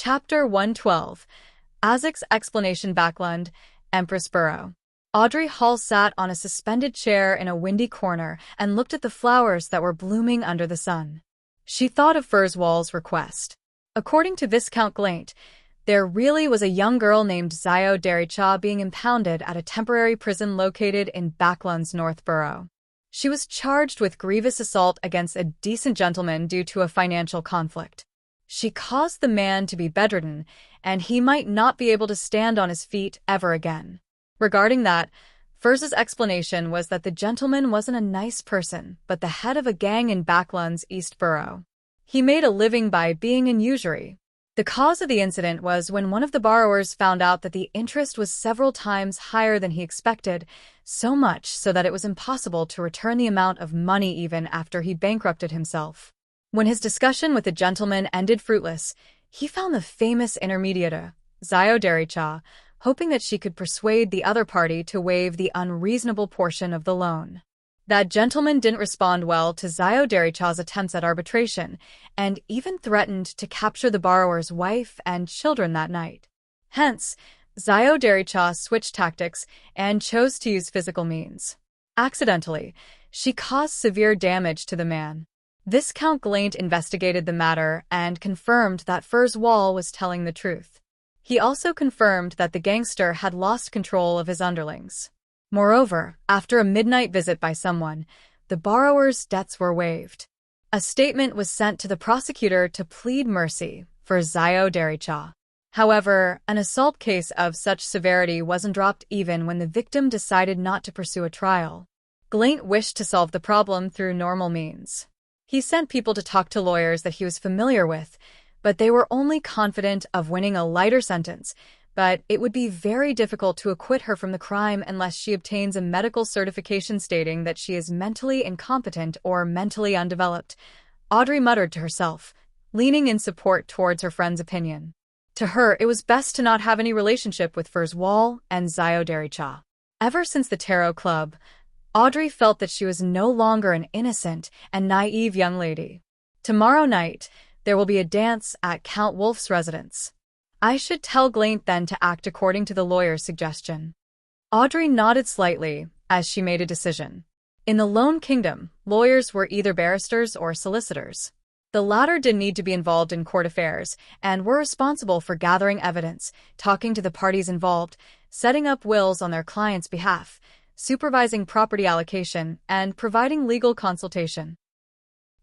Chapter 112. Azek's Explanation. Backland, Empress Burrow. Audrey Hall sat on a suspended chair in a windy corner and looked at the flowers that were blooming under the sun. She thought of Furzwall's request. According to Viscount Glaint, there really was a young girl named Zio Dericha being impounded at a temporary prison located in Backland's North Borough. She was charged with grievous assault against a decent gentleman due to a financial conflict. She caused the man to be bedridden, and he might not be able to stand on his feet ever again. Regarding that, Furz's explanation was that the gentleman wasn't a nice person, but the head of a gang in Backland's East Borough. He made a living by being an usury. The cause of the incident was when one of the borrowers found out that the interest was several times higher than he expected, so much so that it was impossible to return the amount of money even after he bankrupted himself. When his discussion with the gentleman ended fruitless, he found the famous intermediator, Zio Dericha, hoping that she could persuade the other party to waive the unreasonable portion of the loan. That gentleman didn't respond well to Zio Dericha's attempts at arbitration, and even threatened to capture the borrower's wife and children that night. Hence, Zio Dericha switched tactics and chose to use physical means. Accidentally, she caused severe damage to the man. Viscount Glaint investigated the matter and confirmed that Furzwall was telling the truth. He also confirmed that the gangster had lost control of his underlings. Moreover, after a midnight visit by someone, the borrower's debts were waived. A statement was sent to the prosecutor to plead mercy for Zio Dericha. However, an assault case of such severity wasn't dropped even when the victim decided not to pursue a trial. Glaint wished to solve the problem through normal means. He sent people to talk to lawyers that he was familiar with, but they were only confident of winning a lighter sentence. But it would be very difficult to acquit her from the crime unless she obtains a medical certification stating that she is mentally incompetent or mentally undeveloped. Audrey muttered to herself, leaning in support towards her friend's opinion. To her, it was best to not have any relationship with Furzwall and Zio Dericha. Ever since the Tarot Club, Audrey felt that she was no longer an innocent and naive young lady. Tomorrow night, there will be a dance at Count Wolf's residence. I should tell Glaint then to act according to the lawyer's suggestion. Audrey nodded slightly as she made a decision. In the Lone Kingdom, lawyers were either barristers or solicitors. The latter didn't need to be involved in court affairs and were responsible for gathering evidence, talking to the parties involved, setting up wills on their clients' behalf, supervising property allocation, and providing legal consultation.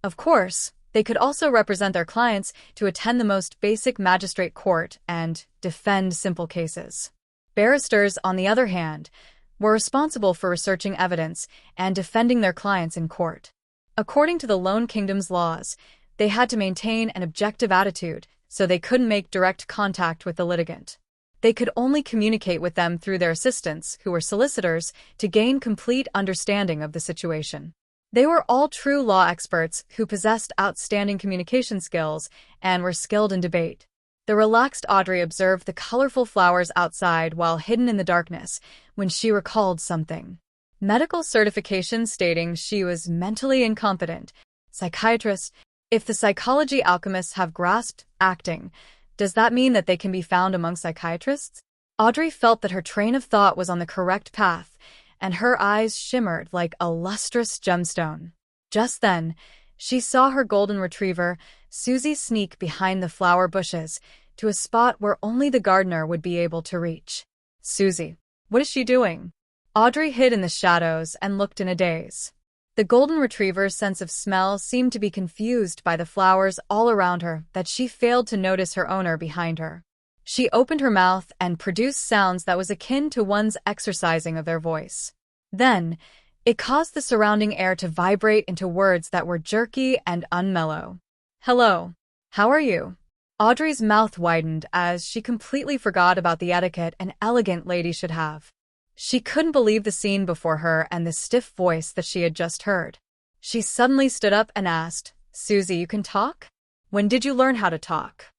Of course, they could also represent their clients to attend the most basic magistrate court and defend simple cases. Barristers, on the other hand, were responsible for researching evidence and defending their clients in court. According to the Lone Kingdom's laws, they had to maintain an objective attitude, so they couldn't make direct contact with the litigant. They could only communicate with them through their assistants, who were solicitors, to gain complete understanding of the situation. They were all true law experts who possessed outstanding communication skills and were skilled in debate. The relaxed Audrey observed the colorful flowers outside while hidden in the darkness when she recalled something. Medical certification stating she was mentally incompetent. Psychiatrist. If the psychology alchemists have grasped acting, does that mean that they can be found among psychiatrists? Audrey felt that her train of thought was on the correct path, and her eyes shimmered like a lustrous gemstone. Just then, she saw her golden retriever, Susie, sneak behind the flower bushes to a spot where only the gardener would be able to reach. Susie, what is she doing? Audrey hid in the shadows and looked in a daze. The golden retriever's sense of smell seemed to be confused by the flowers all around her that she failed to notice her owner behind her. She opened her mouth and produced sounds that was akin to one's exercising of their voice. Then, it caused the surrounding air to vibrate into words that were jerky and unmellow. Hello. How are you? Audrey's mouth widened as she completely forgot about the etiquette an elegant lady should have. She couldn't believe the scene before her and the stiff voice that she had just heard. She suddenly stood up and asked, Susie, you can talk? When did you learn how to talk?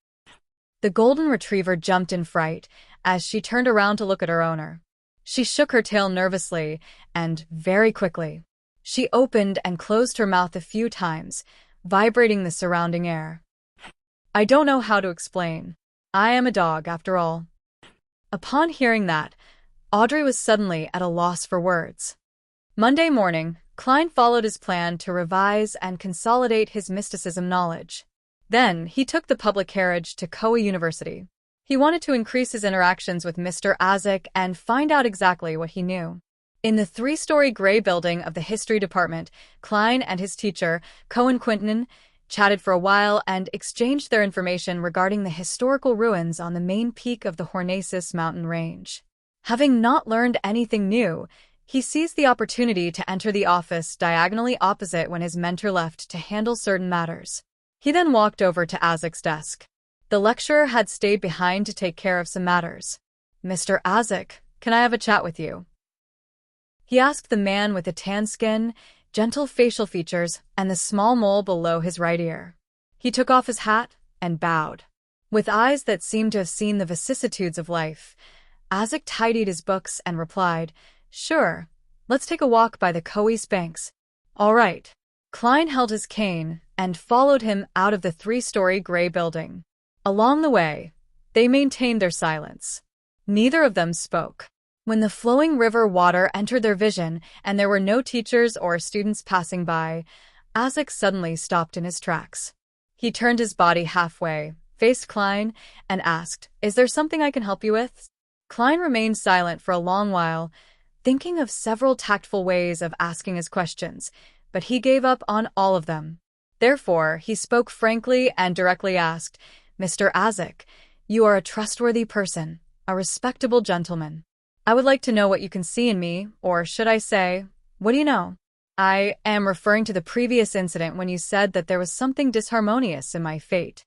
The golden retriever jumped in fright as she turned around to look at her owner. She shook her tail nervously and very quickly. She opened and closed her mouth a few times, vibrating the surrounding air. I don't know how to explain. I am a dog, after all. Upon hearing that, Audrey was suddenly at a loss for words. Monday morning, Klein followed his plan to revise and consolidate his mysticism knowledge. Then, he took the public carriage to Koei University. He wanted to increase his interactions with Mr. Azik and find out exactly what he knew. In the three-story gray building of the history department, Klein and his teacher, Cohen Quinton, chatted for a while and exchanged their information regarding the historical ruins on the main peak of the Hornacis mountain range. Having not learned anything new, he seized the opportunity to enter the office diagonally opposite when his mentor left to handle certain matters. He then walked over to Azik's desk. The lecturer had stayed behind to take care of some matters. "Mr. Azik, can I have a chat with you?" He asked the man with the tan skin, gentle facial features, and the small mole below his right ear. He took off his hat and bowed. With eyes that seemed to have seen the vicissitudes of life, Azik tidied his books and replied, "Sure, let's take a walk by the Koei banks." "All right." Klein held his cane and followed him out of the three-story gray building. Along the way, they maintained their silence. Neither of them spoke. When the flowing river water entered their vision and there were no teachers or students passing by, Azik suddenly stopped in his tracks. He turned his body halfway, faced Klein, and asked, "Is there something I can help you with?" Klein remained silent for a long while, thinking of several tactful ways of asking his questions, but he gave up on all of them. Therefore, he spoke frankly and directly asked, "Mr. Azik, you are a trustworthy person, a respectable gentleman. I would like to know what you can see in me, or should I say, what do you know?" "I am referring to the previous incident when you said that there was something disharmonious in my fate."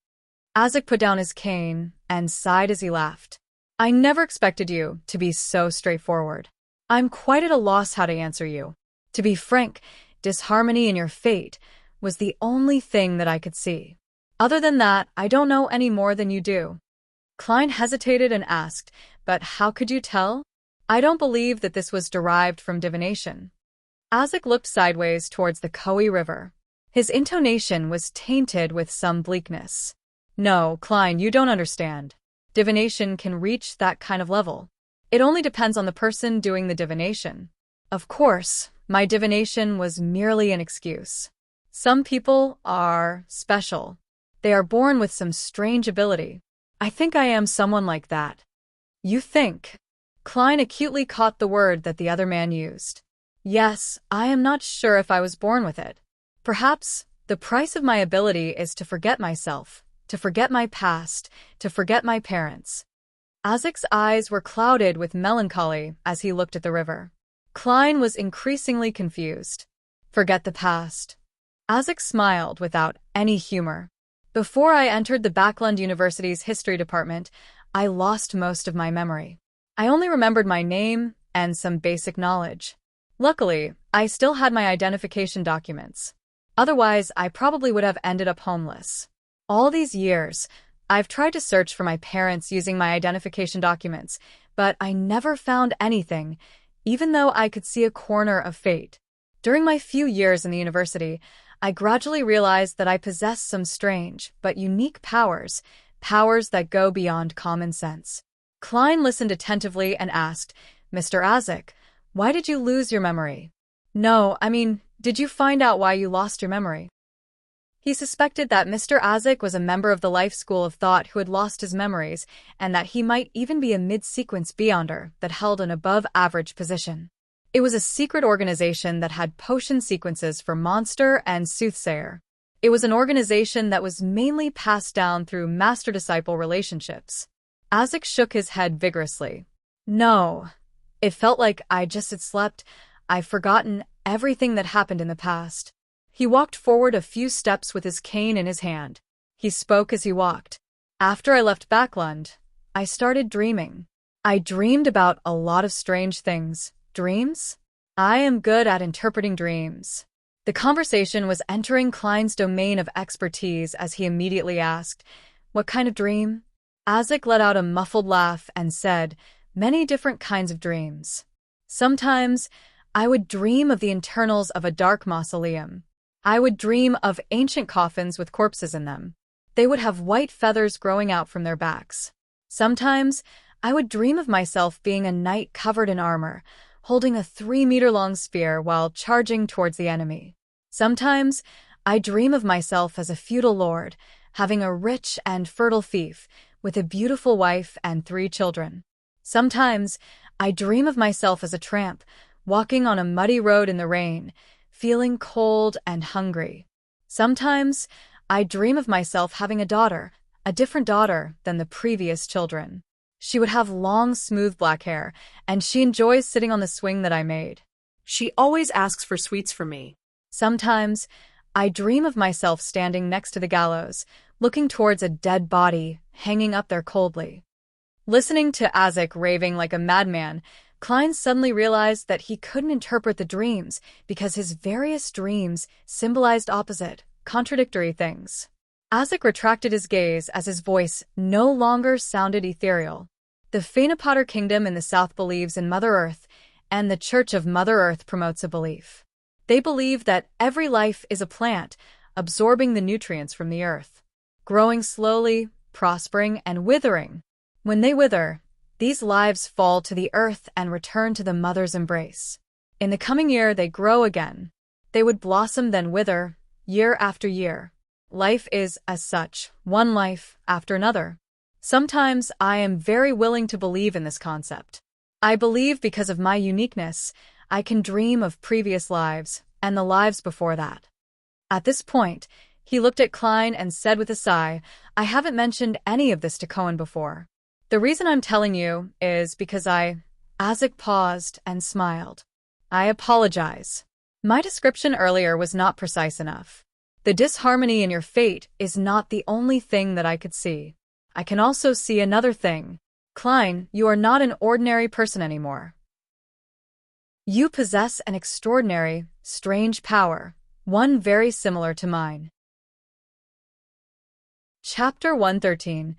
Azik put down his cane and sighed as he laughed. "I never expected you to be so straightforward. I'm quite at a loss how to answer you. To be frank, disharmony in your fate was the only thing that I could see. Other than that, I don't know any more than you do." Klein hesitated and asked, "But how could you tell?" "I don't believe that this was derived from divination." Azik looked sideways towards the Koei River. His intonation was tainted with some bleakness. "No, Klein, you don't understand. Divination can reach that kind of level. It only depends on the person doing the divination. Of course, my divination was merely an excuse. Some people are special. They are born with some strange ability. I think I am someone like that." "You think?" Klein acutely caught the word that the other man used. "Yes, I am not sure if I was born with it. Perhaps the price of my ability is to forget myself, to forget my past, to forget my parents." Azik's eyes were clouded with melancholy as he looked at the river. Klein was increasingly confused. "Forget the past." Azik smiled without any humor. "Before I entered the Backlund University's history department, I lost most of my memory. I only remembered my name and some basic knowledge. Luckily, I still had my identification documents. Otherwise, I probably would have ended up homeless. All these years, I've tried to search for my parents using my identification documents, but I never found anything, even though I could see a corner of fate. During my few years in the university, I gradually realized that I possessed some strange but unique powers, powers that go beyond common sense." Klein listened attentively and asked, "Mr. Azik, why did you lose your memory?" "No, did you find out why you lost your memory?" He suspected that Mr. Azik was a member of the life school of thought who had lost his memories, and that he might even be a mid-sequence beyonder that held an above-average position. It was a secret organization that had potion sequences for monster and soothsayer. It was an organization that was mainly passed down through master-disciple relationships. Azik shook his head vigorously. "No. It felt like I just had slept. I've forgotten everything that happened in the past." He walked forward a few steps with his cane in his hand. He spoke as he walked. "After I left Backlund, I started dreaming. I dreamed about a lot of strange things. Dreams? I am good at interpreting dreams." The conversation was entering Klein's domain of expertise as he immediately asked, "What kind of dream?" Azik let out a muffled laugh and said, "Many different kinds of dreams. Sometimes I would dream of the internals of a dark mausoleum. I would dream of ancient coffins with corpses in them. They would have white feathers growing out from their backs. Sometimes, I would dream of myself being a knight covered in armor, holding a 3-meter-long spear while charging towards the enemy. Sometimes, I dream of myself as a feudal lord, having a rich and fertile fief, with a beautiful wife and 3 children. Sometimes, I dream of myself as a tramp, walking on a muddy road in the rain, feeling cold and hungry. Sometimes, I dream of myself having a daughter, a different daughter than the previous children. She would have long, smooth black hair, and she enjoys sitting on the swing that I made. She always asks for sweets from me. Sometimes, I dream of myself standing next to the gallows, looking towards a dead body hanging up there coldly. Listening to Isaac raving like a madman, Klein suddenly realized that he couldn't interpret the dreams because his various dreams symbolized opposite, contradictory things. Isaac retracted his gaze as his voice no longer sounded ethereal. The Phaenopotter Kingdom in the South believes in Mother Earth, and the Church of Mother Earth promotes a belief. They believe that every life is a plant, absorbing the nutrients from the earth, growing slowly, prospering, and withering. When they wither, these lives fall to the earth and return to the mother's embrace. In the coming year, they grow again. They would blossom, then wither, year after year. Life is, as such, one life after another. Sometimes I am very willing to believe in this concept. I believe because of my uniqueness, I can dream of previous lives and the lives before that. At this point, he looked at Klein and said with a sigh, I haven't mentioned any of this to Cohen before. The reason I'm telling you is because Isaac paused and smiled. I apologize. My description earlier was not precise enough. The disharmony in your fate is not the only thing that I could see. I can also see another thing. Klein, you are not an ordinary person anymore. You possess an extraordinary, strange power, one very similar to mine. Chapter 113.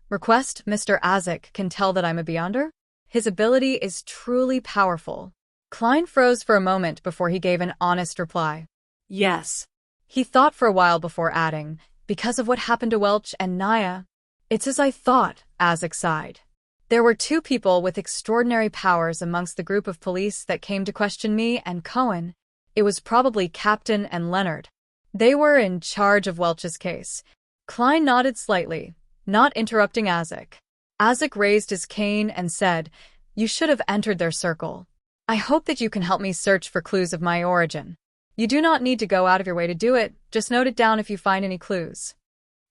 Request Mr. Isaac can tell that I'm a Beyonder? His ability is truly powerful. Klein froze for a moment before he gave an honest reply. Yes. He thought for a while before adding, because of what happened to Welch and Naya. It's as I thought, Isaac sighed. There were 2 people with extraordinary powers amongst the group of police that came to question me and Cohen. It was probably Captain and Leonard. They were in charge of Welch's case. Klein nodded slightly, not interrupting Isaac. Isaac raised his cane and said, You should have entered their circle. I hope that you can help me search for clues of my origin. You do not need to go out of your way to do it, just note it down if you find any clues.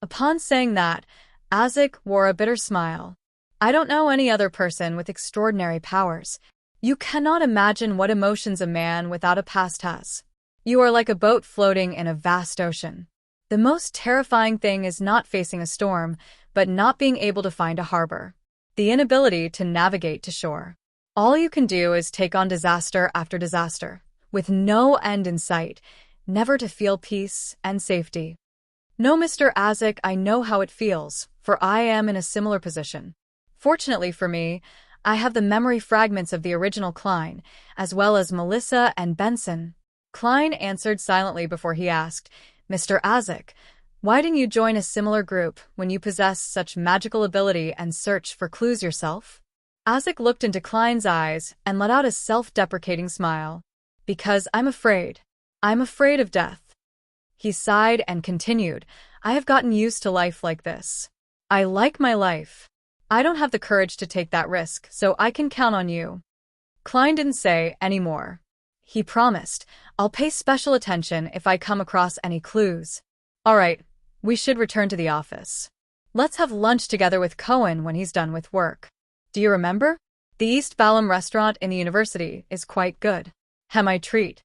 Upon saying that, Isaac wore a bitter smile. I don't know any other person with extraordinary powers. You cannot imagine what emotions a man without a past has. You are like a boat floating in a vast ocean. The most terrifying thing is not facing a storm, but not being able to find a harbor. The inability to navigate to shore. All you can do is take on disaster after disaster, with no end in sight, never to feel peace and safety. No, Mr. Isaac, I know how it feels, for I am in a similar position. Fortunately for me, I have the memory fragments of the original Klein, as well as Melissa and Benson. Klein answered silently before he asked, Mr. Isaac, why didn't you join a similar group when you possess such magical ability and search for clues yourself? Isaac looked into Klein's eyes and let out a self-deprecating smile. Because I'm afraid. I'm afraid of death. He sighed and continued, I have gotten used to life like this. I like my life. I don't have the courage to take that risk, so I can count on you. Klein didn't say any more. He promised, I'll pay special attention if I come across any clues. All right, we should return to the office. Let's have lunch together with Cohen when he's done with work. Do you remember? The East Balham restaurant in the university is quite good. Have my treat.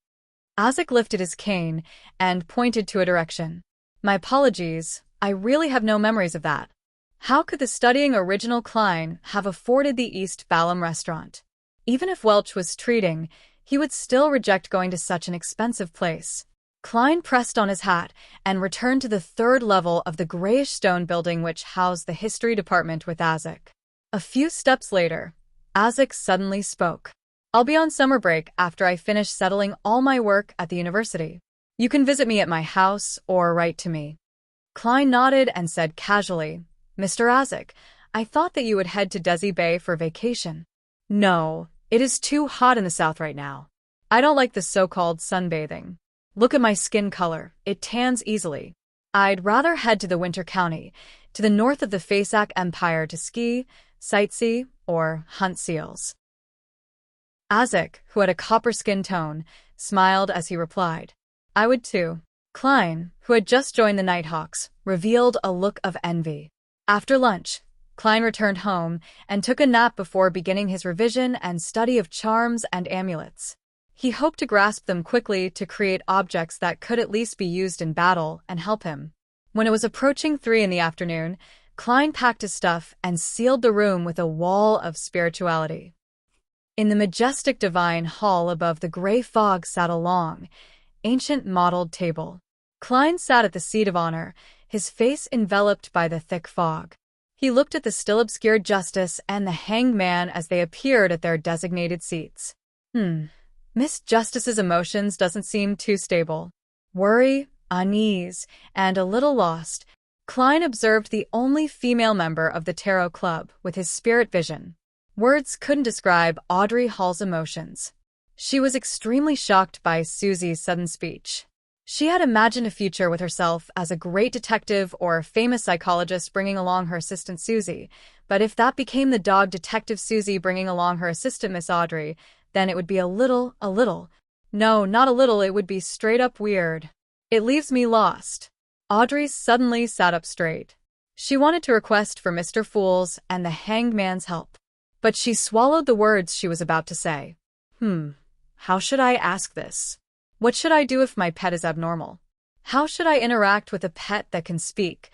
Isaac lifted his cane and pointed to a direction. My apologies, I really have no memories of that. How could the studying original Klein have afforded the East Balham restaurant? Even if Welch was treating, he would still reject going to such an expensive place. Klein pressed on his hat and returned to the 3rd level of the grayish stone building which housed the history department with Isaac. A few steps later, Isaac suddenly spoke. I'll be on summer break after I finish settling all my work at the university. You can visit me at my house or write to me. Klein nodded and said casually, Mr. Azik, I thought that you would head to Desi Bay for vacation. No, it is too hot in the south right now. I don't like the so-called sunbathing. Look at my skin color, it tans easily. I'd rather head to the winter county, to the north of the Fasak Empire to ski, sightsee, or hunt seals. Azik, who had a copper skin tone, smiled as he replied, I would too. Klein, who had just joined the Nighthawks, revealed a look of envy. After lunch, Klein returned home and took a nap before beginning his revision and study of charms and amulets. He hoped to grasp them quickly to create objects that could at least be used in battle and help him. When it was approaching 3 in the afternoon, Klein packed his stuff and sealed the room with a wall of spirituality. In the majestic divine hall above the gray fog sat a long, ancient mottled table. Klein sat at the seat of honor, his face enveloped by the thick fog. He looked at the still obscured justice and the hanged man as they appeared at their designated seats. Miss Justice's emotions doesn't seem too stable. Worry, unease, and a little lost. Klein observed the only female member of the Tarot Club with his spirit vision. Words couldn't describe Audrey Hall's emotions. She was extremely shocked by Susie's sudden speech. She had imagined a future with herself as a great detective or a famous psychologist bringing along her assistant Susie, but if that became the dog detective Susie bringing along her assistant Miss Audrey, then it would be a little, no, not a little, it would be straight up weird. It leaves me lost. Audrey suddenly sat up straight. She wanted to request for Mr. Fool's and the hanged man's help, but she swallowed the words she was about to say. How should I ask this? What should I do if my pet is abnormal? How should I interact with a pet that can speak,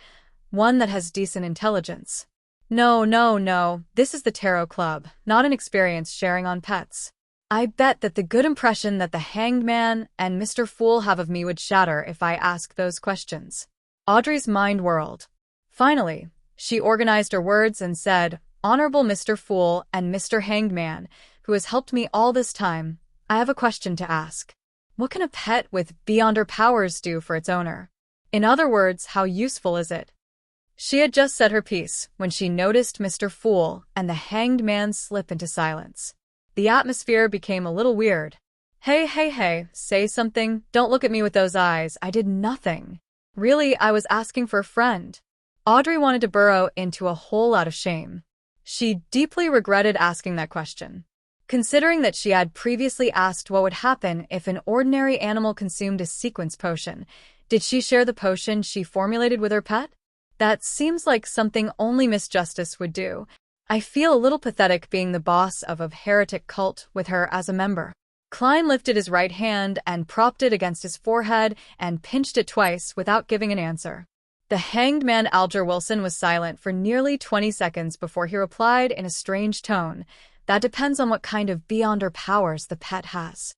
one that has decent intelligence? No, this is the Tarot Club, not an experience sharing on pets. I bet that the good impression that the hanged man and Mr. Fool have of me would shatter if I ask those questions. Audrey's mind whirled. Finally, she organized her words and said, Honorable Mr. Fool and Mr. Hanged Man, who has helped me all this time, I have a question to ask. What can a pet with beyonder powers do for its owner? In other words, how useful is it? She had just said her piece when she noticed Mr. Fool and the hanged man slip into silence. The atmosphere became a little weird. Hey, say something. Don't look at me with those eyes. I did nothing. Really, I was asking for a friend. Audrey wanted to burrow into a hole out of shame. She deeply regretted asking that question. Considering that she had previously asked what would happen if an ordinary animal consumed a sequence potion, did she share the potion she formulated with her pet? That seems like something only Miss Justice would do. I feel a little pathetic being the boss of a heretic cult with her as a member. Klein lifted his right hand and propped it against his forehead and pinched it twice without giving an answer. The hanged man Alger Wilson was silent for nearly 20 seconds before he replied in a strange tone. That depends on what kind of beyonder powers the pet has.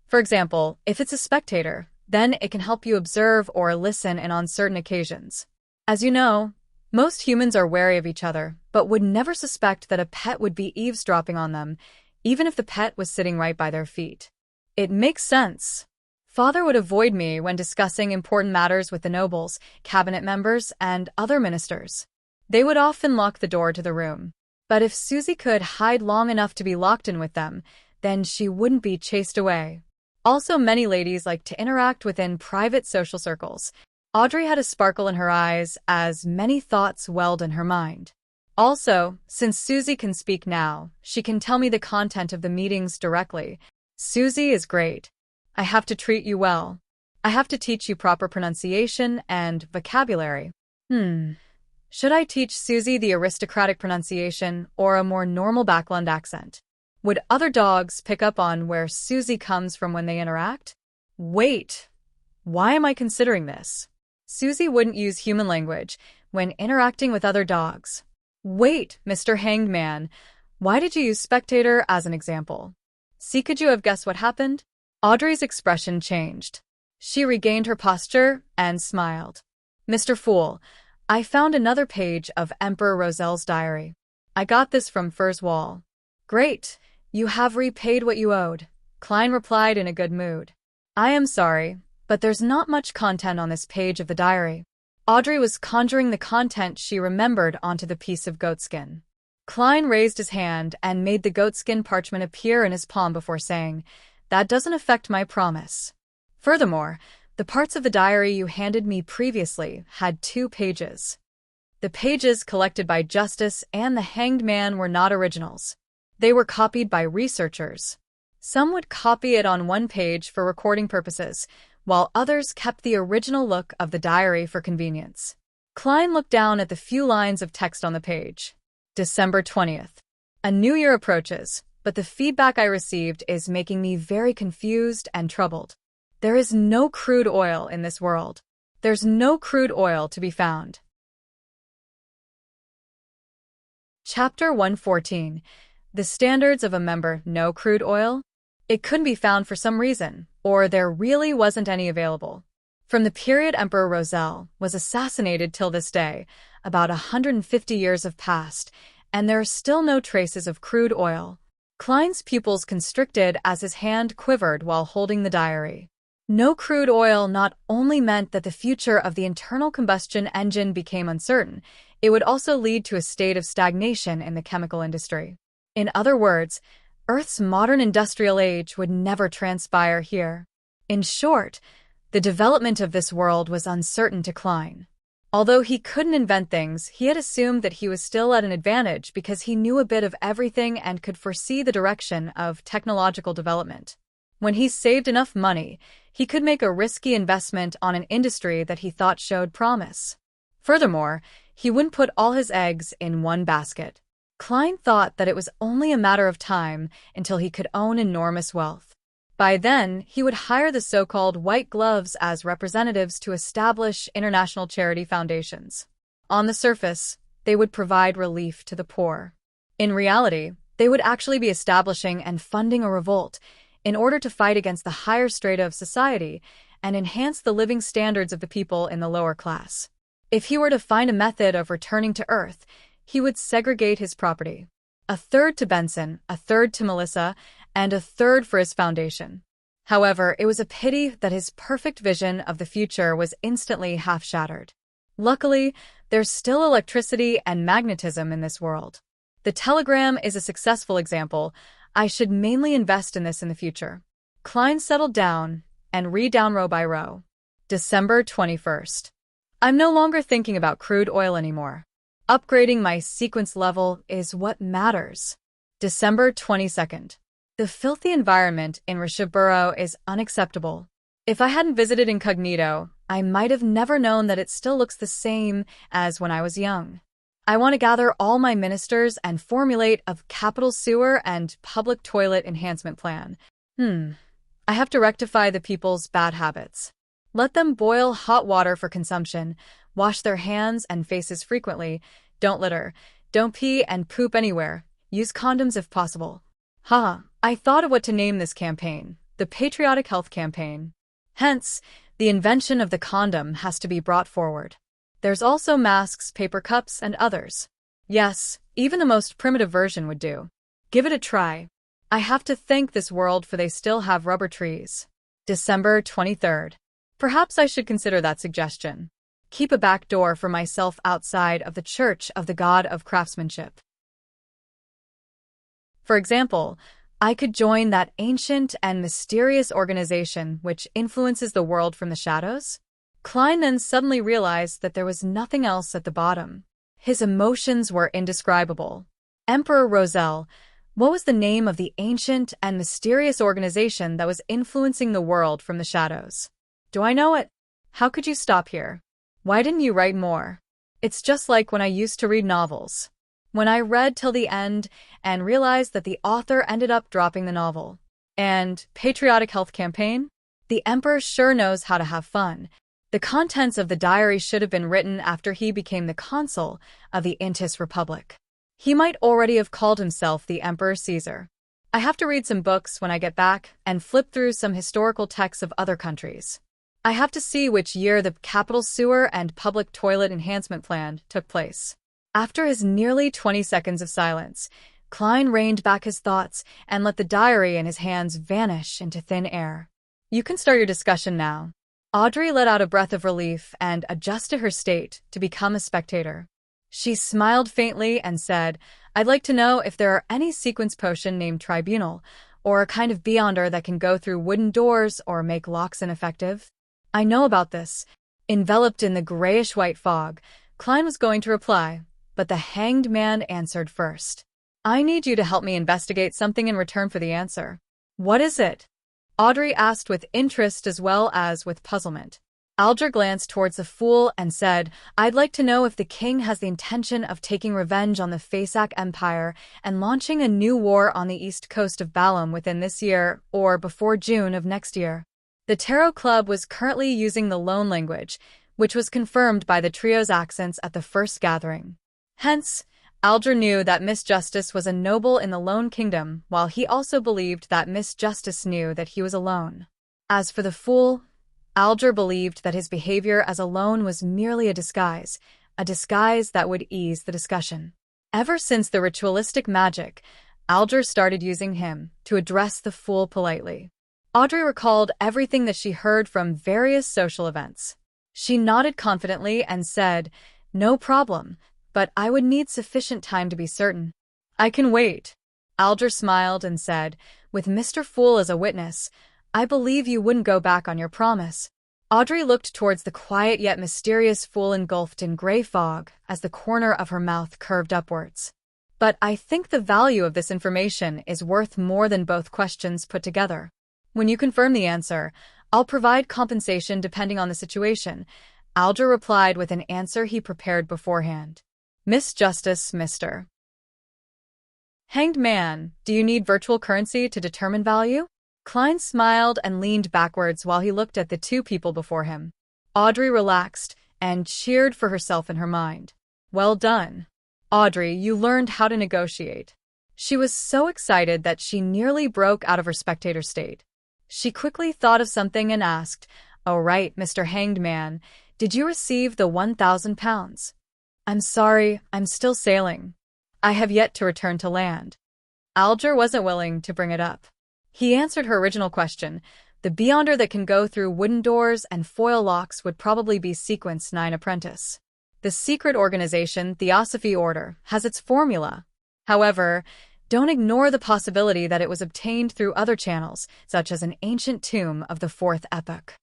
For example, if it's a spectator, then it can help you observe or listen in on certain occasions. As you know, most humans are wary of each other, but would never suspect that a pet would be eavesdropping on them, even if the pet was sitting right by their feet. It makes sense. Father would avoid me when discussing important matters with the nobles, cabinet members, and other ministers. They would often lock the door to the room. But if Susie could hide long enough to be locked in with them, then she wouldn't be chased away. Also, many ladies like to interact within private social circles. Audrey had a sparkle in her eyes as many thoughts welled in her mind. Also, since Susie can speak now, she can tell me the content of the meetings directly. Susie is great. I have to treat you well. I have to teach you proper pronunciation and vocabulary. Should I teach Susie the aristocratic pronunciation or a more normal Backland accent? Would other dogs pick up on where Susie comes from when they interact? Wait, why am I considering this? Susie wouldn't use human language when interacting with other dogs. Wait, Mr. Hanged Man, why did you use spectator as an example? See, could you have guessed what happened? Audrey's expression changed. She regained her posture and smiled. Mr. Fool, I found another page of Emperor Roselle's diary. I got this from Fur's wall. Great, you have repaid what you owed, Klein replied in a good mood. I am sorry, But there's not much content on this page of the diary. Audrey was conjuring the content she remembered onto the piece of goatskin. Klein raised his hand and made the goatskin parchment appear in his palm before saying, "That doesn't affect my promise. Furthermore, the parts of the diary you handed me previously had 2 pages. The pages collected by Justice and the Hanged Man were not originals. They were copied by researchers. Some would copy it on one page for recording purposes, while others kept the original look of the diary for convenience." Klein looked down at the few lines of text on the page. December 20th. A new year approaches, but the feedback I received is making me very confused and troubled. There is no crude oil in this world. There's no crude oil to be found. Chapter 114. The Standards of a Member. No crude oil? It couldn't be found for some reason, or there really wasn't any available. From the period Emperor Roselle was assassinated till this day, about 150 years have passed, and there are still no traces of crude oil. Klein's pupils constricted as his hand quivered while holding the diary. No crude oil not only meant that the future of the internal combustion engine became uncertain, it would also lead to a state of stagnation in the chemical industry. In other words, Earth's modern industrial age would never transpire here. In short, the development of this world was uncertain to Klein. Although he couldn't invent things, he had assumed that he was still at an advantage because he knew a bit of everything and could foresee the direction of technological development. When he saved enough money, he could make a risky investment on an industry that he thought showed promise. Furthermore, he wouldn't put all his eggs in one basket. Klein thought that it was only a matter of time until he could own enormous wealth. By then, he would hire the so-called white gloves as representatives to establish international charity foundations. On the surface, they would provide relief to the poor. In reality, they would actually be establishing and funding a revolt in order to fight against the higher strata of society and enhance the living standards of the people in the lower class. If he were to find a method of returning to Earth, he would segregate his property. A third to Benson, a third to Melissa, and a third for his foundation. However, it was a pity that his perfect vision of the future was instantly half-shattered. Luckily, there's still electricity and magnetism in this world. The telegram is a successful example. I should mainly invest in this in the future. Klein settled down and read down row by row. December 21st. I'm no longer thinking about crude oil anymore. Upgrading my sequence level is what matters. December 22nd. The filthy environment in Rishaburo is unacceptable. If I hadn't visited incognito, I might have never known that it still looks the same as when I was young. I want to gather all my ministers and formulate a capital sewer and public toilet enhancement plan. I have to rectify the people's bad habits. Let them boil hot water for consumption, wash their hands and faces frequently, don't litter, don't pee and poop anywhere, use condoms if possible. I thought of what to name this campaign, the Patriotic Health Campaign. Hence, the invention of the condom has to be brought forward. There's also masks, paper cups, and others. Yes, even the most primitive version would do. Give it a try. I have to thank this world for they still have rubber trees. December 23rd. Perhaps I should consider that suggestion. Keep a back door for myself outside of the Church of the God of Craftsmanship. For example, I could join that ancient and mysterious organization which influences the world from the shadows. Klein then suddenly realized that there was nothing else at the bottom. His emotions were indescribable. Emperor Roselle, what was the name of the ancient and mysterious organization that was influencing the world from the shadows? Do I know it? How could you stop here? Why didn't you write more? It's just like when I used to read novels. When I read till the end and realized that the author ended up dropping the novel. And Patriotic Health Campaign? The Emperor sure knows how to have fun. The contents of the diary should have been written after he became the consul of the Intis Republic. He might already have called himself the Emperor Caesar. I have to read some books when I get back and flip through some historical texts of other countries. I have to see which year the capital sewer and public toilet enhancement plan took place. After his nearly 20 seconds of silence, Klein reined back his thoughts and let the diary in his hands vanish into thin air. You can start your discussion now. Audrey let out a breath of relief and adjusted her state to become a spectator. She smiled faintly and said, I'd like to know if there are any sequence potion named Tribunal, or a kind of beyonder that can go through wooden doors or make locks ineffective. I know about this. Enveloped in the grayish-white fog, Klein was going to reply, but the hanged man answered first. I need you to help me investigate something in return for the answer. What is it? Audrey asked with interest as well as with puzzlement. Alger glanced towards the fool and said, I'd like to know if the king has the intention of taking revenge on the Fasak Empire and launching a new war on the east coast of Balam within this year or before June of next year. The Tarot Club was currently using the Loan language, which was confirmed by the trio's accents at the first gathering. Hence, Alger knew that Miss Justice was a noble in the Lone Kingdom, while he also believed that Miss Justice knew that he was alone. As for the fool, Alger believed that his behavior as a lone was merely a disguise that would ease the discussion. Ever since the ritualistic magic, Alger started using him to address the fool politely. Audrey recalled everything that she heard from various social events. She nodded confidently and said, No problem, but I would need sufficient time to be certain. I can wait. Alger smiled and said, With Mr. Fool as a witness, I believe you wouldn't go back on your promise. Audrey looked towards the quiet yet mysterious fool engulfed in gray fog as the corner of her mouth curved upwards. But I think the value of this information is worth more than both questions put together. When you confirm the answer, I'll provide compensation depending on the situation, Alger replied with an answer he prepared beforehand. Miss Justice, Mr. Hanged Man, do you need virtual currency to determine value? Klein smiled and leaned backwards while he looked at the two people before him. Audrey relaxed and cheered for herself in her mind. Well done. Audrey, you learned how to negotiate. She was so excited that she nearly broke out of her spectator state. She quickly thought of something and asked, Oh right, Mr. Hanged Man, did you receive the 1,000 pounds? I'm sorry, I'm still sailing. I have yet to return to land. Alger wasn't willing to bring it up. He answered her original question. The beyonder that can go through wooden doors and foil locks would probably be Sequence 9 Apprentice. The secret organization, Theosophy Order, has its formula. However, don't ignore the possibility that it was obtained through other channels, such as an ancient tomb of the Fourth Epoch.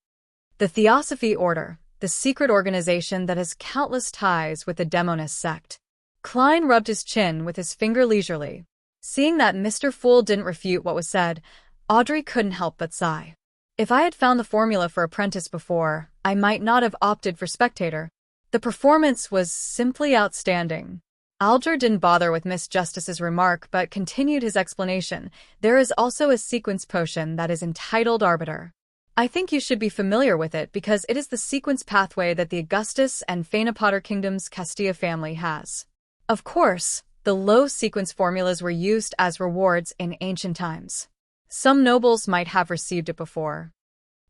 The Theosophy Order, the secret organization that has countless ties with the Demonist sect. Klein rubbed his chin with his finger leisurely. Seeing that Mr. Fool didn't refute what was said, Audrey couldn't help but sigh. If I had found the formula for Apprentice before, I might not have opted for Spectator. The performance was simply outstanding. Alger didn't bother with Miss Justice's remark but continued his explanation. There is also a sequence potion that is entitled Arbiter. I think you should be familiar with it because it is the sequence pathway that the Augustus and Fainapotter Kingdom's Castilla family has. Of course, the low sequence formulas were used as rewards in ancient times. Some nobles might have received it before.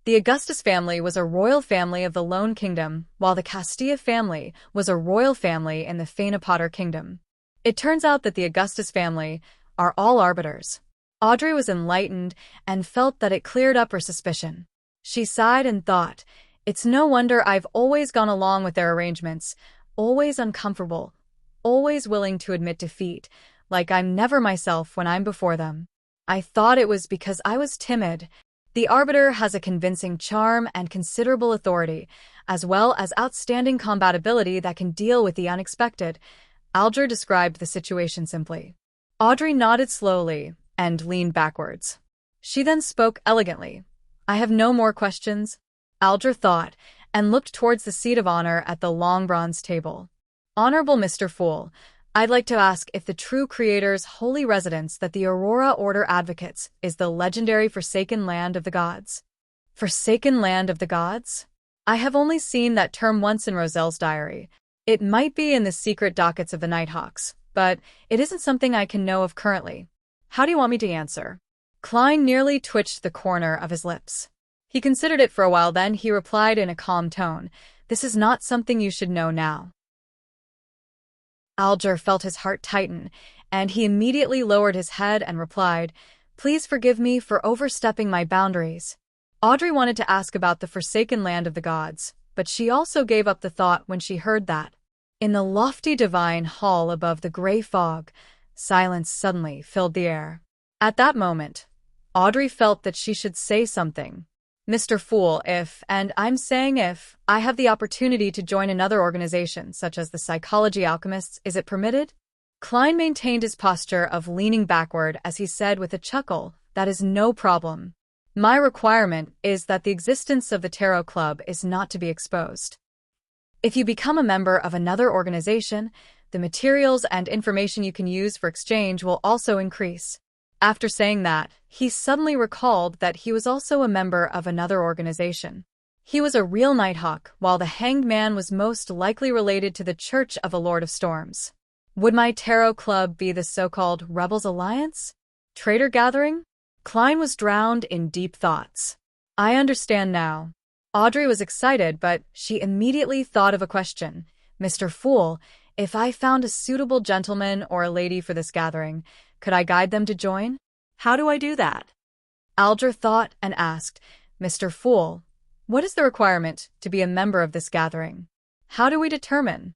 The Augustus family was a royal family of the Lone Kingdom, while the Castilla family was a royal family in the Fainapotter Kingdom. It turns out that the Augustus family are all arbiters. Audrey was enlightened and felt that it cleared up her suspicion. She sighed and thought, It's no wonder I've always gone along with their arrangements, always uncomfortable, always willing to admit defeat, like I'm never myself when I'm before them. I thought it was because I was timid. The Arbiter has a convincing charm and considerable authority, as well as outstanding combatability that can deal with the unexpected. Alger described the situation simply. Audrey nodded slowly and leaned backwards. She then spoke elegantly. I have no more questions. Alger thought and looked towards the seat of honor at the long bronze table. Honorable Mr. Fool, I'd like to ask if the true creator's holy residence that the Aurora Order advocates is the legendary Forsaken Land of the Gods. Forsaken Land of the Gods? I have only seen that term once in Roselle's diary. It might be in the secret dockets of the Nighthawks, but it isn't something I can know of currently. How do you want me to answer? Klein nearly twitched the corner of his lips. He considered it for a while, then he replied in a calm tone, This is not something you should know now. Alger felt his heart tighten, and he immediately lowered his head and replied, Please forgive me for overstepping my boundaries. Audrey wanted to ask about the forsaken land of the gods, but she also gave up the thought when she heard that. In the lofty divine hall above the gray fog, silence suddenly filled the air. At that moment, Audrey felt that she should say something. Mr. Fool, if, and I'm saying if, I have the opportunity to join another organization, such as the Psychology Alchemists, is it permitted? Klein maintained his posture of leaning backward as he said with a chuckle, that is no problem. My requirement is that the existence of the Tarot Club is not to be exposed. If you become a member of another organization, the materials and information you can use for exchange will also increase. After saying that, he suddenly recalled that he was also a member of another organization. He was a real Nighthawk, while the Hanged Man was most likely related to the Church of a Lord of Storms. Would my Tarot Club be the so-called Rebels Alliance? Traitor Gathering? Klein was drowned in deep thoughts. I understand now. Audrey was excited, but she immediately thought of a question. Mr. Fool, if I found a suitable gentleman or a lady for this gathering, could I guide them to join? How do I do that? Alger thought and asked, Mr. Fool, what is the requirement to be a member of this gathering? How do we determine?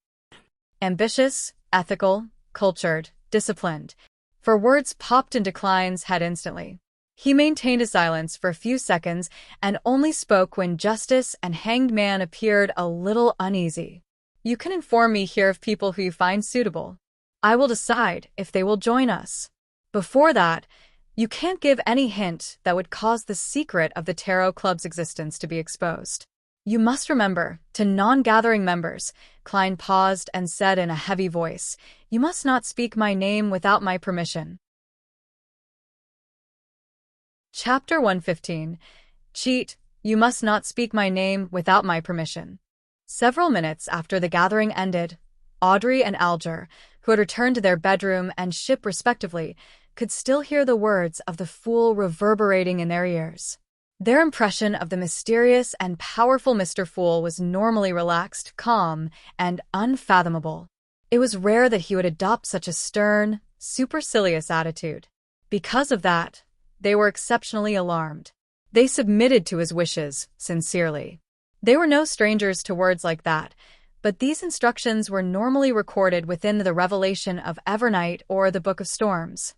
Ambitious, ethical, cultured, disciplined. For words popped into Klein's head instantly. He maintained a silence for a few seconds and only spoke when Justice and Hanged Man appeared a little uneasy. You can inform me here of people who you find suitable. I will decide if they will join us. Before that, you can't give any hint that would cause the secret of the Tarot Club's existence to be exposed. You must remember, to non-gathering members, Klein paused and said in a heavy voice, you must not speak my name without my permission. Chapter 115. Cheat, you must not speak my name without my permission. Several minutes after the gathering ended, Audrey and Alger, who had returned to their bedroom and ship respectively, could still hear the words of the fool reverberating in their ears. Their impression of the mysterious and powerful Mr. Fool was normally relaxed, calm, and unfathomable. It was rare that he would adopt such a stern, supercilious attitude. Because of that, they were exceptionally alarmed. They submitted to his wishes, sincerely. They were no strangers to words like that, but these instructions were normally recorded within the Revelation of Evernight or the Book of Storms.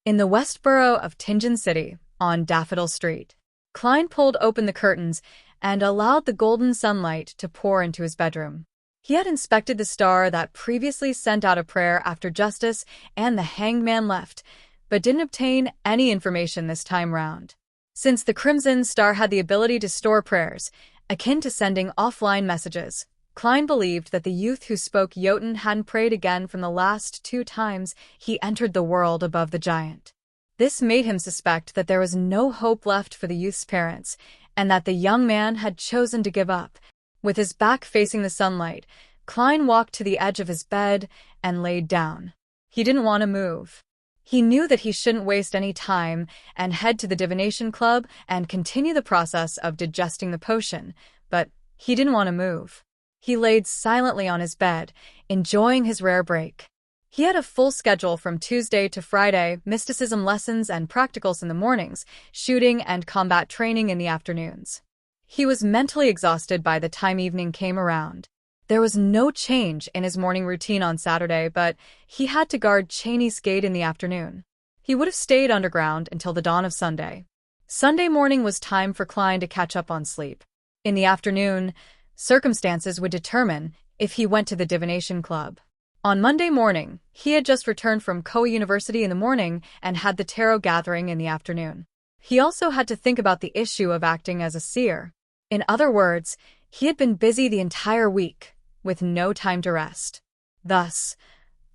In the West Borough of Tingen City, on Daffodil Street, Klein pulled open the curtains and allowed the golden sunlight to pour into his bedroom. He had inspected the star that previously sent out a prayer after Justice and the Hanged Man left, but didn't obtain any information this time round. Since the Crimson Star had the ability to store prayers, akin to sending offline messages, Klein believed that the youth who spoke Jotun hadn't prayed again from the last 2 times he entered the world above the giant. This made him suspect that there was no hope left for the youth's parents, and that the young man had chosen to give up. With his back facing the sunlight, Klein walked to the edge of his bed and laid down. He didn't want to move. He knew that he shouldn't waste any time and head to the Divination Club and continue the process of digesting the potion, but he didn't want to move. He laid silently on his bed, enjoying his rare break. He had a full schedule from Tuesday to Friday, mysticism lessons and practicals in the mornings, shooting and combat training in the afternoons. He was mentally exhausted by the time evening came around. There was no change in his morning routine on Saturday, but he had to guard Cheney's gate in the afternoon. He would have stayed underground until the dawn of Sunday. Sunday morning was time for Klein to catch up on sleep. In the afternoon, circumstances would determine if he went to the Divination Club. On Monday morning, he had just returned from Koei University in the morning and had the tarot gathering in the afternoon. He also had to think about the issue of acting as a seer. In other words, he had been busy the entire week, with no time to rest. Thus,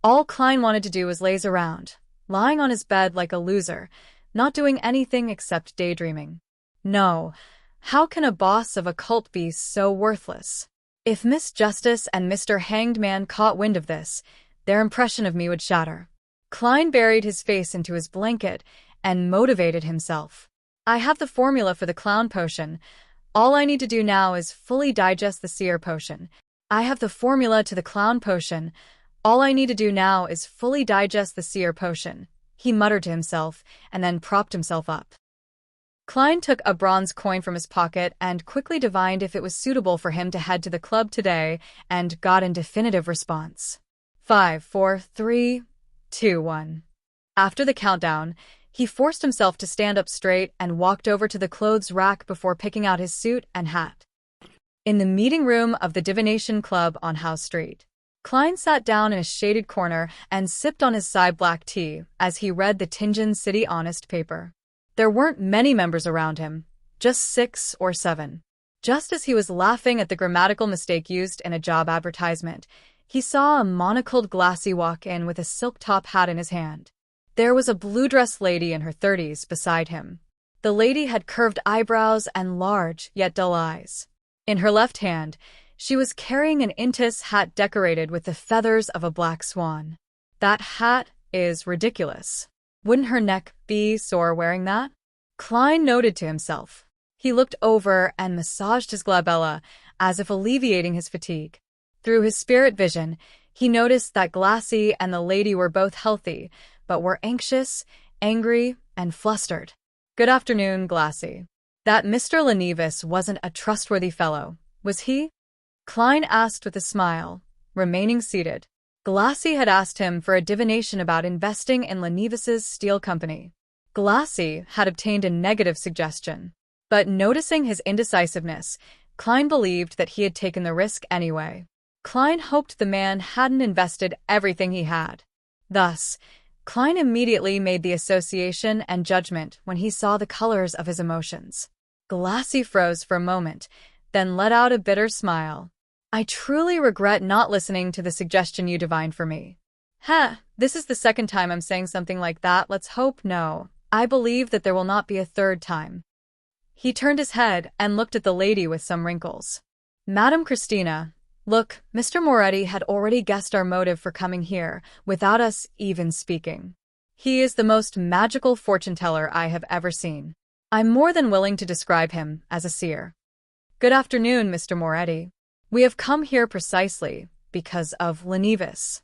all Klein wanted to do was laze around, lying on his bed like a loser, not doing anything except daydreaming. No, how can a boss of a cult be so worthless? If Miss Justice and Mr. Hanged Man caught wind of this, their impression of me would shatter. Klein buried his face into his blanket and motivated himself. I have the formula for the clown potion. All I need to do now is fully digest the seer potion. I have the formula to the clown potion. All I need to do now is fully digest the seer potion, he muttered to himself, and then propped himself up. Klein took a bronze coin from his pocket and quickly divined if it was suitable for him to head to the club today and got a definitive response. 5, 4, 3, 2, 1. After the countdown, he forced himself to stand up straight and walked over to the clothes rack before picking out his suit and hat. In the meeting room of the Divination Club on House Street, Klein sat down in a shaded corner and sipped on his side black tea as he read the Tianjin City Honest paper. There weren't many members around him, just 6 or 7. Just as he was laughing at the grammatical mistake used in a job advertisement, he saw a monocled Glassy walk in with a silk top hat in his hand. There was a blue-dressed lady in her 30s beside him. The lady had curved eyebrows and large, yet dull eyes. In her left hand, she was carrying an Intis hat decorated with the feathers of a black swan. That hat is ridiculous. Wouldn't her neck be sore wearing that? Klein noted to himself. He looked over and massaged his glabella, as if alleviating his fatigue. Through his spirit vision, he noticed that Glassy and the lady were both healthy, but were anxious, angry, and flustered. "Good afternoon, Glassy. That Mr. Lenevis wasn't a trustworthy fellow, was he?" Klein asked with a smile, remaining seated. Glassy had asked him for a divination about investing in Lenevis's steel company. Glassy had obtained a negative suggestion, but noticing his indecisiveness, Klein believed that he had taken the risk anyway. Klein hoped the man hadn't invested everything he had. Thus, Klein immediately made the association and judgment when he saw the colors of his emotions. Glassy froze for a moment, then let out a bitter smile. "I truly regret not listening to the suggestion you divined for me." This is the second time I'm saying something like that. Let's hope no. I believe that there will not be a third time. He turned his head and looked at the lady with some wrinkles. "Madam Christina, look, Mr. Moretti had already guessed our motive for coming here, without us even speaking. He is the most magical fortune-teller I have ever seen. I'm more than willing to describe him as a seer." "Good afternoon, Mr. Moretti. We have come here precisely because of Lenevis."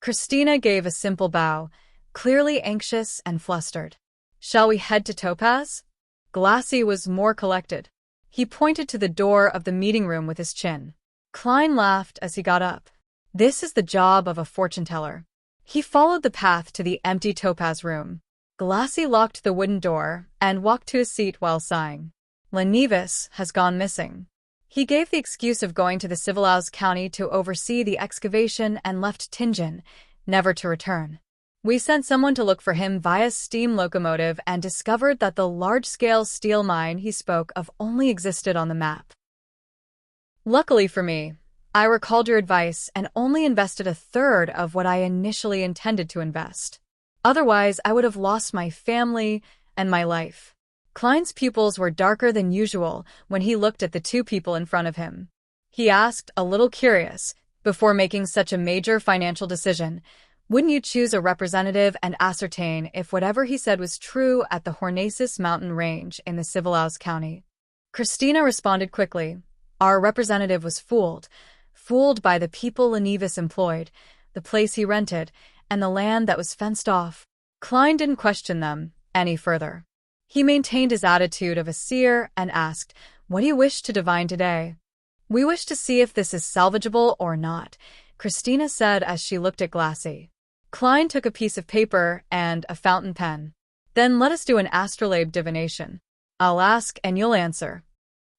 Christina gave a simple bow, clearly anxious and flustered. "Shall we head to Topaz?" Glassy was more collected. He pointed to the door of the meeting room with his chin. Klein laughed as he got up. This is the job of a fortune-teller. He followed the path to the empty Topaz room. Glassy locked the wooden door and walked to his seat while sighing. "Lenevis has gone missing." He gave the excuse of going to the Civilized County to oversee the excavation and left Tianjin, never to return. "We sent someone to look for him via steam locomotive and discovered that the large-scale steel mine he spoke of only existed on the map. Luckily for me, I recalled your advice and only invested a third of what I initially intended to invest. Otherwise, I would have lost my family and my life." Klein's pupils were darker than usual when he looked at the two people in front of him. He asked, a little curious, before making such a major financial decision, "Wouldn't you choose a representative and ascertain if whatever he said was true at the Hornaces mountain range in the Civilized County?" Christina responded quickly. "Our representative was fooled by the people Lenevis employed, the place he rented, and the land that was fenced off." Klein didn't question them any further. He maintained his attitude of a seer and asked, "What do you wish to divine today?" "We wish to see if this is salvageable or not," Christina said as she looked at Glassy. Klein took a piece of paper and a fountain pen. "Then let us do an astrolabe divination. I'll ask and you'll answer."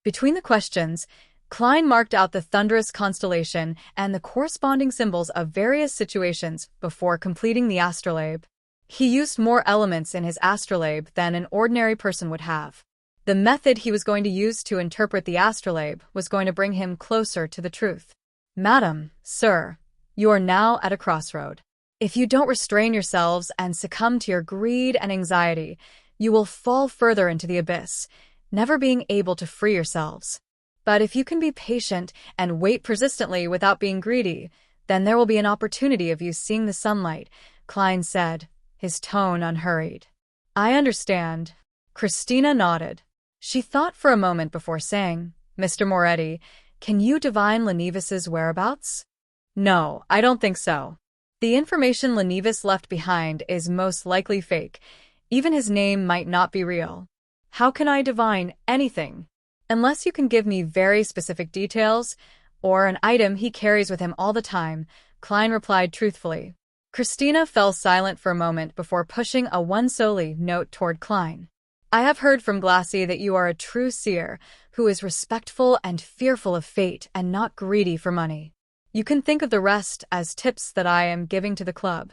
Between the questions, Klein marked out the thunderous constellation and the corresponding symbols of various situations before completing the astrolabe. He used more elements in his astrolabe than an ordinary person would have. The method he was going to use to interpret the astrolabe was going to bring him closer to the truth. "Madam, sir, you are now at a crossroad. If you don't restrain yourselves and succumb to your greed and anxiety, you will fall further into the abyss, never being able to free yourselves. But if you can be patient and wait persistently without being greedy, then there will be an opportunity of you seeing the sunlight," Klein said, his tone unhurried. "I understand." Christina nodded. She thought for a moment before saying, "Mr. Moretti, can you divine Lenevis's whereabouts?" "No, I don't think so. The information Lenevis left behind is most likely fake. Even his name might not be real." How can I divine anything? Unless you can give me very specific details, or an item he carries with him all the time, Klein replied truthfully. Christina fell silent for a moment before pushing a one solely note toward Klein. I have heard from Glassy that you are a true seer, who is respectful and fearful of fate and not greedy for money. You can think of the rest as tips that I am giving to the club.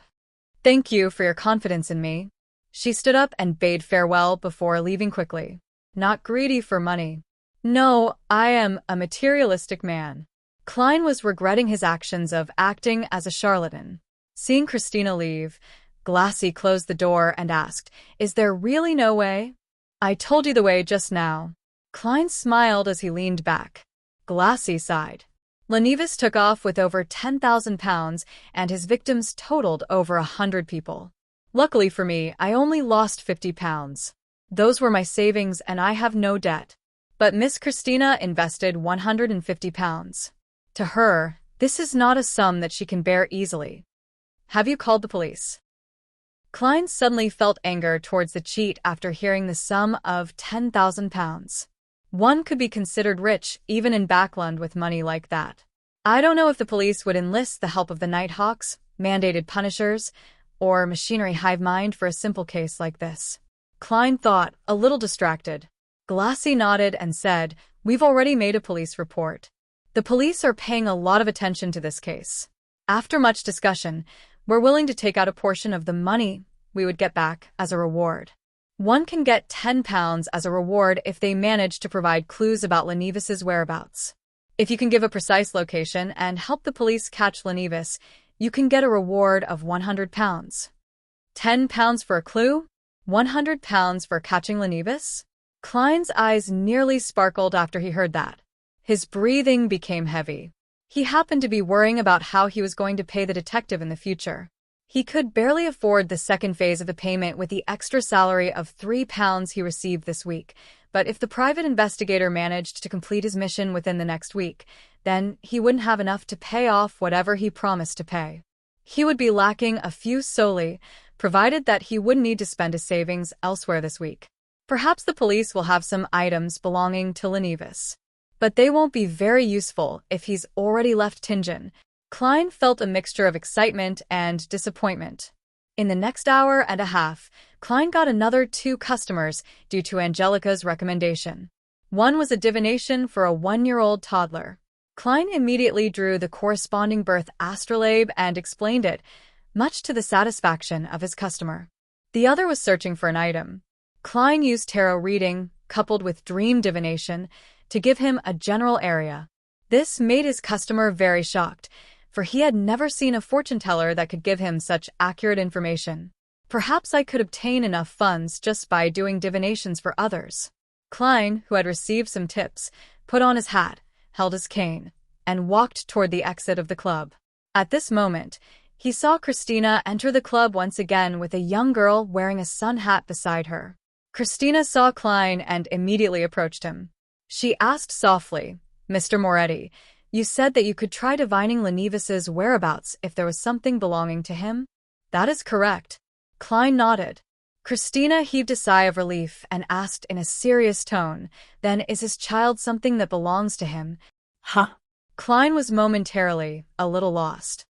Thank you for your confidence in me. She stood up and bade farewell before leaving quickly. Not greedy for money. No, I am a materialistic man. Klein was regretting his actions of acting as a charlatan. Seeing Christina leave, Glassy closed the door and asked, "Is there really no way?" "I told you the way just now." Klein smiled as he leaned back. Glassy sighed. Lenivus took off with over 10,000 pounds, and his victims totaled over 100 people. Luckily for me, I only lost 50 pounds. Those were my savings and I have no debt. But Miss Christina invested 150 pounds. To her, this is not a sum that she can bear easily. Have you called the police? Klein suddenly felt anger towards the cheat after hearing the sum of 10,000 pounds. One could be considered rich even in Backlund with money like that. I don't know if the police would enlist the help of the Nighthawks, mandated punishers, or machinery hive mind for a simple case like this. Klein thought, a little distracted. Glassy nodded and said, "We've already made a police report. The police are paying a lot of attention to this case. After much discussion, we're willing to take out a portion of the money we would get back as a reward. One can get 10 pounds as a reward if they manage to provide clues about Lenivus's whereabouts. If you can give a precise location and help the police catch Lenivus, you can get a reward of 100 pounds. 10 pounds for a clue? 100 pounds for catching Lenivus? Klein's eyes nearly sparkled after he heard that. His breathing became heavy. He happened to be worrying about how he was going to pay the detective in the future. He could barely afford the second phase of the payment with the extra salary of 3 pounds he received this week, but if the private investigator managed to complete his mission within the next week, then he wouldn't have enough to pay off whatever he promised to pay. He would be lacking a few solely, provided that he wouldn't need to spend his savings elsewhere this week. Perhaps the police will have some items belonging to Lenivus. But they won't be very useful if he's already left Tingen. Klein felt a mixture of excitement and disappointment. In the next hour and a half, Klein got another 2 customers due to Angelica's recommendation. One was a divination for a 1-year-old toddler. Klein immediately drew the corresponding birth astrolabe and explained it, much to the satisfaction of his customer. The other was searching for an item. Klein used tarot reading, coupled with dream divination, to give him a general area. This made his customer very shocked, for he had never seen a fortune teller that could give him such accurate information. Perhaps I could obtain enough funds just by doing divinations for others. Klein, who had received some tips, put on his hat, held his cane, and walked toward the exit of the club. At this moment, he saw Christina enter the club once again with a young girl wearing a sun hat beside her. Christina saw Klein and immediately approached him. She asked softly, "Mr. Moretti, you said that you could try divining Lenivus's whereabouts if there was something belonging to him?" "That is correct." Klein nodded. Christina heaved a sigh of relief and asked in a serious tone, "Then is his child something that belongs to him?" Huh? Klein was momentarily a little lost.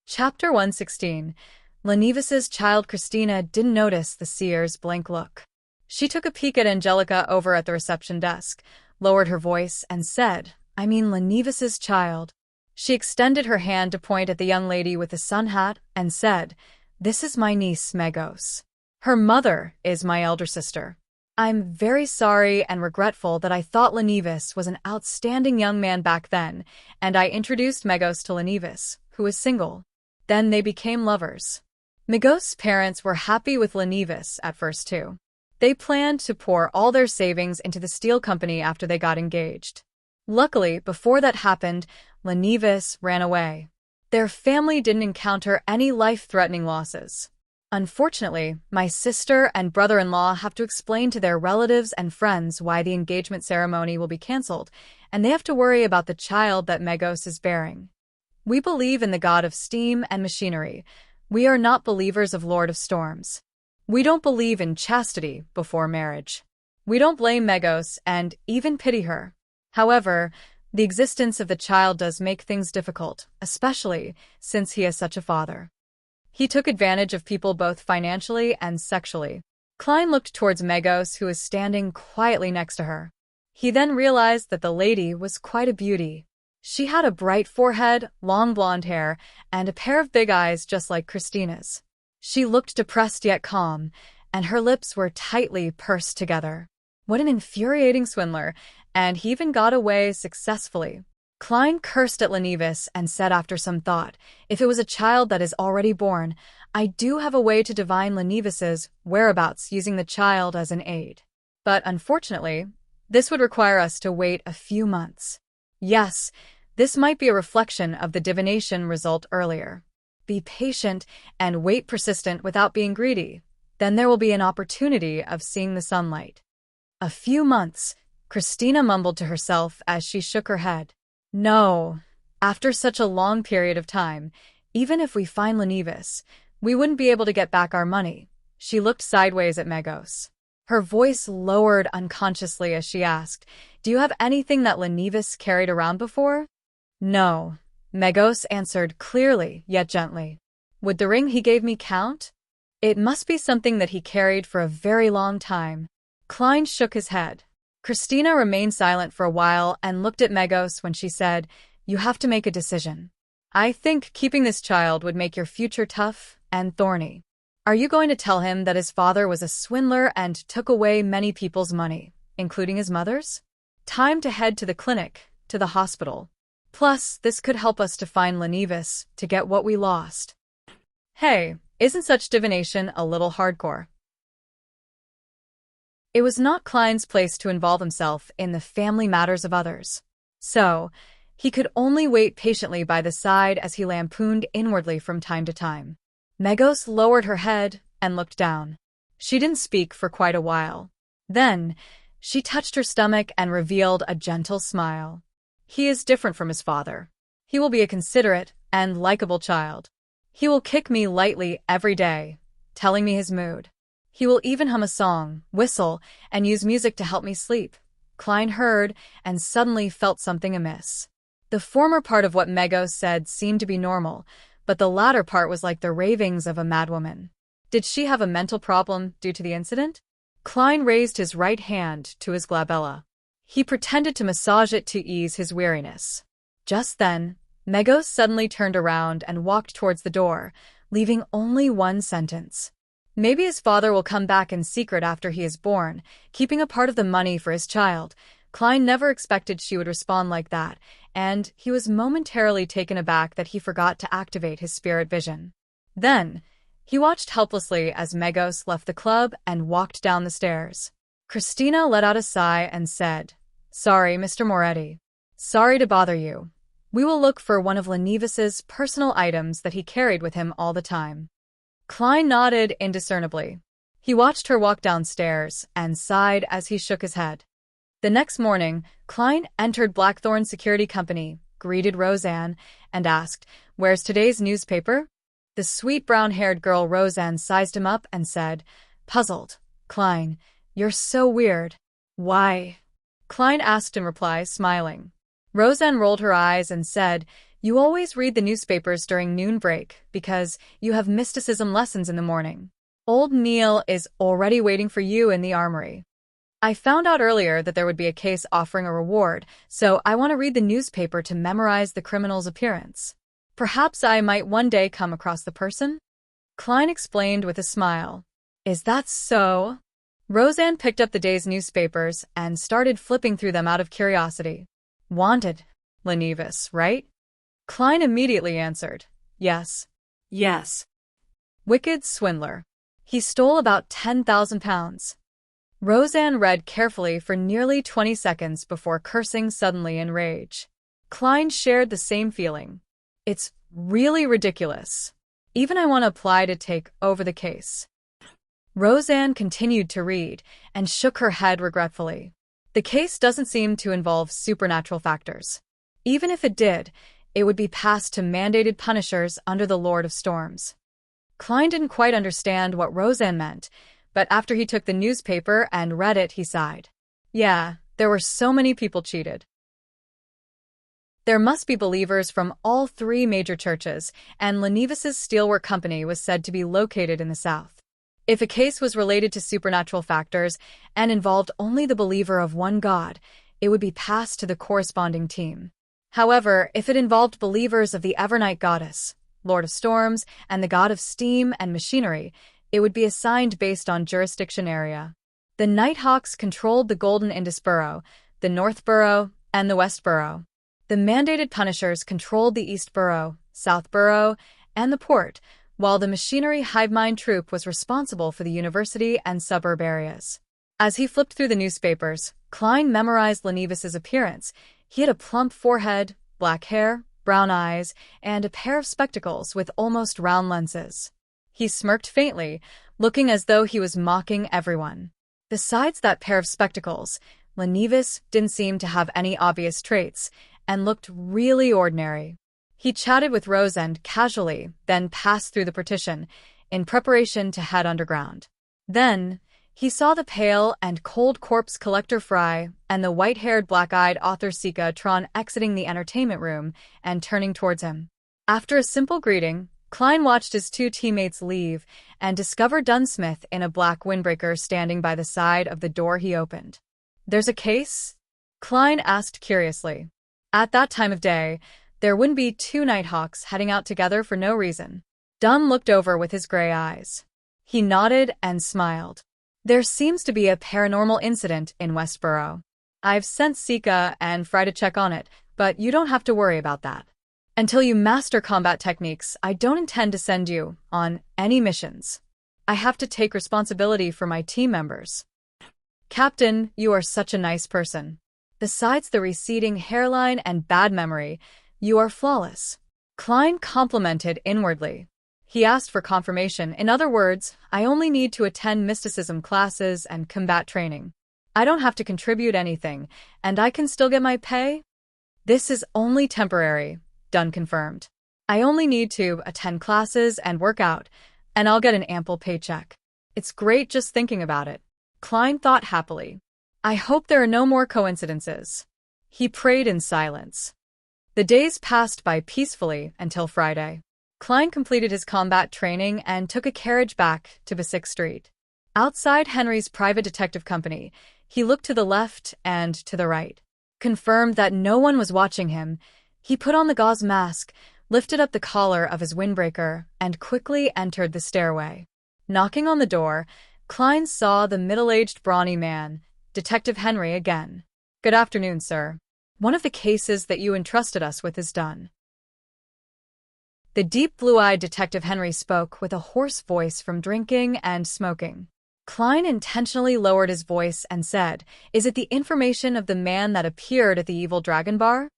Chapter 116. Lenivus's child. Christina didn't notice the seer's blank look. She took a peek at Angelica over at the reception desk, lowered her voice, and said, "I mean Lenivus's child." She extended her hand to point at the young lady with the sun hat and said, "This is my niece, Megos. Her mother is my elder sister. I'm very sorry and regretful that I thought Lenivus was an outstanding young man back then, and I introduced Megos to Lenivus, who is single. Then they became lovers." Megos' parents were happy with Lenivus at first too. They planned to pour all their savings into the steel company after they got engaged. Luckily, before that happened, Lenivus ran away. Their family didn't encounter any life-threatening losses. Unfortunately, my sister and brother-in-law have to explain to their relatives and friends why the engagement ceremony will be cancelled, and they have to worry about the child that Megos is bearing. We believe in the god of steam and machinery. We are not believers of Lord of Storms. We don't believe in chastity before marriage. We don't blame Megos and even pity her. However, the existence of the child does make things difficult, especially since he is such a father. He took advantage of people both financially and sexually. Klein looked towards Megos, who was standing quietly next to her. He then realized that the lady was quite a beauty. She had a bright forehead, long blonde hair, and a pair of big eyes just like Christina's. She looked depressed yet calm, and her lips were tightly pursed together. What an infuriating swindler, and he even got away successfully. Klein cursed at Lenivis and said after some thought, if it was a child that is already born, I do have a way to divine Lenivis's whereabouts using the child as an aid. But unfortunately, this would require us to wait a few months. Yes, this might be a reflection of the divination result earlier. Be patient and wait persistent without being greedy. Then there will be an opportunity of seeing the sunlight. A few months, Christina mumbled to herself as she shook her head. No, after such a long period of time, even if we find Lenivis, we wouldn't be able to get back our money. She looked sideways at Megos. Her voice lowered unconsciously as she asked, do you have anything that Lenivis carried around before? No, Megos answered clearly yet gently. Would the ring he gave me count? It must be something that he carried for a very long time. Klein shook his head. Christina remained silent for a while and looked at Megos when she said, you have to make a decision. I think keeping this child would make your future tough and thorny. Are you going to tell him that his father was a swindler and took away many people's money, including his mother's? Time to head to the clinic, to the hospital. Plus, this could help us to find Lenivis to get what we lost. Hey, isn't such divination a little hardcore? It was not Klein's place to involve himself in the family matters of others. So, he could only wait patiently by the side as he lampooned inwardly from time to time. Megos lowered her head and looked down. She didn't speak for quite a while. Then, she touched her stomach and revealed a gentle smile. He is different from his father. He will be a considerate and likable child. He will kick me lightly every day, telling me his mood. He will even hum a song, whistle, and use music to help me sleep. Klein heard and suddenly felt something amiss. The former part of what Megos said seemed to be normal, but the latter part was like the ravings of a madwoman. Did she have a mental problem due to the incident? Klein raised his right hand to his glabella. He pretended to massage it to ease his weariness. Just then, Megos suddenly turned around and walked towards the door, leaving only one sentence. Maybe his father will come back in secret after he is born, keeping a part of the money for his child. Klein never expected she would respond like that, and he was momentarily taken aback that he forgot to activate his spirit vision. Then, he watched helplessly as Megos left the club and walked down the stairs. Christina let out a sigh and said, Sorry, Mr. Moretti. Sorry to bother you. We will look for one of Lenivis's personal items that he carried with him all the time. Klein nodded indiscernibly. He watched her walk downstairs and sighed as he shook his head. The next morning, Klein entered Blackthorn Security Company, greeted Roseanne, and asked, Where's today's newspaper? The sweet brown-haired girl Roseanne sized him up and said, puzzled, Klein, you're so weird. Why? Klein asked in reply, smiling. Roseanne rolled her eyes and said, You always read the newspapers during noon break because you have mysticism lessons in the morning. Old Neil is already waiting for you in the armory. I found out earlier that there would be a case offering a reward, so I want to read the newspaper to memorize the criminal's appearance. Perhaps I might one day come across the person? Klein explained with a smile. Is that so? Roseanne picked up the day's newspapers and started flipping through them out of curiosity. Wanted. Lenivis, right? Klein immediately answered, Yes. Yes. Wicked swindler. He stole about 10,000 pounds. Roseanne read carefully for nearly 20 seconds before cursing suddenly in rage. Klein shared the same feeling. It's really ridiculous. Even I want to apply to take over the case. Roseanne continued to read and shook her head regretfully. The case doesn't seem to involve supernatural factors. Even if it did, it would be passed to mandated punishers under the Lord of Storms. Klein didn't quite understand what Roseanne meant, but after he took the newspaper and read it, he sighed. Yeah, there were so many people cheated. There must be believers from all three major churches, and Lenivas's steelwork company was said to be located in the south. If a case was related to supernatural factors and involved only the believer of one god, it would be passed to the corresponding team. However, if it involved believers of the Evernight goddess, Lord of Storms, and the god of steam and machinery, it would be assigned based on jurisdiction area. The Nighthawks controlled the Golden Indus Borough, the North Borough, and the West Borough. The mandated Punishers controlled the East Borough, South Borough, and the port, while the Machinery Hive Mind Troop was responsible for the university and suburb areas. As he flipped through the newspapers, Klein memorized Lenivas's appearance. He had a plump forehead, black hair, brown eyes, and a pair of spectacles with almost round lenses. He smirked faintly, looking as though he was mocking everyone. Besides that pair of spectacles, Lenivas didn't seem to have any obvious traits, and looked really ordinary. He chatted with Roseanne casually, then passed through the partition, in preparation to head underground. Then, he saw the pale and cold corpse collector Fry and the white-haired black-eyed author Sika Tron exiting the entertainment room and turning towards him. After a simple greeting, Klein watched his two teammates leave and discovered Dunsmith in a black windbreaker standing by the side of the door he opened. "There's a case?" Klein asked curiously. At that time of day, there wouldn't be two Nighthawks heading out together for no reason. Dunn looked over with his gray eyes. He nodded and smiled. "There seems to be a paranormal incident in Westboro. I've sent Sika and Fry to check on it, but you don't have to worry about that. Until you master combat techniques, I don't intend to send you on any missions. I have to take responsibility for my team members." "Captain, you are such a nice person. Besides the receding hairline and bad memory, you are flawless." Klein complimented inwardly. He asked for confirmation. "In other words, I only need to attend mysticism classes and combat training. I don't have to contribute anything, and I can still get my pay?" "This is only temporary," Dunn confirmed. "I only need to attend classes and work out, and I'll get an ample paycheck. It's great just thinking about it." Klein thought happily. "I hope there are no more coincidences." He prayed in silence. The days passed by peacefully until Friday. Klein completed his combat training and took a carriage back to Basic Street. Outside Henry's private detective company, he looked to the left and to the right. Confirmed that no one was watching him, he put on the gauze mask, lifted up the collar of his windbreaker, and quickly entered the stairway. Knocking on the door, Klein saw the middle-aged brawny man, Detective Henry, again. "Good afternoon, sir. One of the cases that you entrusted us with is done." The deep blue-eyed Detective Henry spoke with a hoarse voice from drinking and smoking. Klein intentionally lowered his voice and said, "Is it the information of the man that appeared at the Evil Dragon Bar?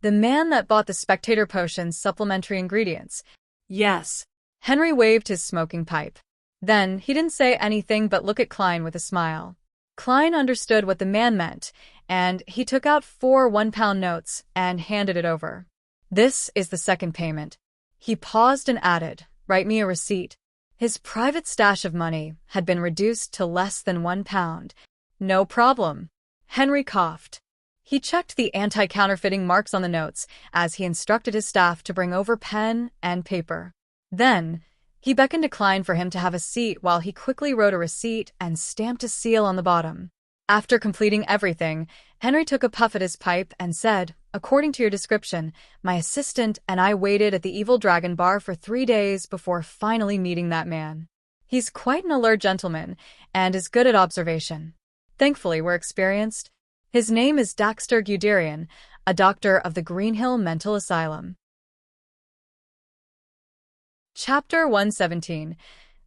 The man that bought the Spectator Potion's supplementary ingredients?" "Yes." Henry waved his smoking pipe. Then he didn't say anything but look at Klein with a smile. Klein understood what the man meant, and he took out 4 one-pound notes and handed it over. "This is the second payment." He paused and added, "Write me a receipt." His private stash of money had been reduced to less than £1. "No problem." Henry coughed. He checked the anti-counterfeiting marks on the notes as he instructed his staff to bring over pen and paper. Then, he beckoned to Klein for him to have a seat while he quickly wrote a receipt and stamped a seal on the bottom. After completing everything, Henry took a puff at his pipe and said, "According to your description, my assistant and I waited at the Evil Dragon Bar for 3 days before finally meeting that man. He's quite an alert gentleman and is good at observation. Thankfully, we're experienced. His name is Daxter Guderian, a doctor of the Greenhill Mental Asylum." Chapter 117.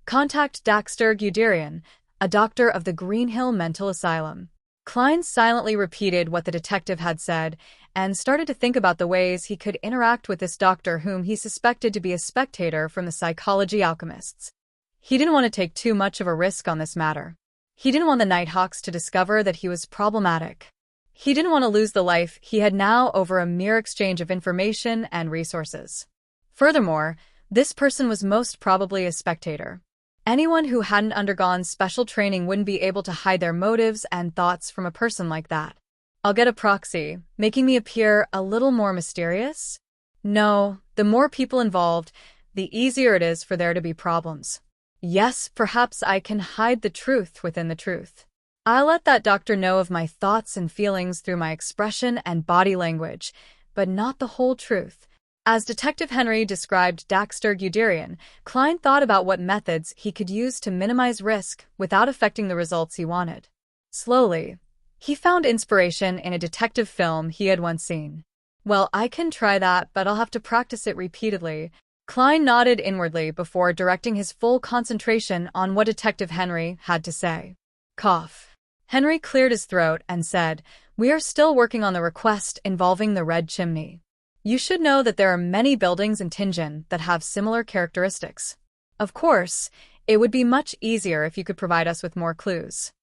Contact Daxter Guderian, a doctor of the Greenhill Mental Asylum. Klein silently repeated what the detective had said and started to think about the ways he could interact with this doctor whom he suspected to be a spectator from the Psychology Alchemists. He didn't want to take too much of a risk on this matter. He didn't want the Nighthawks to discover that he was problematic. He didn't want to lose the life he had now over a mere exchange of information and resources. Furthermore, This person was most probably a spectator. Anyone who hadn't undergone special training wouldn't be able to hide their motives and thoughts from a person like that. I'll get a proxy, making me appear a little more mysterious? No, the more people involved, the easier it is for there to be problems. Yes, perhaps I can hide the truth within the truth. I'll let that doctor know of my thoughts and feelings through my expression and body language, but not the whole truth. As Detective Henry described Daxter Guderian, Klein thought about what methods he could use to minimize risk without affecting the results he wanted. Slowly, he found inspiration in a detective film he had once seen. Well, I can try that, but I'll have to practice it repeatedly. Klein nodded inwardly before directing his full concentration on what Detective Henry had to say. Cough. Henry cleared his throat and said, "We are still working on the request involving the red chimney. You should know that there are many buildings in Tianjin that have similar characteristics. Of course, it would be much easier if you could provide us with more clues."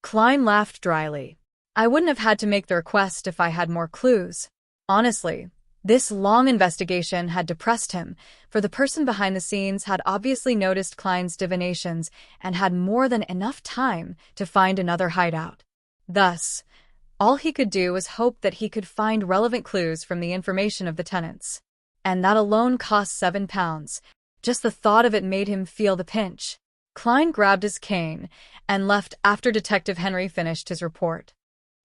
Klein laughed dryly. "I wouldn't have had to make the request if I had more clues." Honestly, this long investigation had depressed him, for the person behind the scenes had obviously noticed Klein's divinations and had more than enough time to find another hideout. Thus, all he could do was hope that he could find relevant clues from the information of the tenants. And that alone cost £7. Just the thought of it made him feel the pinch. Klein grabbed his cane and left after Detective Henry finished his report.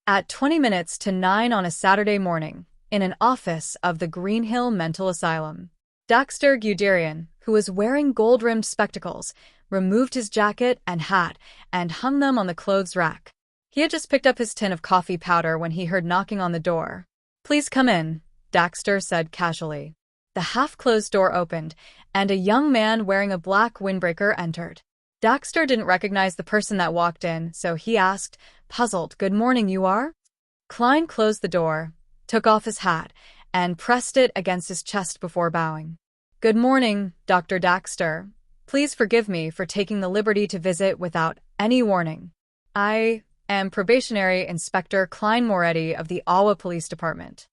At 20 minutes to 9 on a Saturday morning, in an office of the Greenhill Mental Asylum, Daxter Guderian, who was wearing gold-rimmed spectacles, removed his jacket and hat and hung them on the clothes rack. He had just picked up his tin of coffee powder when he heard knocking on the door. "Please come in," Daxter said casually. The half-closed door opened, and a young man wearing a black windbreaker entered. Daxter didn't recognize the person that walked in, so he asked, puzzled, "Good morning, you are?" Klein closed the door, took off his hat, and pressed it against his chest before bowing. "Good morning, Dr. Daxter. Please forgive me for taking the liberty to visit without any warning. I am Probationary Inspector Klein Moretti of the Awa Police Department.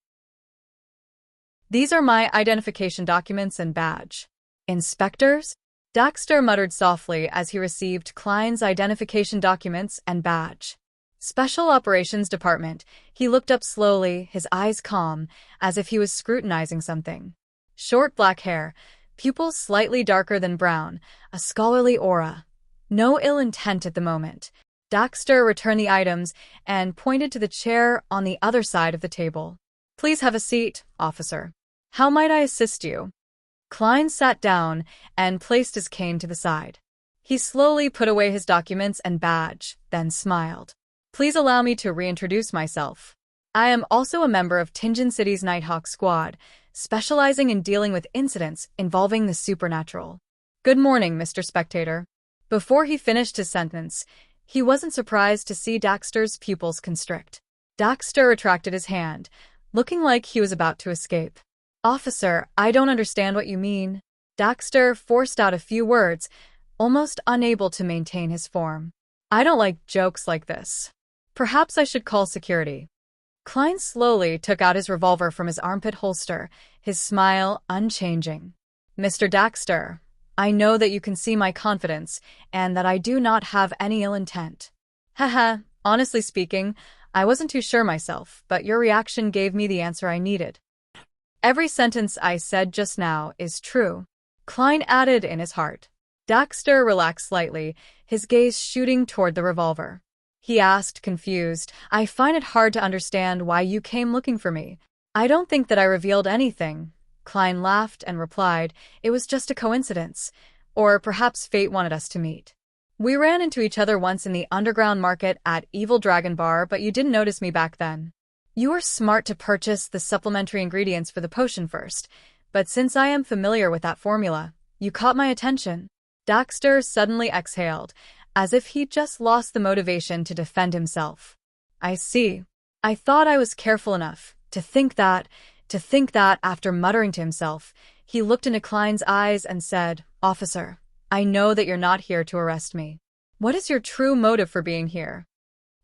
These are my identification documents and badge." "Inspectors?" Daxter muttered softly as he received Klein's identification documents and badge. "Special Operations Department." He looked up slowly, his eyes calm, as if he was scrutinizing something. Short black hair, pupils slightly darker than brown, a scholarly aura. No ill intent at the moment. Daxter returned the items and pointed to the chair on the other side of the table. "Please have a seat, officer. How might I assist you?" Klein sat down and placed his cane to the side. He slowly put away his documents and badge, then smiled. "Please allow me to reintroduce myself. I am also a member of Tianjin City's Nighthawk Squad, specializing in dealing with incidents involving the supernatural." "Good morning, Mr. Spectator." Before he finished his sentence, he wasn't surprised to see Daxter's pupils constrict. Daxter retracted his hand, looking like he was about to escape. "Officer, I don't understand what you mean." Daxter forced out a few words, almost unable to maintain his form. "I don't like jokes like this. Perhaps I should call security." Klein slowly took out his revolver from his armpit holster, his smile unchanging. "Mr. Daxter, I know that you can see my confidence and that I do not have any ill intent. Haha, honestly speaking, I wasn't too sure myself, but your reaction gave me the answer I needed. Every sentence I said just now is true," Klein added in his heart. Daxter relaxed slightly, his gaze shooting toward the revolver. He asked, confused, "I find it hard to understand why you came looking for me." "I don't think that I revealed anything," Klein laughed and replied, "It was just a coincidence. Or perhaps fate wanted us to meet. We ran into each other once in the underground market at Evil Dragon Bar, but you didn't notice me back then. You were smart to purchase the supplementary ingredients for the potion first, but since I am familiar with that formula, you caught my attention." Daxter suddenly exhaled, as if he'd just lost the motivation to defend himself. "I see. I thought I was careful enough to think that after muttering to himself, he looked into Klein's eyes and said, "Officer, I know that you're not here to arrest me. What is your true motive for being here?"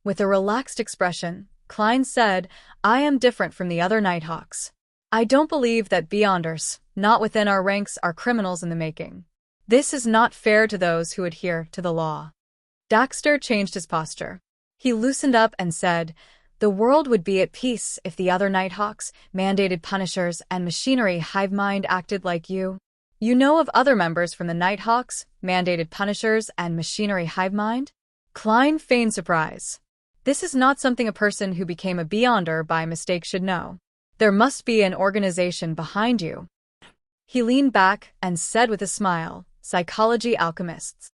With a relaxed expression, Klein said, "I am different from the other Nighthawks. I don't believe that Beyonders not within our ranks are criminals in the making. This is not fair to those who adhere to the law. Daxter changed his posture. He loosened up and said, "The world would be at peace if the other Nighthawks, mandated punishers, and machinery hive mind acted like you. You know of other members from the Nighthawks, mandated punishers, and machinery hive mind?" Klein feigned surprise. This is not something a person who became a Beyonder by mistake should know. There must be an organization behind you. He leaned back and said with a smile, "Psychology alchemists."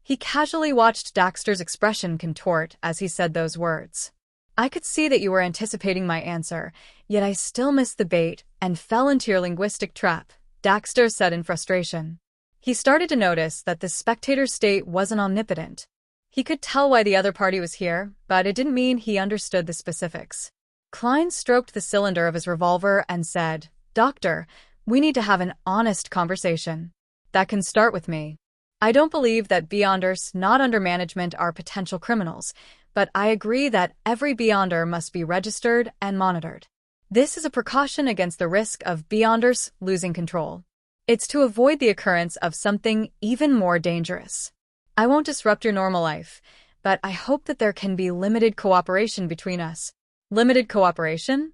He casually watched Daxter's expression contort as he said those words. "I could see that you were anticipating my answer, yet I still missed the bait and fell into your linguistic trap," Daxter said in frustration. He started to notice that the spectator state wasn't omnipotent. He could tell why the other party was here, but it didn't mean he understood the specifics. Klein stroked the cylinder of his revolver and said, "Doctor, we need to have an honest conversation. That can start with me. I don't believe that Beyonders not under management are potential criminals, but I agree that every Beyonder must be registered and monitored. This is a precaution against the risk of Beyonders losing control. It's to avoid the occurrence of something even more dangerous. I won't disrupt your normal life, but I hope that there can be limited cooperation between us." "Limited cooperation?"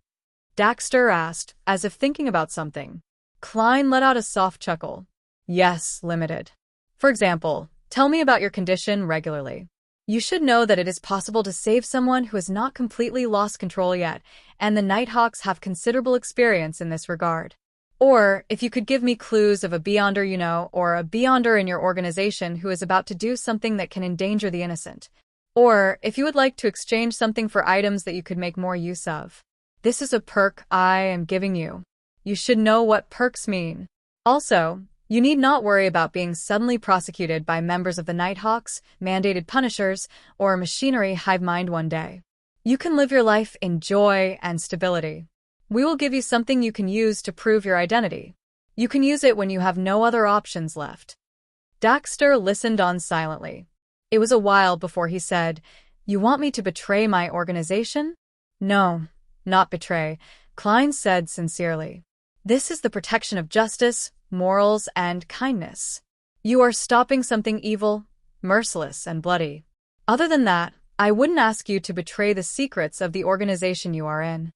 Daxter asked, as if thinking about something. Klein let out a soft chuckle. "Yes, limited. For example, tell me about your condition regularly. You should know that it is possible to save someone who has not completely lost control yet, and the Nighthawks have considerable experience in this regard. Or, if you could give me clues of a Beyonder you know, or a Beyonder in your organization who is about to do something that can endanger the innocent. Or, if you would like to exchange something for items that you could make more use of. This is a perk I am giving you. You should know what perks mean. Also, you need not worry about being suddenly prosecuted by members of the Nighthawks, mandated punishers, or machinery hive mind one day. You can live your life in joy and stability. We will give you something you can use to prove your identity. You can use it when you have no other options left." Daxter listened on silently. It was a while before he said, "You want me to betray my organization?" "No, not betray," Klein said sincerely. "This is the protection of justice, morals, and kindness. You are stopping something evil, merciless, and bloody. Other than that, I wouldn't ask you to betray the secrets of the organization you are in."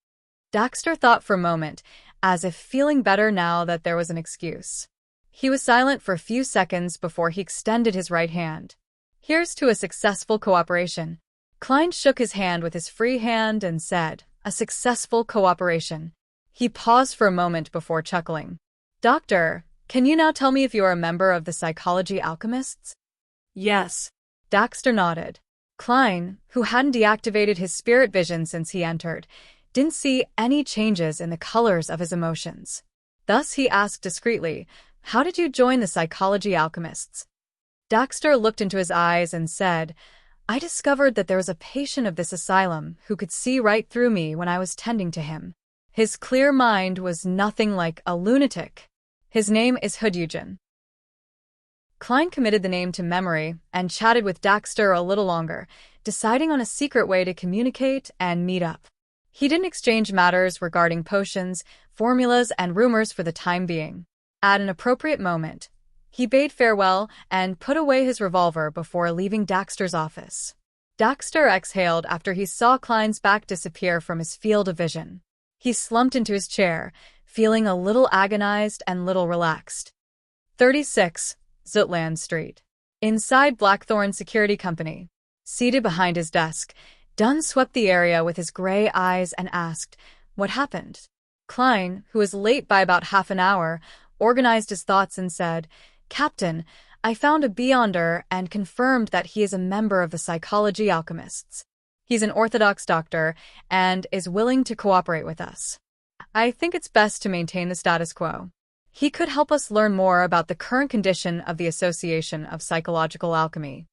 Daxter thought for a moment, as if feeling better now that there was an excuse. He was silent for a few seconds before he extended his right hand. "Here's to a successful cooperation." Klein shook his hand with his free hand and said, "A successful cooperation." He paused for a moment before chuckling. "Doctor, can you now tell me if you are a member of the Psychology Alchemists?" Yes. Daxter nodded. Klein, who hadn't deactivated his spirit vision since he entered, didn't see any changes in the colors of his emotions. Thus he asked discreetly, "How did you join the Psychology Alchemists?" Daxter looked into his eyes and said, "I discovered that there was a patient of this asylum who could see right through me when I was tending to him. His clear mind was nothing like a lunatic. His name is Hudeugen." Klein committed the name to memory and chatted with Daxter a little longer, deciding on a secret way to communicate and meet up. He didn't exchange matters regarding potions, formulas, and rumors for the time being. At an appropriate moment, he bade farewell and put away his revolver before leaving Daxter's office. Daxter exhaled after he saw Klein's back disappear from his field of vision. He slumped into his chair, feeling a little agonized and little relaxed. 36, Zutland Street. Inside Blackthorn Security Company. Seated behind his desk, Dunn swept the area with his gray eyes and asked, "What happened?" Klein, who was late by about half an hour, organized his thoughts and said, "Captain, I found a Beyonder and confirmed that he is a member of the Psychology Alchemists. He's an orthodox doctor and is willing to cooperate with us. I think it's best to maintain the status quo. He could help us learn more about the current condition of the Association of Psychological Alchemy."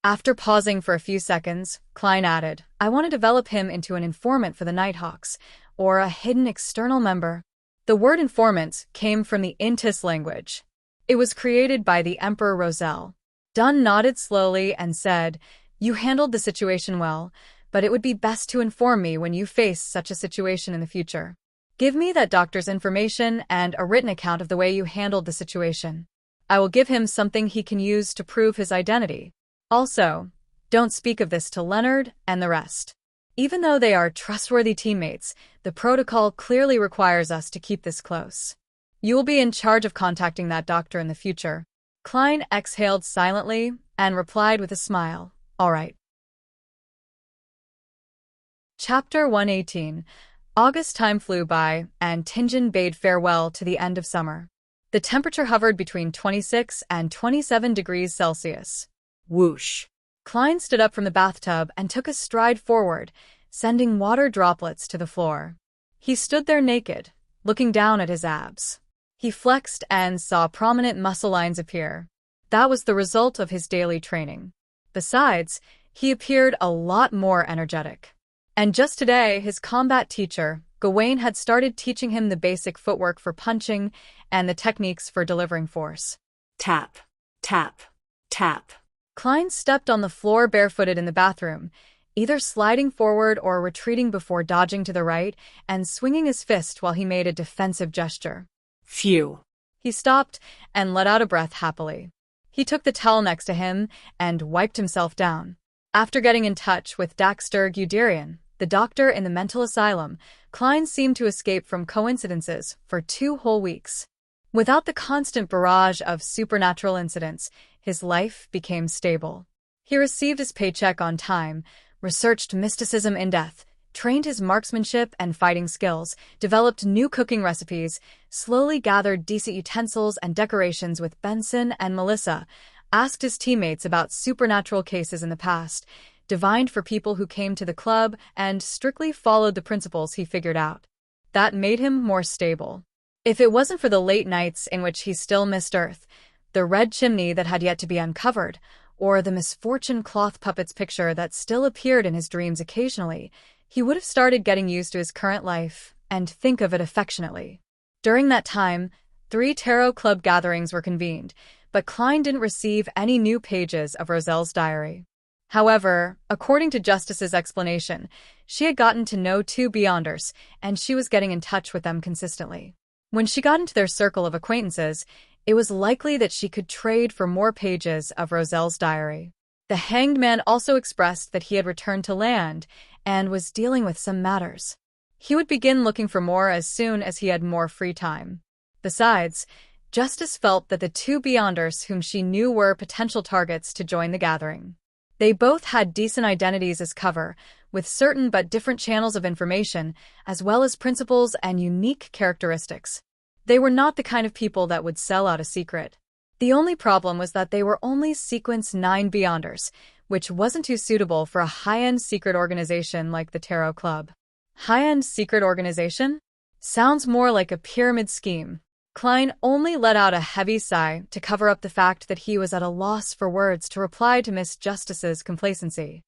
After pausing for a few seconds, Klein added, "I want to develop him into an informant for the Nighthawks, or a hidden external member." The word informant came from the Intis language. It was created by the Emperor Roselle. Dunn nodded slowly and said, "You handled the situation well, but it would be best to inform me when you face such a situation in the future." Give me that doctor's information and a written account of the way you handled the situation. I will give him something he can use to prove his identity. Also, don't speak of this to Leonard and the rest. Even though they are trustworthy teammates, the protocol clearly requires us to keep this close. You will be in charge of contacting that doctor in the future. Klein exhaled silently and replied with a smile. All right. Chapter 118. August time flew by, and Tianjin bade farewell to the end of summer. The temperature hovered between 26 and 27 degrees Celsius. Whoosh. Klein stood up from the bathtub and took a stride forward, sending water droplets to the floor. He stood there naked, looking down at his abs. He flexed and saw prominent muscle lines appear. That was the result of his daily training. Besides, he appeared a lot more energetic. And just today, his combat teacher, Gawain, had started teaching him the basic footwork for punching and the techniques for delivering force. Tap, tap, tap. Klein stepped on the floor barefooted in the bathroom, either sliding forward or retreating before dodging to the right and swinging his fist while he made a defensive gesture. Phew. He stopped and let out a breath happily. He took the towel next to him and wiped himself down. After getting in touch with Dr. Guderian, the doctor in the mental asylum, Klein seemed to escape from coincidences for 2 whole weeks. Without the constant barrage of supernatural incidents, his life became stable. He received his paycheck on time, researched mysticism in depth, trained his marksmanship and fighting skills, developed new cooking recipes, slowly gathered decent utensils and decorations with Benson and Melissa, asked his teammates about supernatural cases in the past, divined for people who came to the club, and strictly followed the principles he figured out. That made him more stable. If it wasn't for the late nights in which he still missed Earth, the red chimney that had yet to be uncovered, or the misfortune cloth puppets picture that still appeared in his dreams occasionally, he would have started getting used to his current life and think of it affectionately. During that time, 3 tarot club gatherings were convened, but Klein didn't receive any new pages of Roselle's diary. However, according to Justice's explanation, she had gotten to know 2 Beyonders, and she was getting in touch with them consistently. When she got into their circle of acquaintances, it was likely that she could trade for more pages of Roselle's diary. The Hanged Man also expressed that he had returned to land and was dealing with some matters. He would begin looking for more as soon as he had more free time. Besides, Justice felt that the 2 Beyonders whom she knew were potential targets to join the gathering. They both had decent identities as cover, with certain but different channels of information, as well as principles and unique characteristics. They were not the kind of people that would sell out a secret. The only problem was that they were only Sequence 9 Beyonders, which wasn't too suitable for a high-end secret organization like the Tarot Club. High-end secret organization? Sounds more like a pyramid scheme. Klein only let out a heavy sigh to cover up the fact that he was at a loss for words to reply to Miss Justice's complacency.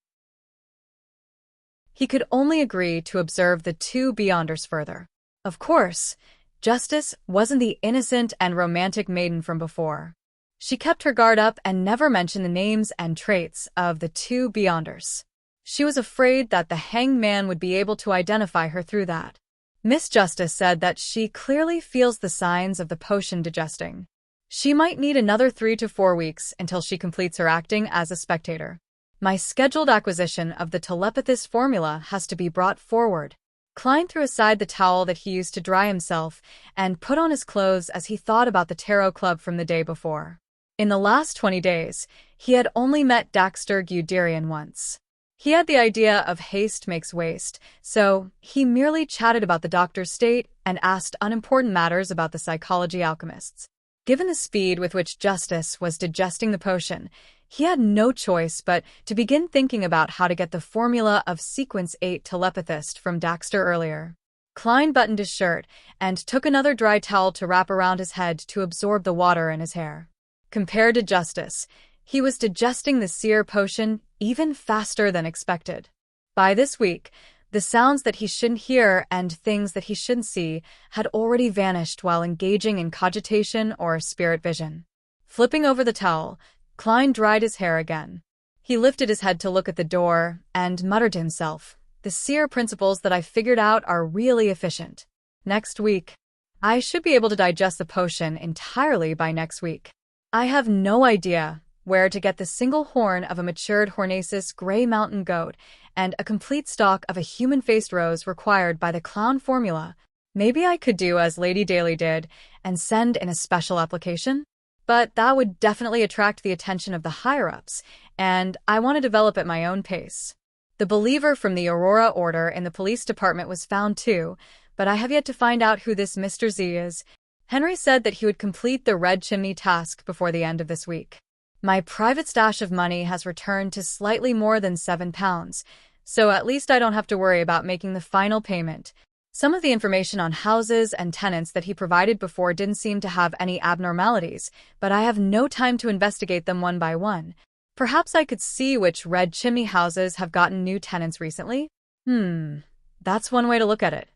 He could only agree to observe the 2 Beyonders further. Of course, Justice wasn't the innocent and romantic maiden from before. She kept her guard up and never mentioned the names and traits of the 2 Beyonders. She was afraid that the Hanged Man would be able to identify her through that. Miss Justice said that she clearly feels the signs of the potion digesting. She might need another 3 to 4 weeks until she completes her acting as a spectator. My scheduled acquisition of the telepathist formula has to be brought forward. Klein threw aside the towel that he used to dry himself and put on his clothes as he thought about the Tarot Club from the day before. In the last 20 days, he had only met Dr. Guderian once. He had the idea of haste makes waste, so he merely chatted about the doctor's state and asked unimportant matters about the psychology alchemists. Given the speed with which Justice was digesting the potion, he had no choice but to begin thinking about how to get the formula of Sequence 8 telepathist from Daxter earlier. Klein buttoned his shirt and took another dry towel to wrap around his head to absorb the water in his hair. Compared to Justice, he was digesting the seer potion even faster than expected. By this week, the sounds that he shouldn't hear and things that he shouldn't see had already vanished while engaging in cogitation or spirit vision. Flipping over the towel, Klein dried his hair again. He lifted his head to look at the door and muttered to himself, "The seer principles that I figured out are really efficient." Next week. I should be able to digest the potion entirely by next week. I have no idea where to get the single horn of a matured Hornaceous gray mountain goat and a complete stock of a human-faced rose required by the clown formula. Maybe I could do as Lady Daly did and send in a special application? But that would definitely attract the attention of the higher-ups, and I want to develop at my own pace. The believer from the Aurora Order in the police department was found too, but I have yet to find out who this Mr. Z is. Henry said that he would complete the Red Chimney task before the end of this week. My private stash of money has returned to slightly more than £7, so at least I don't have to worry about making the final payment. Some of the information on houses and tenants that he provided before didn't seem to have any abnormalities, but I have no time to investigate them one by one. Perhaps I could see which Red Chimney houses have gotten new tenants recently? That's one way to look at it.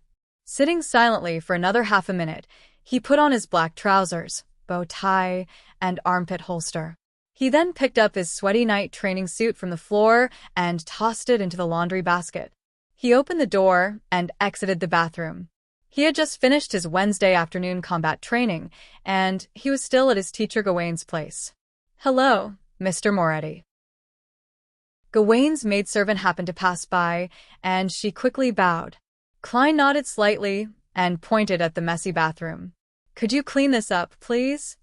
Sitting silently for another half a minute, he put on his black trousers, bow tie, and armpit holster. He then picked up his sweaty night training suit from the floor and tossed it into the laundry basket. He opened the door and exited the bathroom. He had just finished his Wednesday afternoon combat training, and he was still at his teacher Gawain's place. "Hello, Mr. Moretti." Gawain's maidservant happened to pass by, and she quickly bowed. Klein nodded slightly and pointed at the messy bathroom. "Could you clean this up, please?"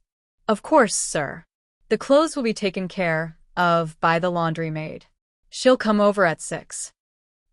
"Of course, sir. The clothes will be taken care of by the laundry maid. She'll come over at 6.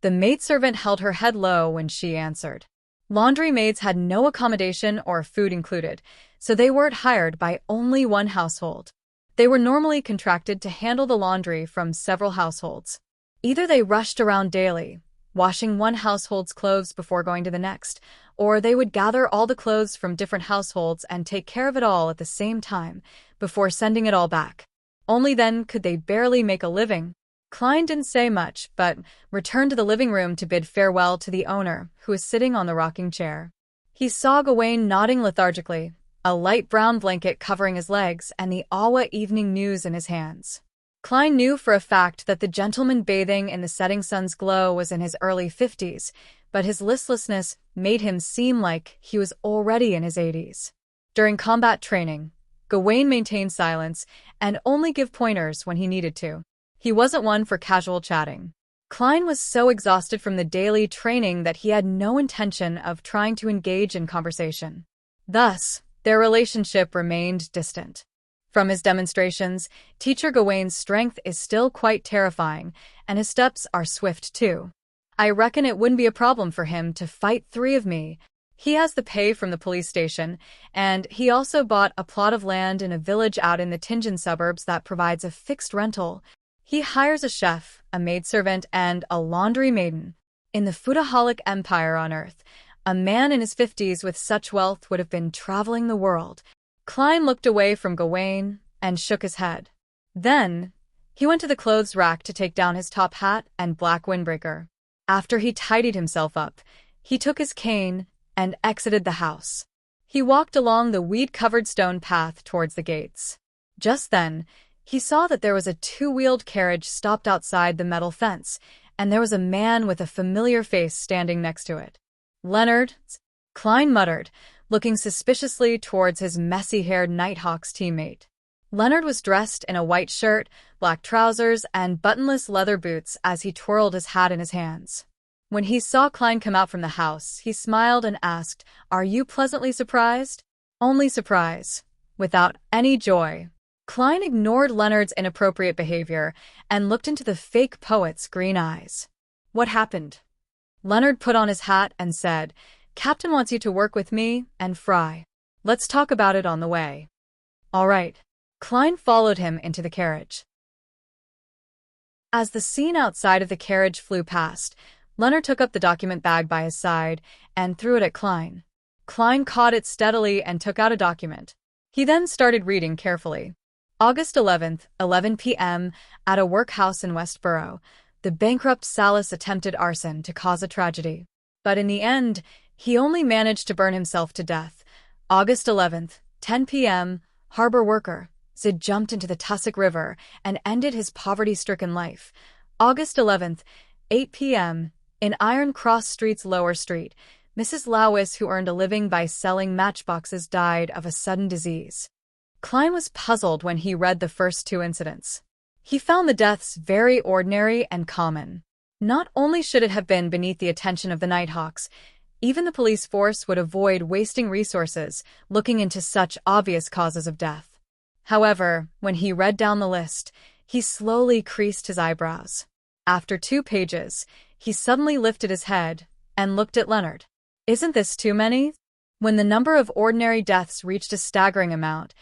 The maidservant held her head low when she answered. Laundry maids had no accommodation or food included, so they weren't hired by only one household. They were normally contracted to handle the laundry from several households. Either they rushed around daily, washing one household's clothes before going to the next, or they would gather all the clothes from different households and take care of it all at the same time before sending it all back. Only then could they barely make a living. Klein didn't say much, but returned to the living room to bid farewell to the owner, who was sitting on the rocking chair. He saw Gawain nodding lethargically, a light brown blanket covering his legs and the Awa Evening News in his hands. Klein knew for a fact that the gentleman bathing in the setting sun's glow was in his early 50s, but his listlessness made him seem like he was already in his 80s. During combat training, Gawain maintained silence and only gave pointers when he needed to. He wasn't one for casual chatting. Klein was so exhausted from the daily training that he had no intention of trying to engage in conversation. Thus, their relationship remained distant. From his demonstrations, Teacher Gawain's strength is still quite terrifying, and his steps are swift too. I reckon it wouldn't be a problem for him to fight 3 of me. He has the pay from the police station, and he also bought a plot of land in a village out in the Tingen suburbs that provides a fixed rental. He hires a chef, a maidservant, and a laundry maiden. In the foodaholic empire on Earth, a man in his 50s with such wealth would have been traveling the world. Klein looked away from Gawain and shook his head. Then, he went to the clothes rack to take down his top hat and black windbreaker. After he tidied himself up, he took his cane and exited the house. He walked along the weed-covered stone path towards the gates. Just then, he saw that there was a 2-wheeled carriage stopped outside the metal fence, and there was a man with a familiar face standing next to it. "Leonard," Klein muttered, looking suspiciously towards his messy-haired Nighthawk's teammate. Leonard was dressed in a white shirt, black trousers, and buttonless leather boots as he twirled his hat in his hands. When he saw Klein come out from the house, he smiled and asked, "Are you pleasantly surprised?" "Only surprise, without any joy." Klein ignored Leonard's inappropriate behavior and looked into the fake poet's green eyes. "What happened?" Leonard put on his hat and said, "Captain wants you to work with me and Fry. Let's talk about it on the way." "All right." Klein followed him into the carriage. As the scene outside of the carriage flew past, Leonard took up the document bag by his side and threw it at Klein. Klein caught it steadily and took out a document. He then started reading carefully. August 11th, 11 p.m., at a workhouse in Westboro, the bankrupt Salas attempted arson to cause a tragedy. But in the end, he only managed to burn himself to death. August 11th, 10 p.m., harbor worker, Zid jumped into the Tussock River and ended his poverty-stricken life. August 11th, 8 p.m., in Iron Cross Street's Lower Street, Mrs. Lawis, who earned a living by selling matchboxes, died of a sudden disease. Klein was puzzled when he read the first two incidents. He found the deaths very ordinary and common. Not only should it have been beneath the attention of the Nighthawks, even the police force would avoid wasting resources looking into such obvious causes of death. However, when he read down the list, he slowly creased his eyebrows. After 2 pages, he suddenly lifted his head and looked at Leonard. Isn't this too many? When the number of ordinary deaths reached a staggering amount,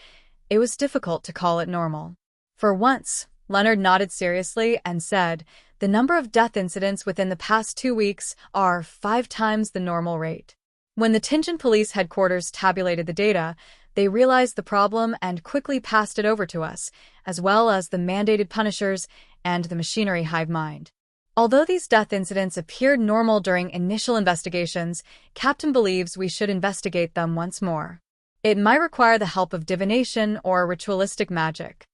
it was difficult to call it normal. For once, Leonard nodded seriously and said, "The number of death incidents within the past 2 weeks are 5 times the normal rate." When the Tianjin Police Headquarters tabulated the data, they realized the problem and quickly passed it over to us, as well as the mandated punishers and the machinery hive mind. Although these death incidents appeared normal during initial investigations, Captain believes we should investigate them once more. It might require the help of divination or ritualistic magic.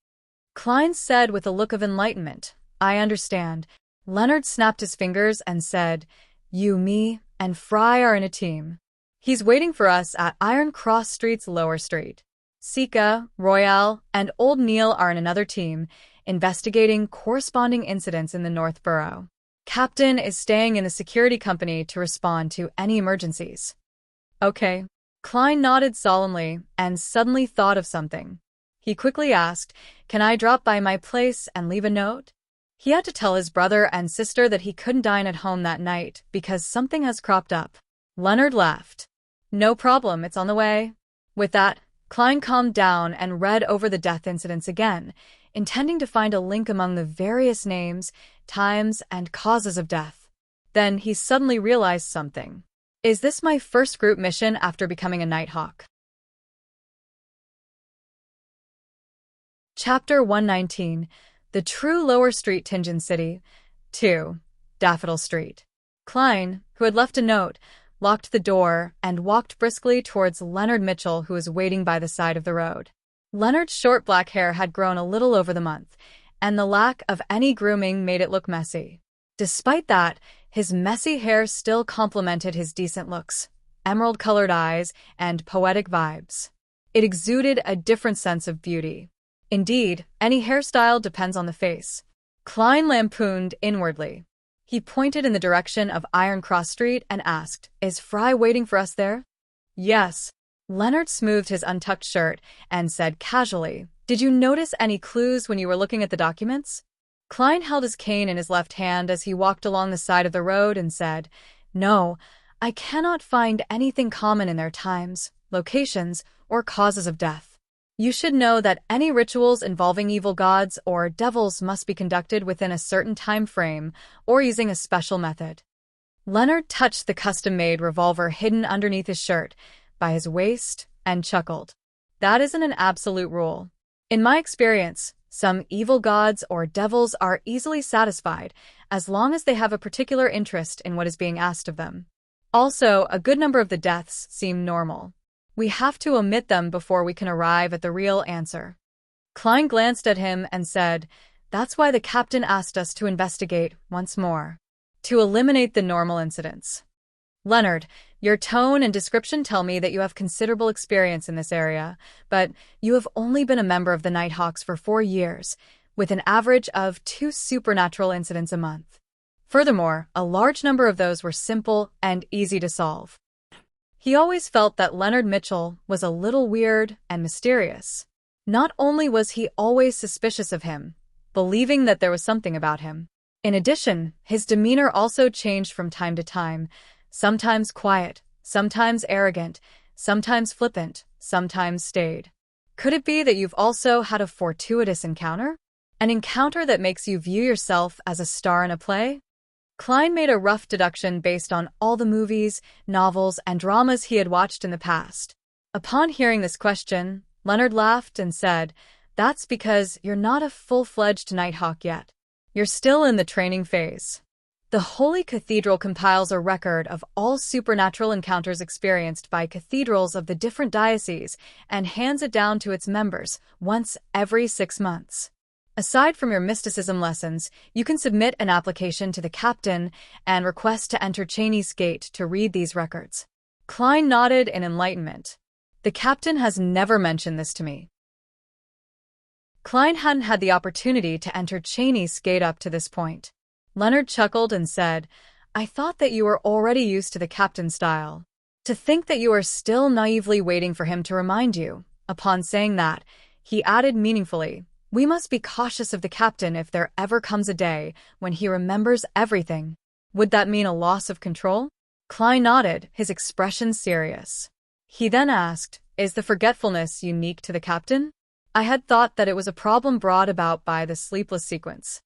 Klein said with a look of enlightenment, "I understand." Leonard snapped his fingers and said, "You, me, and Fry are in a team. He's waiting for us at Iron Cross Street's Lower Street. Sika, Royale, and Old Neil are in another team, investigating corresponding incidents in the North Borough. Captain is staying in the security company to respond to any emergencies." "Okay." Klein nodded solemnly and suddenly thought of something. He quickly asked, "Can I drop by my place and leave a note?" He had to tell his brother and sister that he couldn't dine at home that night because something has cropped up. Leonard laughed. "No problem, it's on the way." With that, Klein calmed down and read over the death incidents again, intending to find a link among the various names, times, and causes of death. Then he suddenly realized something. Is this my first group mission after becoming a Nighthawk? Chapter 119. The True Lower Street, Tianjin City. 2. Daffodil Street. Klein, who had left a note, locked the door and walked briskly towards Leonard Mitchell, who was waiting by the side of the road. Leonard's short black hair had grown a little over the month, and the lack of any grooming made it look messy. Despite that, his messy hair still complemented his decent looks, emerald-colored eyes, and poetic vibes. It exuded a different sense of beauty. Indeed, any hairstyle depends on the face. Klein lampooned inwardly. He pointed in the direction of Iron Cross Street and asked, "Is Fry waiting for us there?" "Yes." Leonard smoothed his untucked shirt and said casually, "Did you notice any clues when you were looking at the documents?" Klein held his cane in his left hand as he walked along the side of the road and said, "No, I cannot find anything common in their times, locations, or causes of death. You should know that any rituals involving evil gods or devils must be conducted within a certain time frame or using a special method." Leonard touched the custom-made revolver hidden underneath his shirt by his waist and chuckled. "That isn't an absolute rule. In my experience, some evil gods or devils are easily satisfied as long as they have a particular interest in what is being asked of them. Also, a good number of the deaths seem normal. We have to omit them before we can arrive at the real answer." Klein glanced at him and said, "That's why the captain asked us to investigate once more, to eliminate the normal incidents." "Leonard, your tone and description tell me that you have considerable experience in this area, but you have only been a member of the Nighthawks for 4 years, with an average of 2 supernatural incidents a month. Furthermore, a large number of those were simple and easy to solve." He always felt that Leonard Mitchell was a little weird and mysterious. Not only was he always suspicious of him, believing that there was something about him. In addition, his demeanor also changed from time to time, sometimes quiet, sometimes arrogant, sometimes flippant, sometimes staid. Could it be that you've also had a fortuitous encounter? An encounter that makes you view yourself as a star in a play? Klein made a rough deduction based on all the movies, novels, and dramas he had watched in the past. Upon hearing this question, Leonard laughed and said, "That's because you're not a full-fledged Nighthawk yet. You're still in the training phase." The Holy Cathedral compiles a record of all supernatural encounters experienced by cathedrals of the different dioceses and hands it down to its members once every 6 months. Aside from your mysticism lessons, you can submit an application to the captain and request to enter Cheney's Gate to read these records. Klein nodded in enlightenment. The captain has never mentioned this to me. Klein hadn't had the opportunity to enter Cheney's skate up to this point. Leonard chuckled and said, I thought that you were already used to the captain style. To think that you are still naively waiting for him to remind you. Upon saying that, he added meaningfully, we must be cautious of the captain if there ever comes a day when he remembers everything. Would that mean a loss of control? Klein nodded, his expression serious. He then asked, is the forgetfulness unique to the captain? I had thought that it was a problem brought about by the sleepless sequence.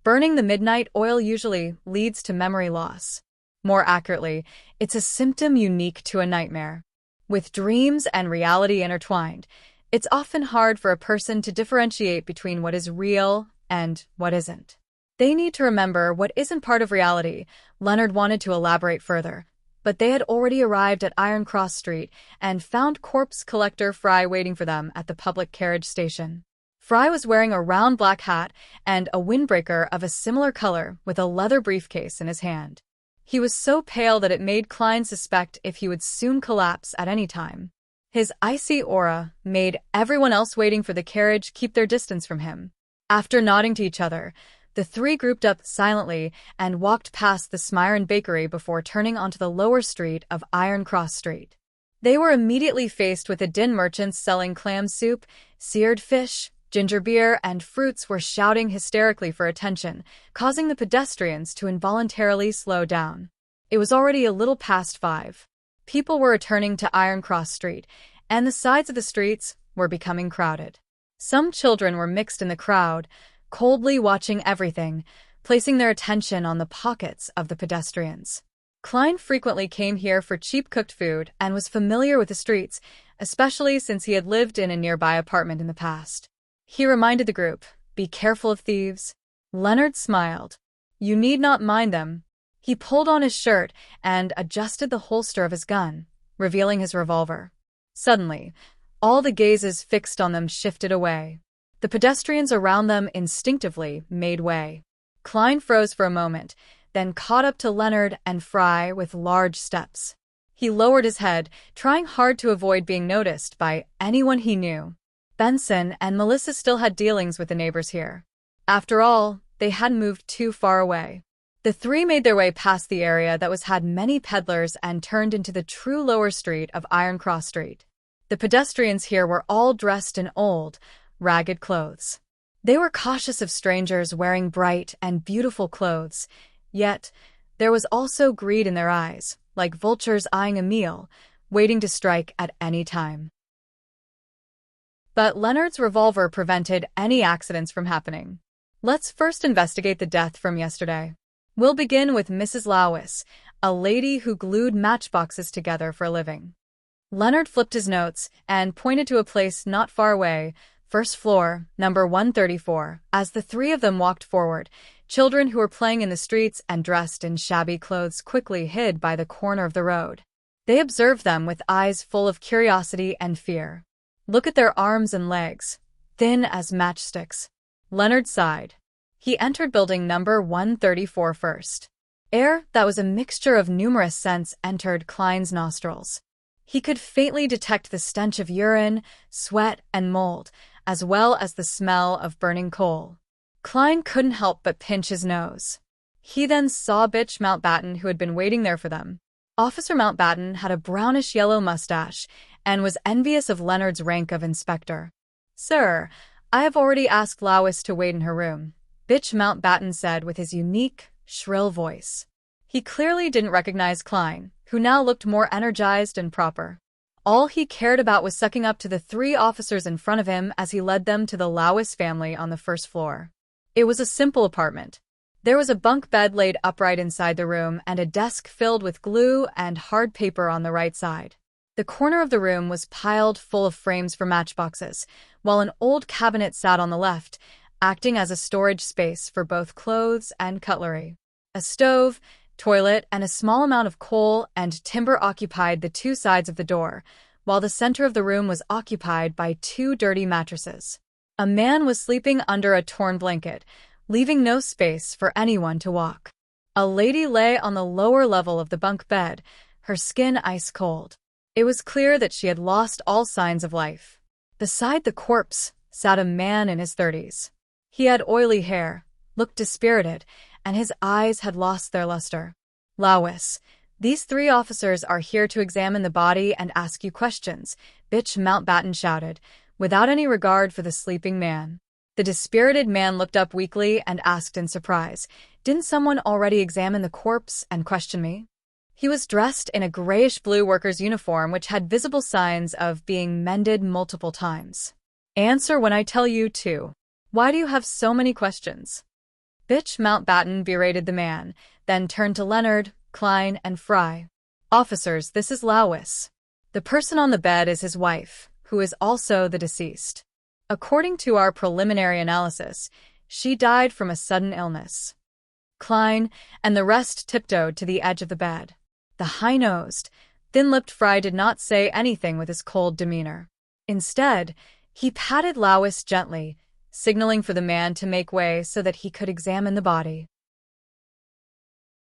Burning the midnight oil usually leads to memory loss. More accurately, it's a symptom unique to a nightmare. With dreams and reality intertwined, it's often hard for a person to differentiate between what is real and what isn't. They need to remember what isn't part of reality. Leonard wanted to elaborate further, but they had already arrived at Iron Cross Street and found corpse collector Fry waiting for them at the public carriage station. Fry was wearing a round black hat and a windbreaker of a similar color with a leather briefcase in his hand. He was so pale that it made Klein suspect if he would soon collapse at any time. His icy aura made everyone else waiting for the carriage keep their distance from him. After nodding to each other, the three grouped up silently and walked past the Smyron Bakery before turning onto the lower street of Iron Cross Street. They were immediately faced with a din. Merchants selling clam soup, seared fish, ginger beer, and fruits were shouting hysterically for attention, causing the pedestrians to involuntarily slow down. It was already a little past 5. People were returning to Iron Cross Street, and the sides of the streets were becoming crowded. Some children were mixed in the crowd, coldly watching everything, placing their attention on the pockets of the pedestrians. Klein frequently came here for cheap cooked food and was familiar with the streets, especially since he had lived in a nearby apartment in the past. He reminded the group, be careful of thieves. Leonard smiled. You need not mind them. He pulled on his shirt and adjusted the holster of his gun, revealing his revolver. Suddenly, all the gazes fixed on them shifted away. The pedestrians around them instinctively made way. Klein froze for a moment, then caught up to Leonard and Fry with large steps. He lowered his head, trying hard to avoid being noticed by anyone he knew. Benson and Melissa still had dealings with the neighbors here. After all, they hadn't moved too far away. The three made their way past the area that had many peddlers and turned into the true lower street of Iron Cross Street. The pedestrians here were all dressed in old, ragged clothes. They were cautious of strangers wearing bright and beautiful clothes, yet there was also greed in their eyes, like vultures eyeing a meal, waiting to strike at any time. But Leonard's revolver prevented any accidents from happening. Let's first investigate the death from yesterday. We'll begin with Mrs. Lawis, a lady who glued matchboxes together for a living. Leonard flipped his notes and pointed to a place not far away, first floor, number 134, as the three of them walked forward. Children who were playing in the streets and dressed in shabby clothes quickly hid by the corner of the road. They observed them with eyes full of curiosity and fear. Look at their arms and legs, thin as matchsticks. Leonard sighed. He entered building number 134 first. Air that was a mixture of numerous scents entered Klein's nostrils. He could faintly detect the stench of urine, sweat, and mold, as well as the smell of burning coal. Klein couldn't help but pinch his nose. He then saw Bitch Mountbatten, who had been waiting there for them. Officer Mountbatten had a brownish-yellow mustache and was envious of Leonard's rank of inspector. Sir, I have already asked Lawis to wait in her room, Bitch Mountbatten said with his unique, shrill voice. He clearly didn't recognize Klein, who now looked more energized and proper. All he cared about was sucking up to the three officers in front of him as he led them to the Lawis family on the first floor. It was a simple apartment. There was a bunk bed laid upright inside the room and a desk filled with glue and hard paper on the right side. The corner of the room was piled full of frames for matchboxes, while an old cabinet sat on the left, acting as a storage space for both clothes and cutlery. A stove, toilet, and a small amount of coal and timber occupied the two sides of the door, while the center of the room was occupied by two dirty mattresses. A man was sleeping under a torn blanket, leaving no space for anyone to walk. A lady lay on the lower level of the bunk bed, her skin ice cold. It was clear that she had lost all signs of life. Beside the corpse sat a man in his 30s. He had oily hair, looked dispirited, and his eyes had lost their luster. "Lawis, these 3 officers are here to examine the body and ask you questions," Bitch Mountbatten shouted, without any regard for the sleeping man. The dispirited man looked up weakly and asked in surprise, "Didn't someone already examine the corpse and question me?" He was dressed in a grayish-blue worker's uniform which had visible signs of being mended multiple times. "Answer when I tell you to. Why do you have so many questions?" Bitch Mountbatten berated the man, then turned to Leonard, Klein, and Fry. "Officers, this is Lawis. The person on the bed is his wife, who is also the deceased. According to our preliminary analysis, she died from a sudden illness." Klein and the rest tiptoed to the edge of the bed. The high-nosed, thin-lipped Fry did not say anything with his cold demeanor. Instead, he patted Lawis gently, signaling for the man to make way so that he could examine the body.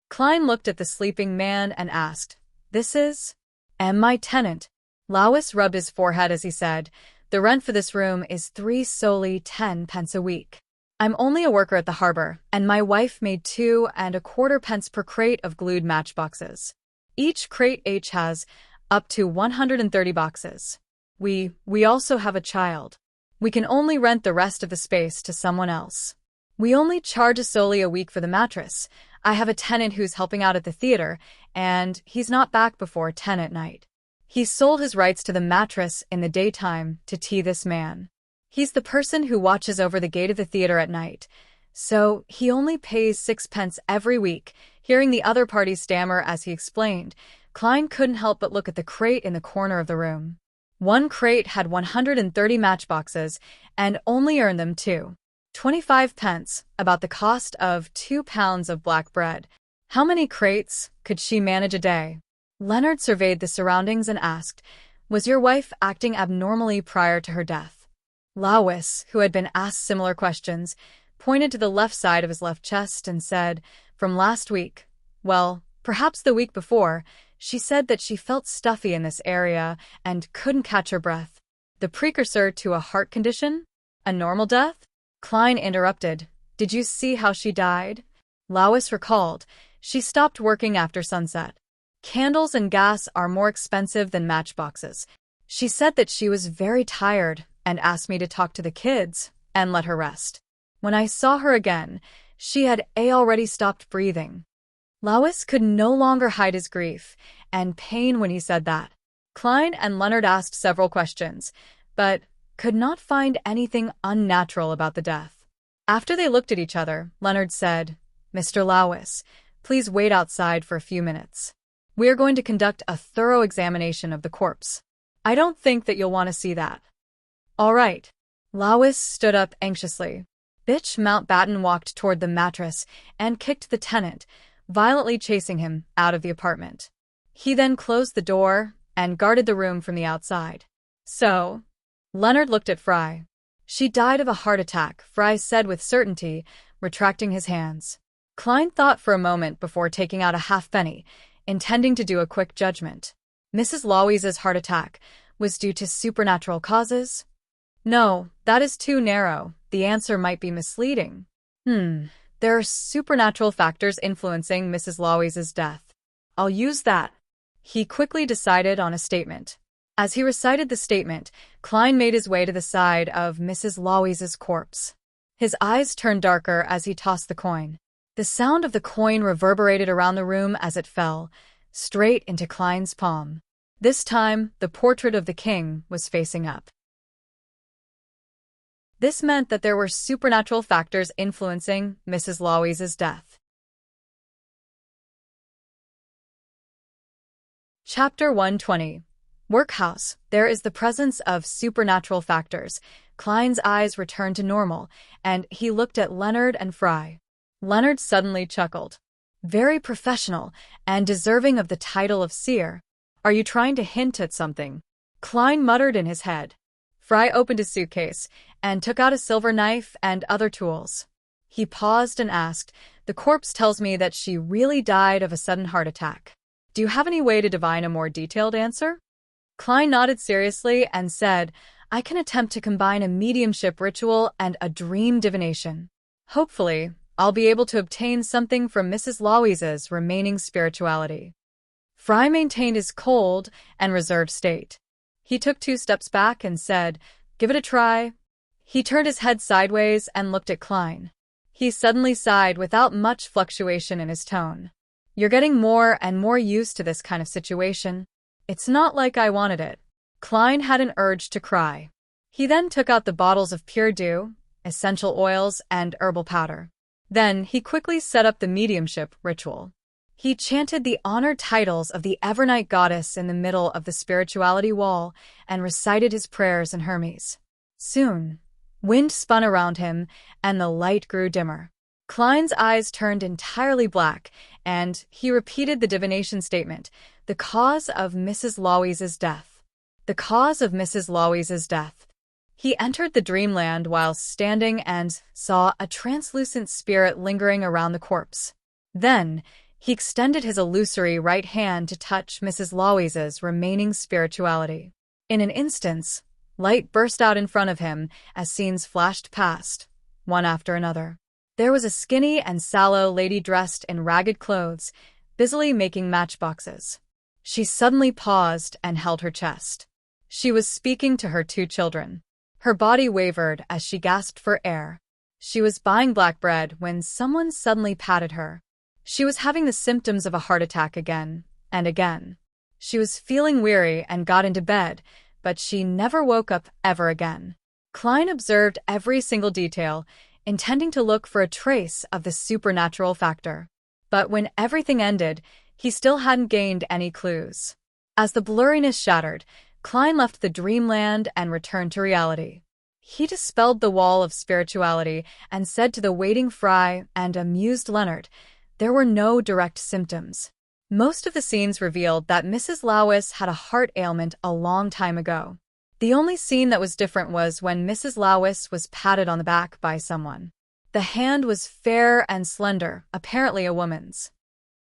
Klein looked at the sleeping man and asked, "This is my tenant." Lawis rubbed his forehead as he said, "The rent for this room is 3 solely 10 pence a week. I'm only a worker at the harbor, and my wife made 2 and a quarter pence per crate of glued matchboxes. Each crate each has up to 130 boxes. We also have a child. We can only rent the rest of the space to someone else. We only charge a solely a week for the mattress. I have a tenant who's helping out at the theater, and he's not back before 10 at night. He sold his rights to the mattress in the daytime to this man. He's the person who watches over the gate of the theater at night, so he only pays 6 pence every week." Hearing the other party stammer as he explained, Klein couldn't help but look at the crate in the corner of the room. One crate had 130 matchboxes and only earned them 25 pence, about the cost of 2 pounds of black bread. How many crates could she manage a day? Leonard surveyed the surroundings and asked, "Was your wife acting abnormally prior to her death?" Lawis, who had been asked similar questions, pointed to the left side of his left chest and said, "From last week. Well, perhaps the week before, she said that she felt stuffy in this area and couldn't catch her breath. The precursor to a heart condition? A normal death?" Klein interrupted, "Did you see how she died?" Lawis recalled, "She stopped working after sunset. Candles and gas are more expensive than matchboxes. She said that she was very tired and asked me to talk to the kids and let her rest. When I saw her again, she had already stopped breathing." Lawis could no longer hide his grief and pain when he said that. Klein and Leonard asked several questions, but could not find anything unnatural about the death. After they looked at each other, Leonard said, "Mr. Lawis, please wait outside for a few minutes. We are going to conduct a thorough examination of the corpse. I don't think that you'll want to see that." "All right." Lawis stood up anxiously. Bitch Mountbatten walked toward the mattress and kicked the tenant, violently chasing him out of the apartment. He then closed the door and guarded the room from the outside. "So?" Leonard looked at Fry. "She died of a heart attack," Fry said with certainty, retracting his hands. Klein thought for a moment before taking out a halfpenny, intending to do a quick judgment. "Mrs. Lawis's heart attack was due to supernatural causes?" "No, that is too narrow. The answer might be misleading." There are supernatural factors influencing Mrs. Lawis's death. I'll use that." He quickly decided on a statement. As he recited the statement, Klein made his way to the side of Mrs. Lawis's corpse. His eyes turned darker as he tossed the coin. The sound of the coin reverberated around the room as it fell, straight into Klein's palm. This time, the portrait of the king was facing up. This meant that there were supernatural factors influencing Mrs. Lawis's death. Chapter 120. Workhouse. There is the presence of supernatural factors. Klein's eyes returned to normal, and he looked at Leonard and Fry. Leonard suddenly chuckled. "Very professional, and deserving of the title of seer. Are you trying to hint at something?" Klein muttered in his head. Fry opened his suitcase and took out a silver knife and other tools. He paused and asked, "The corpse tells me that she really died of a sudden heart attack. Do you have any way to divine a more detailed answer? Klein nodded seriously and said, I can attempt to combine a mediumship ritual and a dream divination. Hopefully, I'll be able to obtain something from Mrs. Louise's remaining spirituality. Fry maintained his cold and reserved state. He took 2 steps back and said, Give it a try. He turned his head sideways and looked at Klein. He suddenly sighed without much fluctuation in his tone. You're getting more and more used to this kind of situation. It's not like I wanted it. Klein had an urge to cry. He then took out the bottles of pure dew, essential oils, and herbal powder. Then he quickly set up the mediumship ritual. He chanted the honored titles of the Evernight goddess in the middle of the spirituality wall and recited his prayers in Hermes. Soon, wind spun around him and the light grew dimmer. Klein's eyes turned entirely black, and he repeated the divination statement, the cause of Mrs. Louise's death. The cause of Mrs. Louise's death. He entered the dreamland while standing and saw a translucent spirit lingering around the corpse. Then, he extended his illusory right hand to touch Mrs. Louise's remaining spirituality. In an instant, light burst out in front of him as scenes flashed past, one after another. There was a skinny and sallow lady dressed in ragged clothes, busily making matchboxes. She suddenly paused and held her chest. She was speaking to her 2 children. Her body wavered as she gasped for air. She was buying black bread when someone suddenly patted her. She was having the symptoms of a heart attack again and again. She was feeling weary and got into bed, but she never woke up ever again. Klein observed every single detail, intending to look for a trace of the supernatural factor. But when everything ended, he still hadn't gained any clues. As the blurriness shattered, Klein left the dreamland and returned to reality. He dispelled the wall of spirituality and said to the waiting Fry and amused Leonard, there were no direct symptoms. Most of the scenes revealed that Mrs. Louis had a heart ailment a long time ago. The only scene that was different was when Mrs. Louis was patted on the back by someone. The hand was fair and slender, apparently a woman's.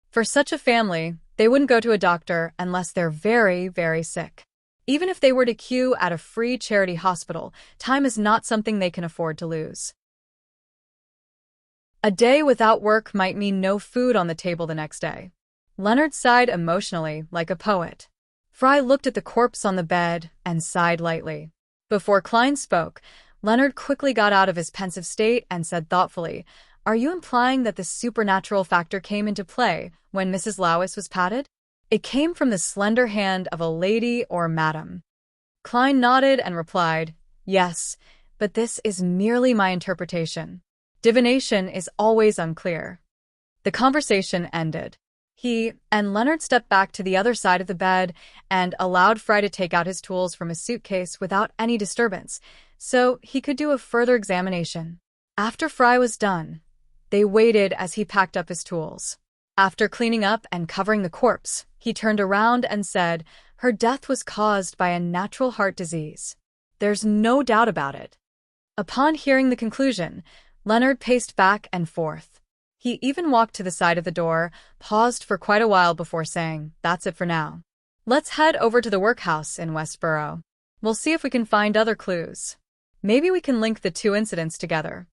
For such a family, they wouldn't go to a doctor unless they're very, very sick. Even if they were to queue at a free charity hospital, time is not something they can afford to lose. A day without work might mean no food on the table the next day. Leonard sighed emotionally, like a poet. Fry looked at the corpse on the bed and sighed lightly. Before Klein spoke, Leonard quickly got out of his pensive state and said thoughtfully, Are you implying that the supernatural factor came into play when Mrs. Louis was patted? It came from the slender hand of a lady or madam. Klein nodded and replied, Yes, but this is merely my interpretation. Divination is always unclear. The conversation ended. He and Leonard stepped back to the other side of the bed and allowed Fry to take out his tools from his suitcase without any disturbance, so he could do a further examination. After Fry was done, they waited as he packed up his tools. After cleaning up and covering the corpse, he turned around and said, Her death was caused by a natural heart disease. There's no doubt about it. Upon hearing the conclusion, Leonard paced back and forth. He even walked to the side of the door, paused for quite a while before saying, That's it for now. Let's head over to the workhouse in Westboro. We'll see if we can find other clues. Maybe we can link the 2 incidents together.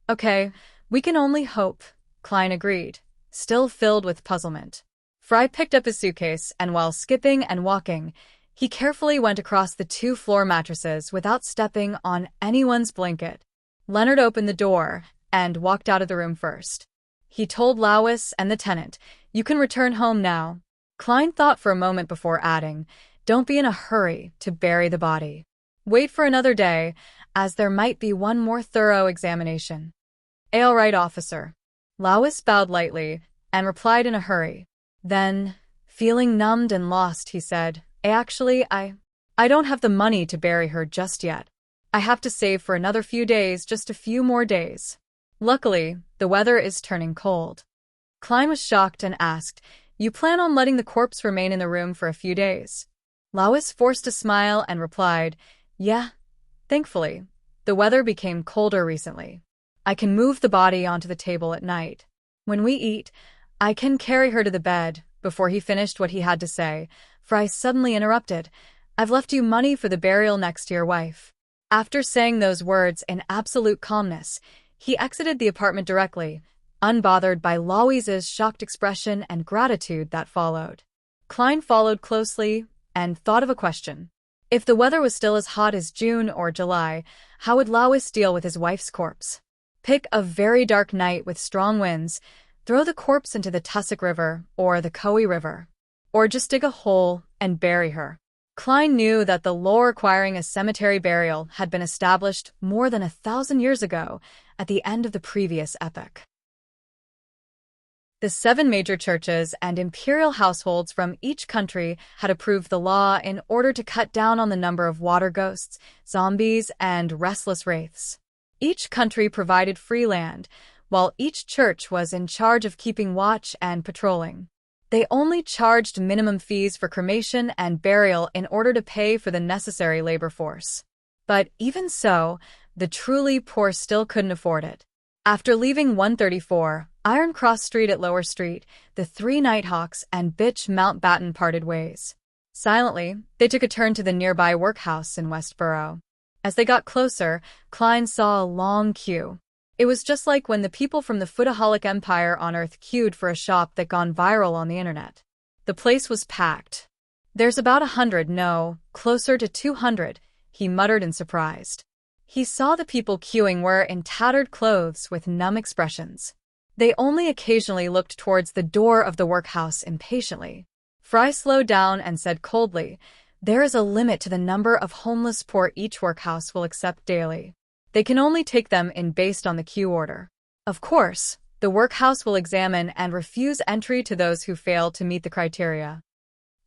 Okay, we can only hope, Klein agreed, still filled with puzzlement. Fry picked up his suitcase and while skipping and walking, he carefully went across the 2 floor mattresses without stepping on anyone's blanket. Leonard opened the door and walked out of the room first. He told Louis and the tenant, You can return home now. Klein thought for a moment before adding, Don't be in a hurry to bury the body. Wait for another day, as there might be one more thorough examination. All right, officer. Louis bowed lightly and replied in a hurry. Then, feeling numbed and lost, he said, Actually, I don't have the money to bury her just yet. I have to save for another few days, just a few more days. Luckily, the weather is turning cold. Klein was shocked and asked, You plan on letting the corpse remain in the room for a few days? Louis forced a smile and replied, Yeah, thankfully. The weather became colder recently. I can move the body onto the table at night. When we eat, I can carry her to the bed Before he finished what he had to say, Fry suddenly interrupted. "I've left you money for the burial next to your wife." After saying those words in absolute calmness, he exited the apartment directly, unbothered by Louise's shocked expression and gratitude that followed. Klein followed closely and thought of a question. If the weather was still as hot as June or July, how would Louis deal with his wife's corpse? Pick a very dark night with strong winds, throw the corpse into the Tussock River or the Coe River, or just dig a hole and bury her. Klein knew that the law requiring a cemetery burial had been established more than 1,000 years ago at the end of the previous epoch. The 7 major churches and imperial households from each country had approved the law in order to cut down on the number of water ghosts, zombies, and restless wraiths. Each country provided free land, while each church was in charge of keeping watch and patrolling. They only charged minimum fees for cremation and burial in order to pay for the necessary labor force. But even so, the truly poor still couldn't afford it. After leaving 134 Iron Cross Street at Lower Street, the 3 Nighthawks and Bitch Mountbatten parted ways. Silently, they took a turn to the nearby workhouse in Westboro. As they got closer, Klein saw a long queue. It was just like when the people from the Foodaholic Empire on Earth queued for a shop that gone viral on the internet. The place was packed. "There's about 100, no, closer to 200, he muttered in surprise. He saw the people queuing were in tattered clothes with numb expressions. They only occasionally looked towards the door of the workhouse impatiently. Fry slowed down and said coldly, "There is a limit to the number of homeless poor each workhouse will accept daily. They can only take them in based on the queue order. Of course, the workhouse will examine and refuse entry to those who fail to meet the criteria."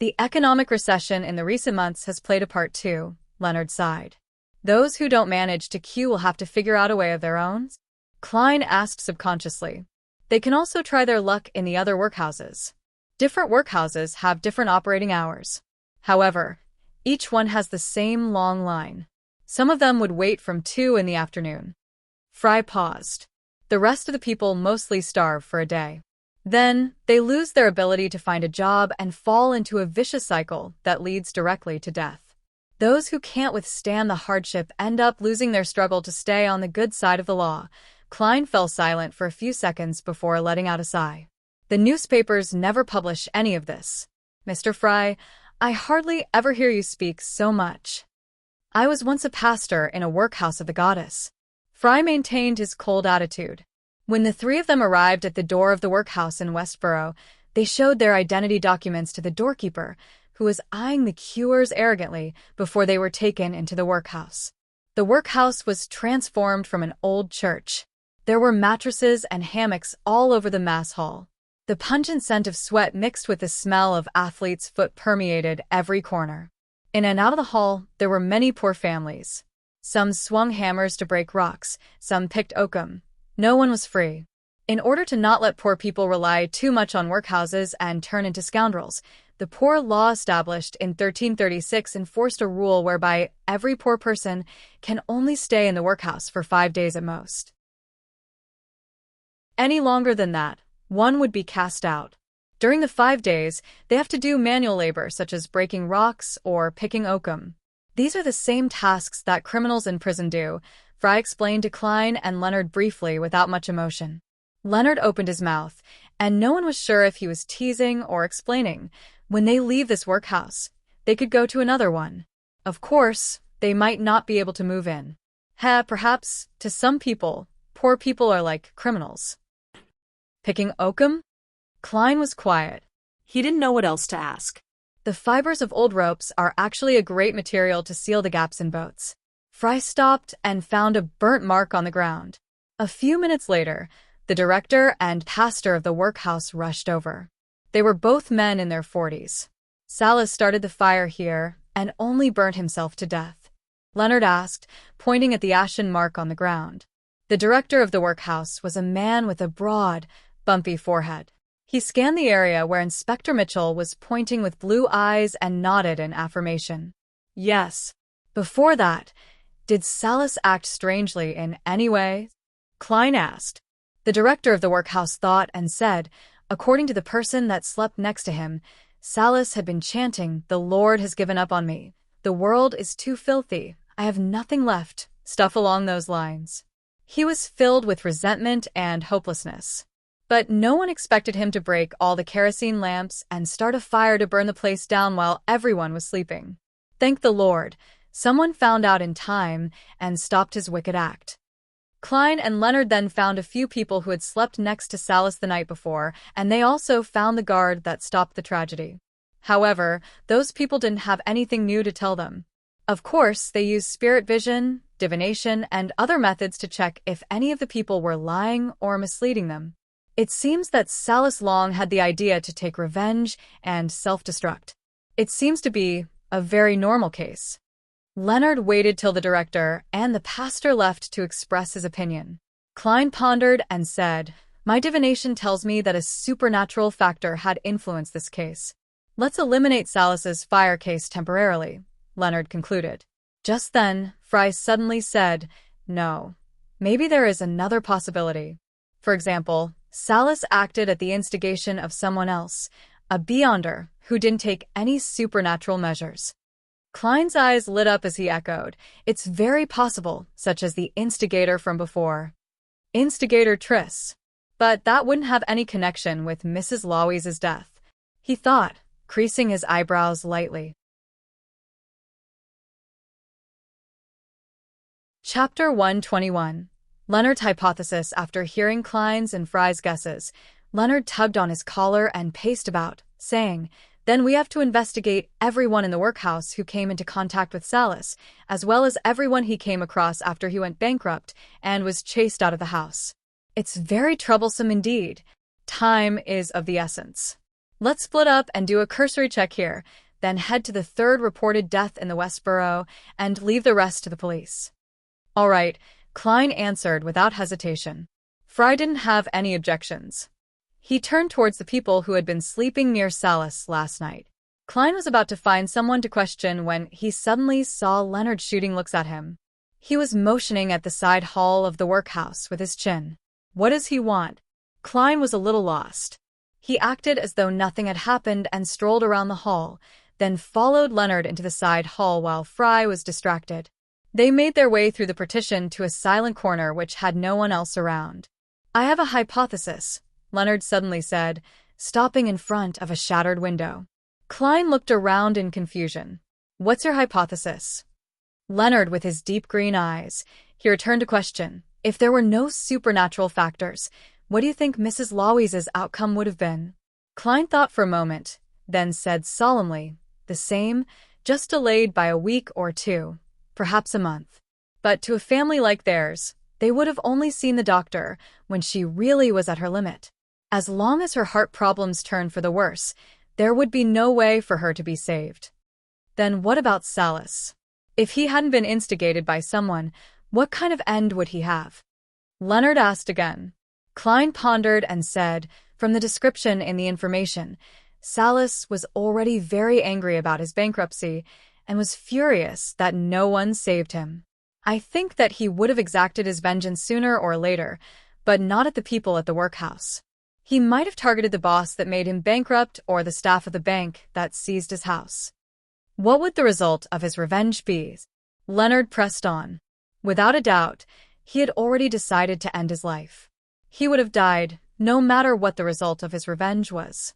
"The economic recession in the recent months has played a part too," Leonard sighed. "Those who don't manage to queue will have to figure out a way of their own?" Klein asked subconsciously. "They can also try their luck in the other workhouses. Different workhouses have different operating hours. However, each one has the same long line. Some of them would wait from 2 in the afternoon." Fry paused. "The rest of the people mostly starve for a day. Then, they lose their ability to find a job and fall into a vicious cycle that leads directly to death. Those who can't withstand the hardship end up losing their struggle to stay on the good side of the law." Klein fell silent for a few seconds before letting out a sigh. "The newspapers never publish any of this. Mr. Fry, I hardly ever hear you speak so much." "I was once a pastor in a workhouse of the goddess." Fry maintained his cold attitude. When the 3 of them arrived at the door of the workhouse in Westboro, they showed their identity documents to the doorkeeper, who was eyeing the queuers arrogantly before they were taken into the workhouse. The workhouse was transformed from an old church. There were mattresses and hammocks all over the mass hall. The pungent scent of sweat mixed with the smell of athlete's foot permeated every corner. In and out of the hall, there were many poor families. Some swung hammers to break rocks, some picked oakum. No one was free. In order to not let poor people rely too much on workhouses and turn into scoundrels, the Poor Law established in 1336 enforced a rule whereby every poor person can only stay in the workhouse for 5 days at most. Any longer than that, one would be cast out. During the 5 days, they have to do manual labor such as breaking rocks or picking oakum. These are the same tasks that criminals in prison do, Fry explained to Klein and Leonard briefly without much emotion. Leonard opened his mouth, and no one was sure if he was teasing or explaining. When they leave this workhouse, they could go to another one. Of course, they might not be able to move in. Perhaps, to some people, poor people are like criminals. Picking oakum? Klein was quiet. He didn't know what else to ask. The fibers of old ropes are actually a great material to seal the gaps in boats. Fry stopped and found a burnt mark on the ground. A few minutes later, the director and pastor of the workhouse rushed over. They were both men in their 40s. "Salas started the fire here and only burnt himself to death?" Leonard asked, pointing at the ashen mark on the ground. The director of the workhouse was a man with a broad, bumpy forehead. He scanned the area where Inspector Mitchell was pointing with blue eyes and nodded in affirmation. "Yes." "Before that, did Salas act strangely in any way?" Klein asked. The director of the workhouse thought and said, According to the person that slept next to him, Salas had been chanting, "The Lord has given up on me. The world is too filthy. I have nothing left," stuff along those lines. He was filled with resentment and hopelessness. But no one expected him to break all the kerosene lamps and start a fire to burn the place down while everyone was sleeping. Thank the Lord, someone found out in time and stopped his wicked act. Klein and Leonard then found a few people who had slept next to Salas the night before, and they also found the guard that stopped the tragedy. However, those people didn't have anything new to tell them. Of course, they used spirit vision, divination, and other methods to check if any of the people were lying or misleading them. It seems that Salas Long had the idea to take revenge and self-destruct. It seems to be a very normal case. Leonard waited till the director and the pastor left to express his opinion. Klein pondered and said, "My divination tells me that a supernatural factor had influenced this case. Let's eliminate Salas's fire case temporarily," Leonard concluded. Just then, Fry suddenly said, "No, maybe there is another possibility. For example, Salas acted at the instigation of someone else, a beyonder, who didn't take any supernatural measures." Klein's eyes lit up as he echoed, "It's very possible, such as the instigator from before. Instigator Triss. But that wouldn't have any connection with Mrs. Lowe's death," he thought, creasing his eyebrows lightly. Chapter 121. Leonard's hypothesis. After hearing Klein's and Fry's guesses, Leonard tugged on his collar and paced about, saying, "Then we have to investigate everyone in the workhouse who came into contact with Salas, as well as everyone he came across after he went bankrupt and was chased out of the house. It's very troublesome indeed. Time is of the essence. Let's split up and do a cursory check here, then head to the third reported death in the West Borough and leave the rest to the police." "All right," Klein answered without hesitation. Fry didn't have any objections. He turned towards the people who had been sleeping near Salas last night. Klein was about to find someone to question when he suddenly saw Leonard shooting looks at him. He was motioning at the side hall of the workhouse with his chin. What does he want? Klein was a little lost. He acted as though nothing had happened and strolled around the hall, then followed Leonard into the side hall while Fry was distracted. They made their way through the partition to a silent corner which had no one else around. "I have a hypothesis," Leonard suddenly said, stopping in front of a shattered window. Klein looked around in confusion. "What's your hypothesis?" Leonard, with his deep green eyes, he returned to question, "If there were no supernatural factors, what do you think Mrs. Lowe's outcome would have been?" Klein thought for a moment, then said solemnly, "The same, just delayed by a week or two. Perhaps a month. But to a family like theirs, they would have only seen the doctor when she really was at her limit. As long as her heart problems turned for the worse, there would be no way for her to be saved." Then what about Salas? If he hadn't been instigated by someone, what kind of end would he have? Leonard asked again. Klein pondered and said, "From the description in the information, Salas was already very angry about his bankruptcy and was furious that no one saved him. I think that he would have exacted his vengeance sooner or later, but not at the people at the workhouse. He might have targeted the boss that made him bankrupt or the staff of the bank that seized his house." What would the result of his revenge be? Leonard pressed on. Without a doubt, he had already decided to end his life. He would have died, no matter what the result of his revenge was.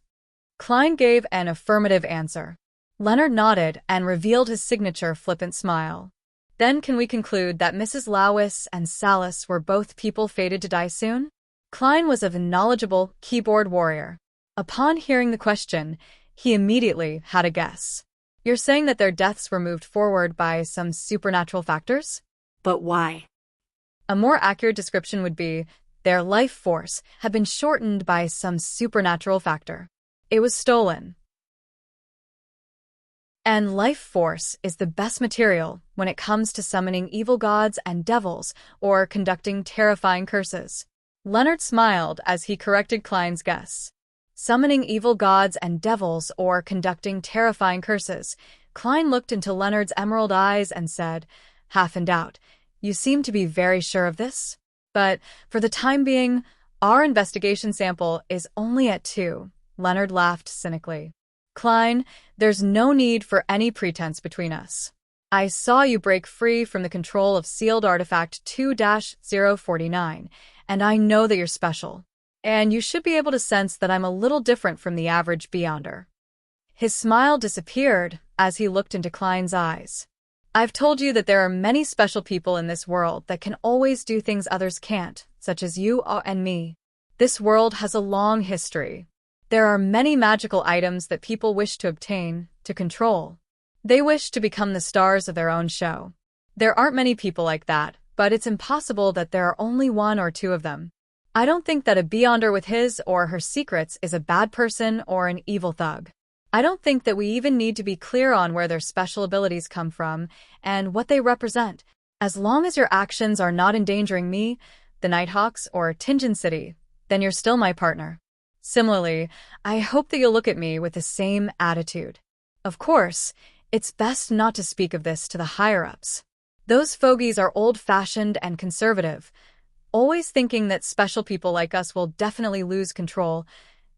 Klein gave an affirmative answer. Leonard nodded and revealed his signature flippant smile. "Then can we conclude that Mrs. Lowe's and Salas were both people fated to die soon?" Klein was a knowledgeable keyboard warrior. Upon hearing the question, he immediately had a guess. "You're saying that their deaths were moved forward by some supernatural factors?" But why? A more accurate description would be, their life force had been shortened by some supernatural factor. It was stolen. And life force is the best material when it comes to summoning evil gods and devils or conducting terrifying curses. Leonard smiled as he corrected Klein's guess. Summoning evil gods and devils or conducting terrifying curses. Klein looked into Leonard's emerald eyes and said, half in doubt, "You seem to be very sure of this? But for the time being, Our investigation sample is only at 2. Leonard laughed cynically. Klein, there's no need for any pretense between us. I saw you break free from the control of sealed artifact 2-049, and I know that you're special. And you should be able to sense that I'm a little different from the average Beyonder. His smile disappeared as he looked into Klein's eyes. I've told you that there are many special people in this world that can always do things others can't, such as you and me. This world has a long history. There are many magical items that people wish to obtain, to control. They wish to become the stars of their own show. There aren't many people like that, but it's impossible that there are only 1 or 2 of them. I don't think that a Beyonder with his or her secrets is a bad person or an evil thug. I don't think that we even need to be clear on where their special abilities come from and what they represent. As long as your actions are not endangering me, the Nighthawks, or Tinjin City, then you're still my partner. Similarly, I hope that you'll look at me with the same attitude. Of course, it's best not to speak of this to the higher-ups. Those fogies are old-fashioned and conservative, always thinking that special people like us will definitely lose control,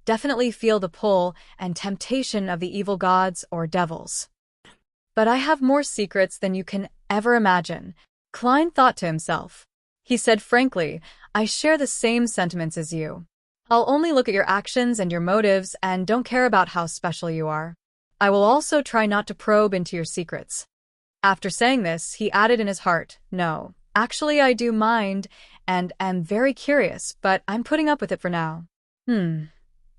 definitely feel the pull and temptation of the evil gods or devils. But I have more secrets than you can ever imagine, Klein thought to himself. He said frankly, I share the same sentiments as you. I'll only look at your actions and your motives and don't care about how special you are. I will also try not to probe into your secrets. After saying this, he added in his heart, no, actually I do mind and am very curious, but I'm putting up with it for now.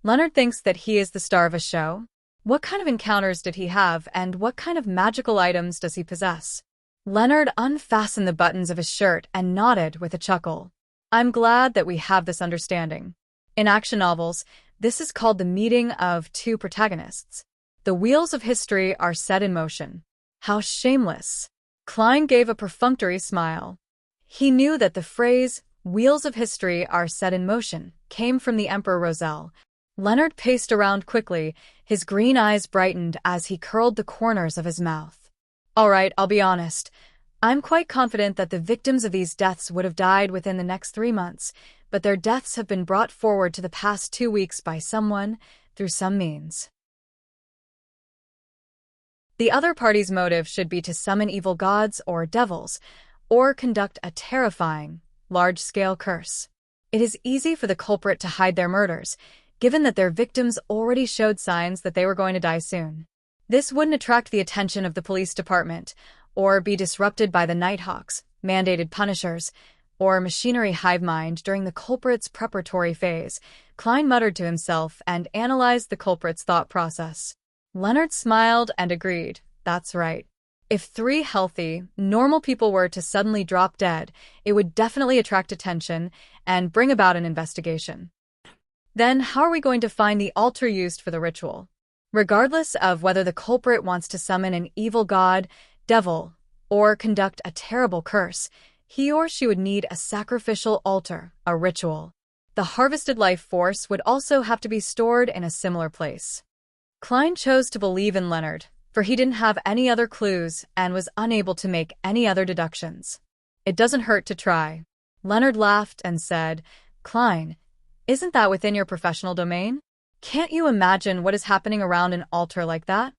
Leonard thinks that he is the star of a show? What kind of encounters did he have, and what kind of magical items does he possess? Leonard unfastened the buttons of his shirt and nodded with a chuckle. I'm glad that we have this understanding. In action novels, this is called the meeting of 2 protagonists. The wheels of history are set in motion. How shameless. Klein gave a perfunctory smile. He knew that the phrase, wheels of history are set in motion, came from the Emperor Roselle. Leonard paced around quickly, his green eyes brightened as he curled the corners of his mouth. All right, I'll be honest. I'm quite confident that the victims of these deaths would have died within the next 3 months, but their deaths have been brought forward to the past 2 weeks by someone, through some means. The other party's motive should be to summon evil gods or devils, or conduct a terrifying, large-scale curse. It is easy for the culprit to hide their murders, given that their victims already showed signs that they were going to die soon. This wouldn't attract the attention of the police department, or be disrupted by the Nighthawks, mandated punishers, or machinery hive mind during the culprit's preparatory phase. Klein muttered to himself and analyzed the culprit's thought process. Leonard smiled and agreed, that's right. If 3 healthy, normal people were to suddenly drop dead, it would definitely attract attention and bring about an investigation. Then how are we going to find the altar used for the ritual? Regardless of whether the culprit wants to summon an evil god, devil, or conduct a terrible curse, he or she would need a sacrificial altar, a ritual. The harvested life force would also have to be stored in a similar place. Klein chose to believe in Leonard, for he didn't have any other clues and was unable to make any other deductions. It doesn't hurt to try. Leonard laughed and said, Klein, isn't that within your professional domain? Can't you imagine what is happening around an altar like that?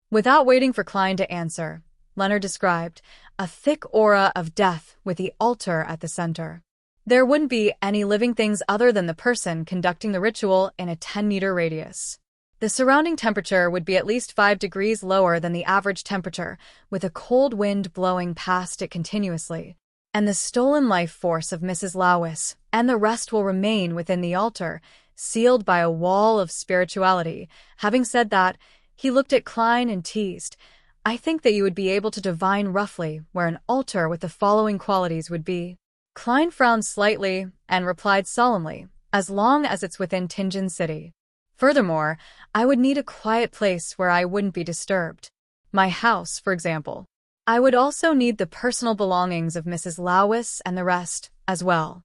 Without waiting for Klein to answer, Leonard described a thick aura of death with the altar at the center. There wouldn't be any living things other than the person conducting the ritual in a 10-meter radius. The surrounding temperature would be at least 5 degrees lower than the average temperature, with a cold wind blowing past it continuously. And the stolen life force of Mrs. Lawis and the rest will remain within the altar, sealed by a wall of spirituality. Having said that, he looked at Klein and teased, I think that you would be able to divine roughly where an altar with the following qualities would be. Klein frowned slightly and replied solemnly, as long as it's within Tinjin City. Furthermore, I would need a quiet place where I wouldn't be disturbed. My house, for example. I would also need the personal belongings of Mrs. Lawis and the rest, as well.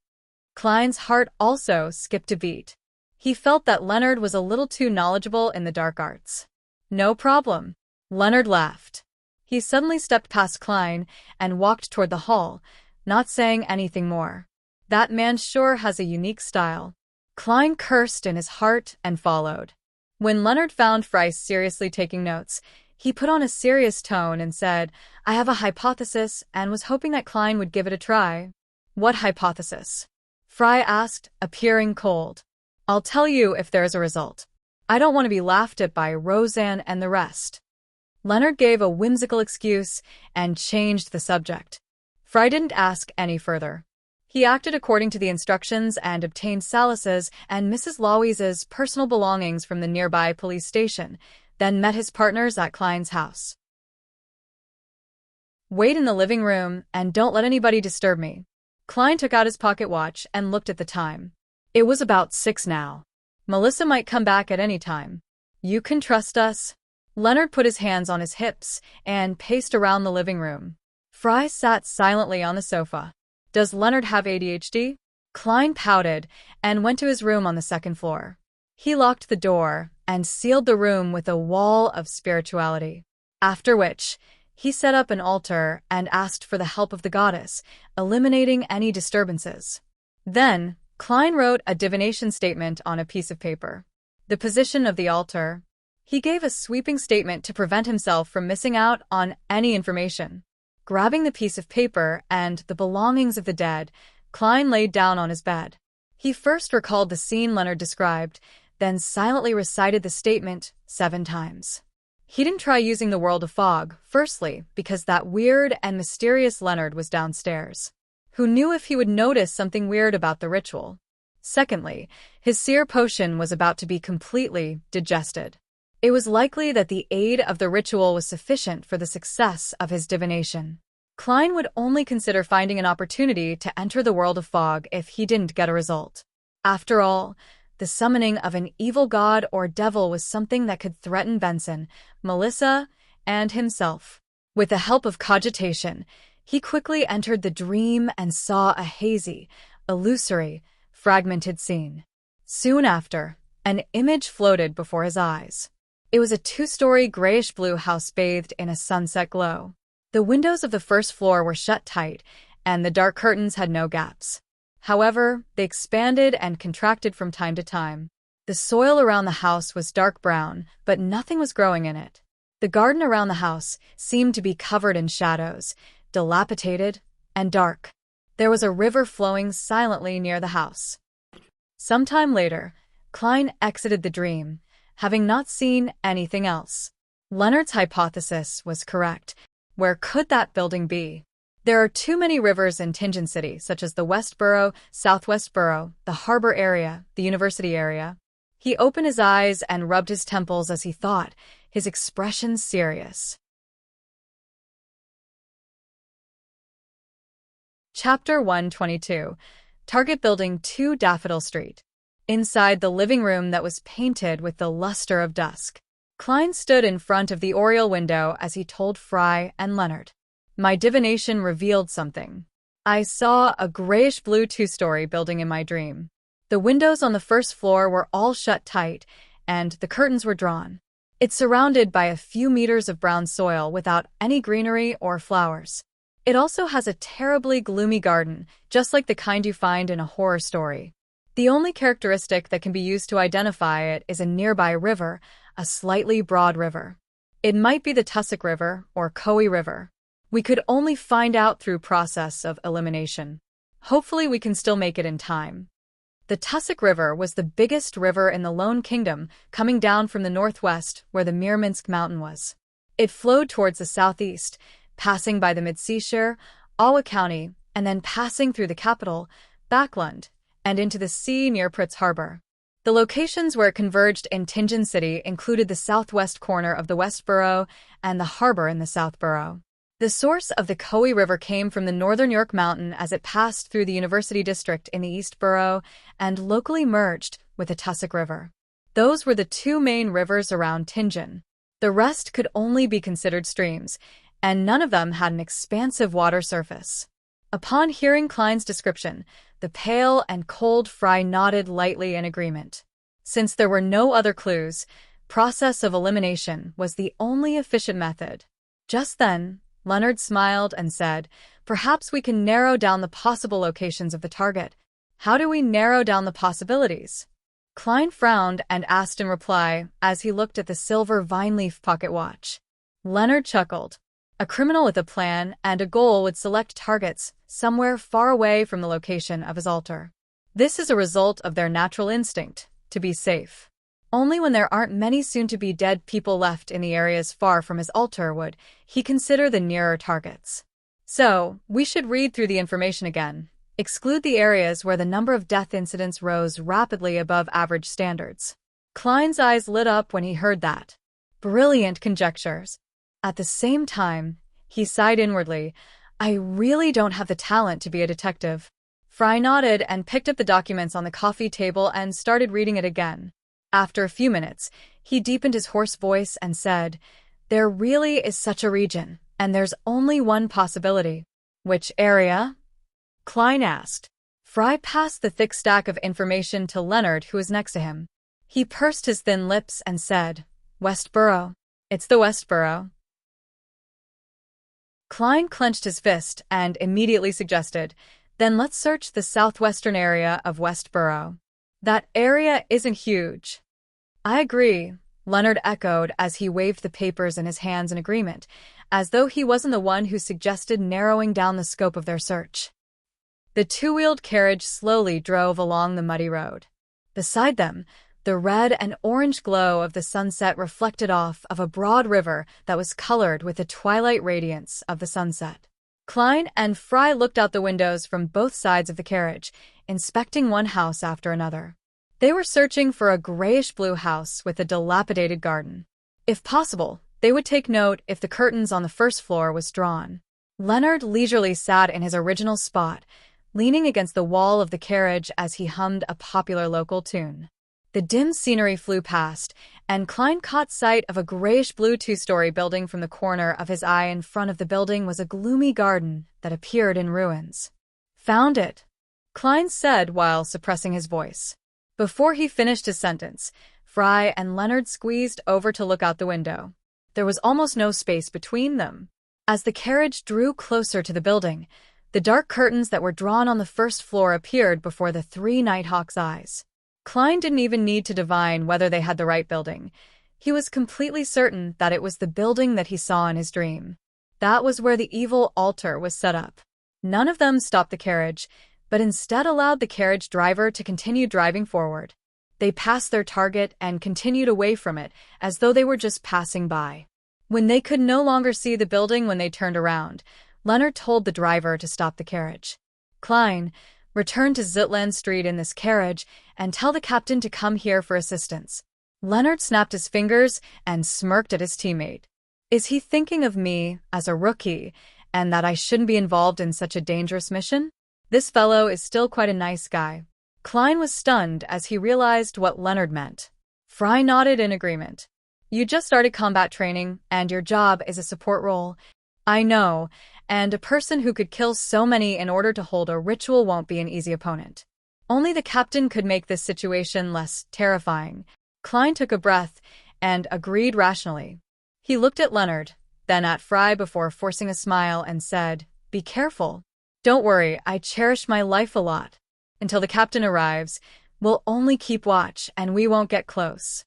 Klein's heart also skipped a beat. He felt that Leonard was a little too knowledgeable in the dark arts. No problem. Leonard laughed. He suddenly stepped past Klein and walked toward the hall, not saying anything more. That man sure has a unique style. Klein cursed in his heart and followed. When Leonard found Fry seriously taking notes, he put on a serious tone and said, "I have a hypothesis and was hoping that Klein would give it a try." "What hypothesis?" Fry asked, appearing cold. "I'll tell you if there's a result. I don't want to be laughed at by Roseanne and the rest." Leonard gave a whimsical excuse and changed the subject. Fry didn't ask any further. He acted according to the instructions and obtained Salas's and Mrs. Louise's personal belongings from the nearby police station, then met his partners at Klein's house. "Wait in the living room and don't let anybody disturb me." Klein took out his pocket watch and looked at the time. It was about 6 now. "Melissa might come back at any time. You can trust us." Leonard put his hands on his hips and paced around the living room. Fry sat silently on the sofa. "Does Leonard have ADHD?" Klein pouted and went to his room on the second floor. He locked the door and sealed the room with a wall of spirituality. After which, he set up an altar and asked for the help of the goddess, eliminating any disturbances. Then, Klein wrote a divination statement on a piece of paper. The position of the altar. He gave a sweeping statement to prevent himself from missing out on any information. Grabbing the piece of paper and the belongings of the dead, Klein laid down on his bed. He first recalled the scene Leonard described, then silently recited the statement 7 times. He didn't try using the world of fog, firstly, because that weird and mysterious Leonard was downstairs. Who knew if he would notice something weird about the ritual? Secondly, his seer potion was about to be completely digested. It was likely that the aid of the ritual was sufficient for the success of his divination. Klein would only consider finding an opportunity to enter the world of fog if he didn't get a result. After all, the summoning of an evil god or devil was something that could threaten Benson, Melissa, and himself. With the help of cogitation, he quickly entered the dream and saw a hazy, illusory, fragmented scene. Soon after, an image floated before his eyes. It was a 2-story grayish-blue house bathed in a sunset glow. The windows of the first floor were shut tight, and the dark curtains had no gaps. However, they expanded and contracted from time to time. The soil around the house was dark brown, but nothing was growing in it. The garden around the house seemed to be covered in shadows, dilapidated and dark. There was a river flowing silently near the house. Sometime later, Klein exited the dream, having not seen anything else. Leonard's hypothesis was correct. Where could that building be? There are too many rivers in Tingen City, such as the West Borough, Southwest Borough, the harbor area, the university area. He opened his eyes and rubbed his temples as he thought, his expression serious. Chapter 122. Target Building 2 Daffodil Street. Inside the living room that was painted with the luster of dusk, Klein stood in front of the oriel window as he told Fry and Leonard. "My divination revealed something. I saw a grayish-blue 2-story building in my dream. The windows on the first floor were all shut tight, and the curtains were drawn. It's surrounded by a few meters of brown soil without any greenery or flowers. It also has a terribly gloomy garden, just like the kind you find in a horror story. The only characteristic that can be used to identify it is a nearby river, a slightly broad river. It might be the Tussock River or Koei River. We could only find out through process of elimination. Hopefully we can still make it in time." The Tussock River was the biggest river in the Lone Kingdom, coming down from the northwest where the Mirminsk mountain was. It flowed towards the southeast, passing by the Mid-Seashire, Awa County, and then passing through the capital, Backlund, and into the sea near Pritz Harbor. The locations where it converged in Tingen City included the southwest corner of the West Borough and the harbor in the South Borough. The source of the Koei River came from the northern York Mountain as it passed through the University District in the East Borough and locally merged with the Tussock River. Those were the 2 main rivers around Tingen. The rest could only be considered streams, and none of them had an expansive water surface. Upon hearing Klein's description, the pale and cold Fry nodded lightly in agreement. Since there were no other clues, process of elimination was the only efficient method. Just then, Leonard smiled and said, Perhaps we can narrow down the possible locations of the target. How do we narrow down the possibilities? Klein frowned and asked in reply as he looked at the silver vine-leaf pocket watch. Leonard chuckled. A criminal with a plan and a goal would select targets somewhere far away from the location of his altar. This is a result of their natural instinct, to be safe. Only when there aren't many soon-to-be dead people left in the areas far from his altar would he consider the nearer targets. So, we should read through the information again. Exclude the areas where the number of death incidents rose rapidly above average standards. Klein's eyes lit up when he heard that. Brilliant conjectures. At the same time, he sighed inwardly. I really don't have the talent to be a detective. Fry nodded and picked up the documents on the coffee table and started reading it again. After a few minutes, he deepened his hoarse voice and said, There really is such a region, and there's only one possibility. Which area? Klein asked. Fry passed the thick stack of information to Leonard, who was next to him. He pursed his thin lips and said, Westboro. It's the Westboro. Klein clenched his fist and immediately suggested, Then let's search the southwestern area of Westboro. That area isn't huge. I agree, Leonard echoed as he waved the papers in his hands in agreement, as though he wasn't the one who suggested narrowing down the scope of their search. The two-wheeled carriage slowly drove along the muddy road. Beside them, the red and orange glow of the sunset reflected off of a broad river that was colored with the twilight radiance of the sunset. Klein and Fry looked out the windows from both sides of the carriage, inspecting one house after another. They were searching for a grayish-blue house with a dilapidated garden. If possible, they would take note if the curtains on the first floor was drawn. Leonard leisurely sat in his original spot, leaning against the wall of the carriage as he hummed a popular local tune. The dim scenery flew past, and Klein caught sight of a grayish-blue two-story building from the corner of his eye. In front of the building was a gloomy garden that appeared in ruins. Found it, Klein said while suppressing his voice. Before he finished his sentence, Fry and Leonard squeezed over to look out the window. There was almost no space between them. As the carriage drew closer to the building, the dark curtains that were drawn on the first floor appeared before the three Nighthawks' eyes. Klein didn't even need to divine whether they had the right building. He was completely certain that it was the building that he saw in his dream. That was where the evil altar was set up. None of them stopped the carriage, but instead allowed the carriage driver to continue driving forward. They passed their target and continued away from it, as though they were just passing by. When they could no longer see the building when they turned around, Leonard told the driver to stop the carriage. Klein, return to Zitland Street in this carriage and tell the captain to come here for assistance. Leonard snapped his fingers and smirked at his teammate. Is he thinking of me as a rookie and that I shouldn't be involved in such a dangerous mission? This fellow is still quite a nice guy. Klein was stunned as he realized what Leonard meant. Fry nodded in agreement. You just started combat training, and your job is a support role. I know, and a person who could kill so many in order to hold a ritual won't be an easy opponent. Only the captain could make this situation less terrifying. Klein took a breath and agreed rationally. He looked at Leonard, then at Fry before forcing a smile and said, Be careful. Don't worry, I cherish my life a lot. Until the captain arrives, we'll only keep watch and we won't get close.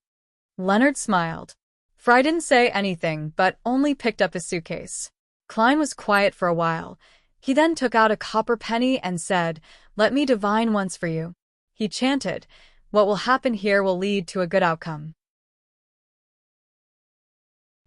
Leonard smiled. Fry didn't say anything but only picked up his suitcase. Klein was quiet for a while. He then took out a copper penny and said, Let me divine once for you. He chanted, What will happen here will lead to a good outcome.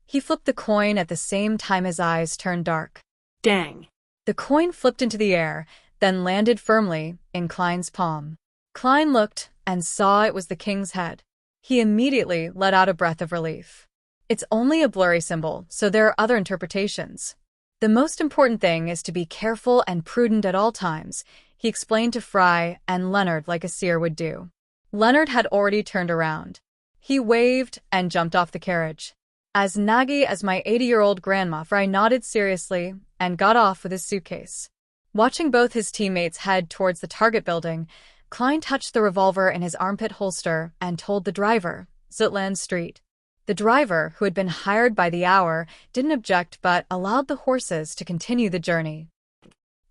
He flipped the coin at the same time his eyes turned dark. Dang. The coin flipped into the air, then landed firmly in Klein's palm. Klein looked and saw it was the king's head. He immediately let out a breath of relief. It's only a blurry symbol, so there are other interpretations. The most important thing is to be careful and prudent at all times, he explained to Fry and Leonard like a seer would do. Leonard had already turned around. He waved and jumped off the carriage. As naggy as my 80-year-old grandma, Fry nodded seriously and got off with his suitcase. Watching both his teammates head towards the target building, Klein touched the revolver in his armpit holster and told the driver, Zitland Street. The driver, who had been hired by the hour, didn't object but allowed the horses to continue the journey.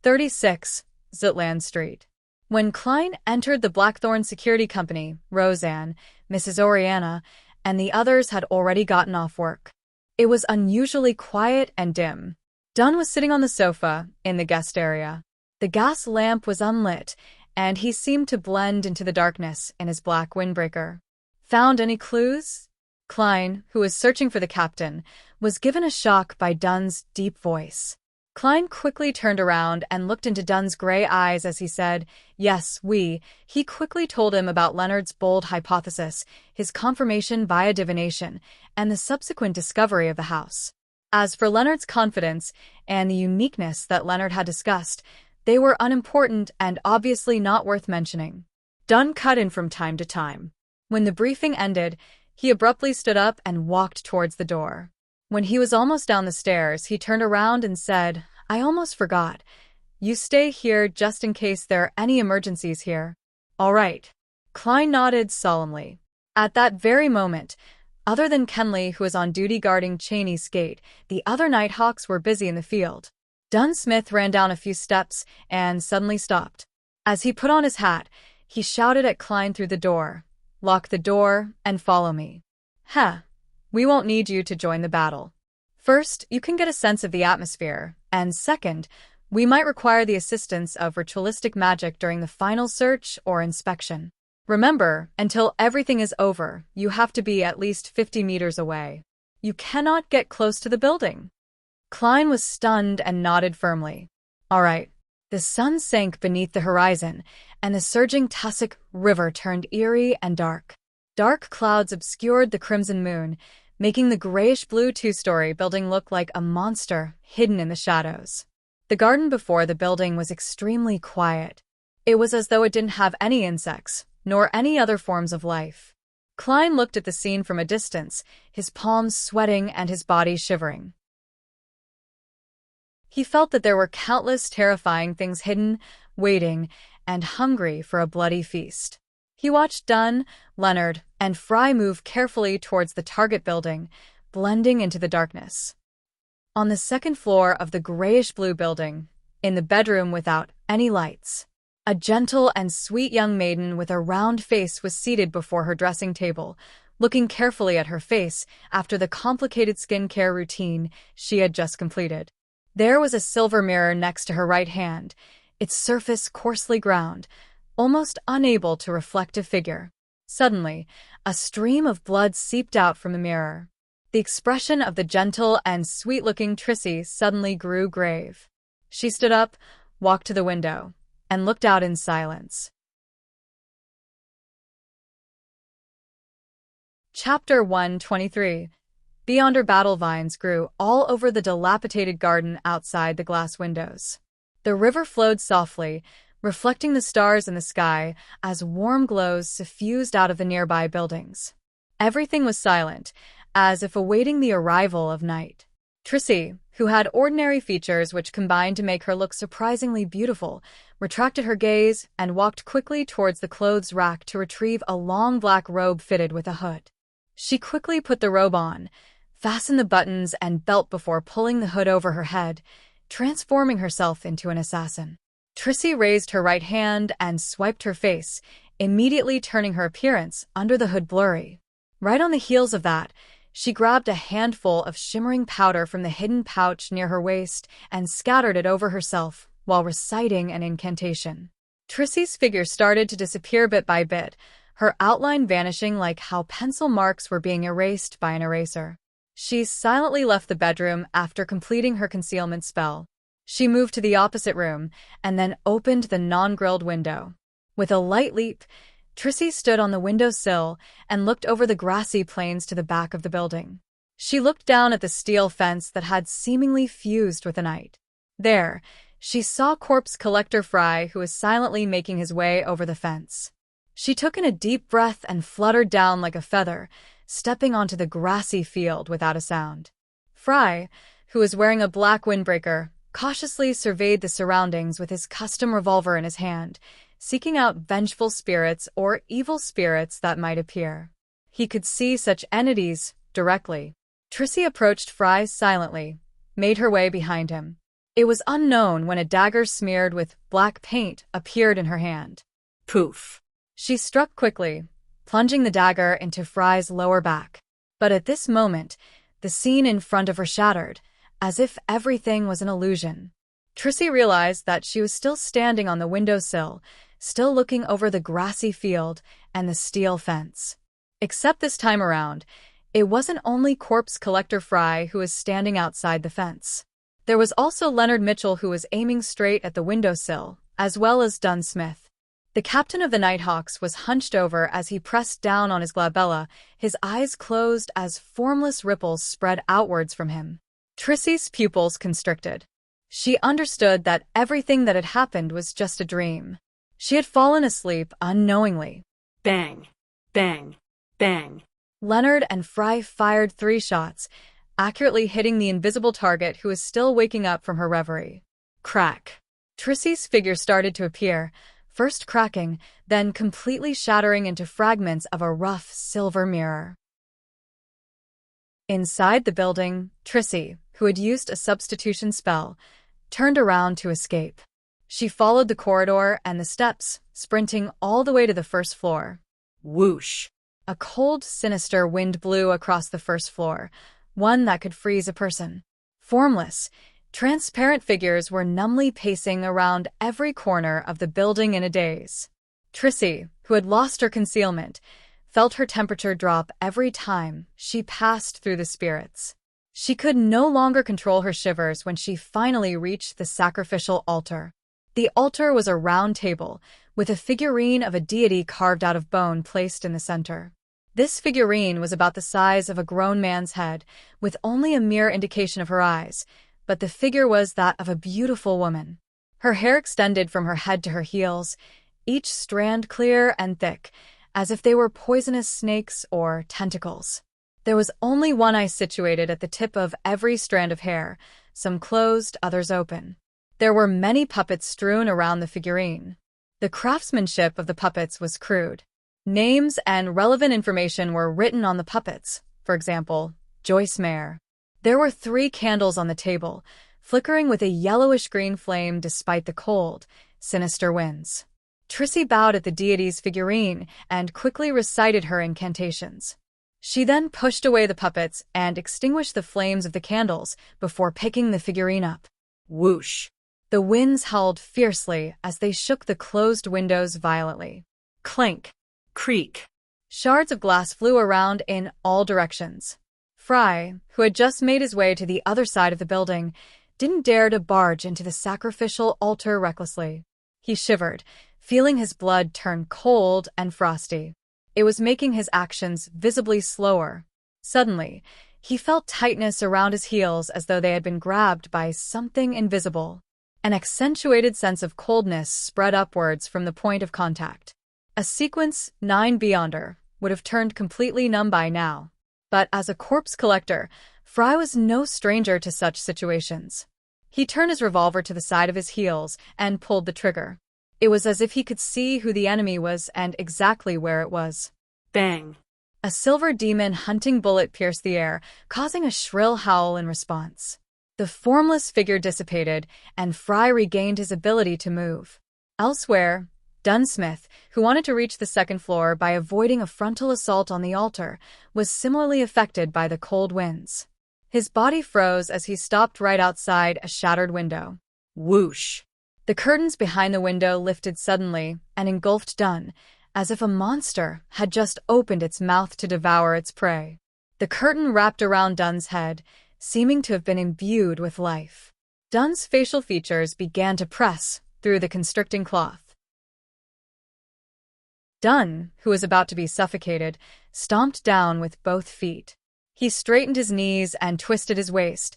36, Zutland Street. When Klein entered the Blackthorn Security Company, Roseanne, Mrs. Oriana, and the others had already gotten off work. It was unusually quiet and dim. Dunn was sitting on the sofa in the guest area. The gas lamp was unlit, and he seemed to blend into the darkness in his black windbreaker. Found any clues? Klein, who was searching for the captain, was given a shock by Dunn's deep voice. Klein quickly turned around and looked into Dunn's gray eyes as he said, "Yes, we." He quickly told him about Leonard's bold hypothesis, his confirmation via divination, and the subsequent discovery of the house. As for Leonard's confidence and the uniqueness that Leonard had discussed, they were unimportant and obviously not worth mentioning. Dunn cut in from time to time. When the briefing ended, he abruptly stood up and walked towards the door. When he was almost down the stairs, he turned around and said, "I almost forgot. You stay here just in case there are any emergencies here." "All right." Klein nodded solemnly. At that very moment, other than Kenley, who was on duty guarding Cheney's gate, the other Nighthawks were busy in the field. Dunn Smith ran down a few steps and suddenly stopped. As he put on his hat, he shouted at Klein through the door, "Lock the door and follow me." We won't need you to join the battle. First, you can get a sense of the atmosphere, and second, we might require the assistance of ritualistic magic during the final search or inspection. Remember, until everything is over, you have to be at least 50 meters away. You cannot get close to the building. Klein was stunned and nodded firmly. All right. The sun sank beneath the horizon, and the surging tussock river turned eerie and dark. Dark clouds obscured the crimson moon, making the grayish-blue two-story building look like a monster hidden in the shadows. The garden before the building was extremely quiet. It was as though it didn't have any insects, nor any other forms of life. Klein looked at the scene from a distance, his palms sweating and his body shivering. He felt that there were countless terrifying things hidden, waiting, and hungry for a bloody feast. He watched Dunn, Leonard, and Fry move carefully towards the target building, blending into the darkness. On the second floor of the grayish-blue building, in the bedroom without any lights, a gentle and sweet young maiden with a round face was seated before her dressing table, looking carefully at her face after the complicated skincare routine she had just completed. There was a silver mirror next to her right hand, its surface coarsely ground, almost unable to reflect a figure. Suddenly, a stream of blood seeped out from the mirror. The expression of the gentle and sweet-looking Trissy suddenly grew grave. She stood up, walked to the window, and looked out in silence. Chapter 123. Beyonder battle vines grew all over the dilapidated garden outside the glass windows. The river flowed softly, reflecting the stars in the sky as warm glows suffused out of the nearby buildings. Everything was silent, as if awaiting the arrival of night. Trissy, who had ordinary features which combined to make her look surprisingly beautiful, retracted her gaze and walked quickly towards the clothes rack to retrieve a long black robe fitted with a hood. She quickly put the robe on, fastened the buttons and belt before pulling the hood over her head, transforming herself into an assassin. Trissy raised her right hand and swiped her face, immediately turning her appearance under the hood blurry. Right on the heels of that, she grabbed a handful of shimmering powder from the hidden pouch near her waist and scattered it over herself while reciting an incantation. Trissy's figure started to disappear bit by bit, her outline vanishing like how pencil marks were being erased by an eraser. She silently left the bedroom after completing her concealment spell. She moved to the opposite room and then opened the non-grilled window. With a light leap, Trissy stood on the windowsill and looked over the grassy plains to the back of the building. She looked down at the steel fence that had seemingly fused with the night. There, she saw corpse collector Fry, who was silently making his way over the fence. She took in a deep breath and fluttered down like a feather, stepping onto the grassy field without a sound. Fry, who was wearing a black windbreaker, cautiously surveyed the surroundings with his custom revolver in his hand, seeking out vengeful spirits or evil spirits that might appear. He could see such entities directly. Trissy approached Fry silently, made her way behind him. It was unknown when a dagger smeared with black paint appeared in her hand. Poof. She struck quickly, plunging the dagger into Fry's lower back. But at this moment, the scene in front of her shattered, as if everything was an illusion. Trissy realized that she was still standing on the windowsill, still looking over the grassy field and the steel fence. Except this time around, it wasn't only corpse collector Fry who was standing outside the fence. There was also Leonard Mitchell who was aiming straight at the windowsill, as well as Dunn Smith. The captain of the Nighthawks was hunched over as he pressed down on his glabella, his eyes closed as formless ripples spread outwards from him. Trissy's pupils constricted. She understood that everything that had happened was just a dream. She had fallen asleep unknowingly. Bang. Bang. Bang. Leonard and Fry fired 3 shots, accurately hitting the invisible target who was still waking up from her reverie. Crack. Trissy's figure started to appear, first cracking, then completely shattering into fragments of a rough silver mirror. Inside the building, Trissy, who had used a substitution spell, turned around to escape. She followed the corridor and the steps, sprinting all the way to the first floor. Whoosh. A cold, sinister wind blew across the first floor, one that could freeze a person. Formless, transparent figures were numbly pacing around every corner of the building in a daze. Trissy, who had lost her concealment, felt her temperature drop every time she passed through the spirits. She could no longer control her shivers when she finally reached the sacrificial altar. The altar was a round table, with a figurine of a deity carved out of bone placed in the center. This figurine was about the size of a grown man's head, with only a mere indication of her eyes, but the figure was that of a beautiful woman. Her hair extended from her head to her heels, each strand clear and thick, as if they were poisonous snakes or tentacles. There was only one eye situated at the tip of every strand of hair, some closed, others open. There were many puppets strewn around the figurine. The craftsmanship of the puppets was crude. Names and relevant information were written on the puppets, for example, Joyce Mayer. There were 3 candles on the table, flickering with a yellowish-green flame despite the cold, sinister winds. Trissy bowed at the deity's figurine and quickly recited her incantations. She then pushed away the puppets and extinguished the flames of the candles before picking the figurine up. Whoosh. The winds howled fiercely as they shook the closed windows violently. Clink. Creak. Shards of glass flew around in all directions. Fry, who had just made his way to the other side of the building, didn't dare to barge into the sacrificial altar recklessly. He shivered, feeling his blood turn cold and frosty. It was making his actions visibly slower. Suddenly, he felt tightness around his heels as though they had been grabbed by something invisible. An accentuated sense of coldness spread upwards from the point of contact. A sequence 9 beyonder would have turned completely numb by now. But as a corpse collector, Fry was no stranger to such situations. He turned his revolver to the side of his heels and pulled the trigger. It was as if he could see who the enemy was and exactly where it was. Bang. A silver demon hunting bullet pierced the air, causing a shrill howl in response. The formless figure dissipated, and Fry regained his ability to move. Elsewhere, Dunn Smith, who wanted to reach the second floor by avoiding a frontal assault on the altar, was similarly affected by the cold winds. His body froze as he stopped right outside a shattered window. Whoosh. The curtains behind the window lifted suddenly and engulfed Dunn, as if a monster had just opened its mouth to devour its prey. The curtain wrapped around Dunn's head, seeming to have been imbued with life. Dunn's facial features began to press through the constricting cloth. Dunn, who was about to be suffocated, stomped down with both feet. He straightened his knees and twisted his waist,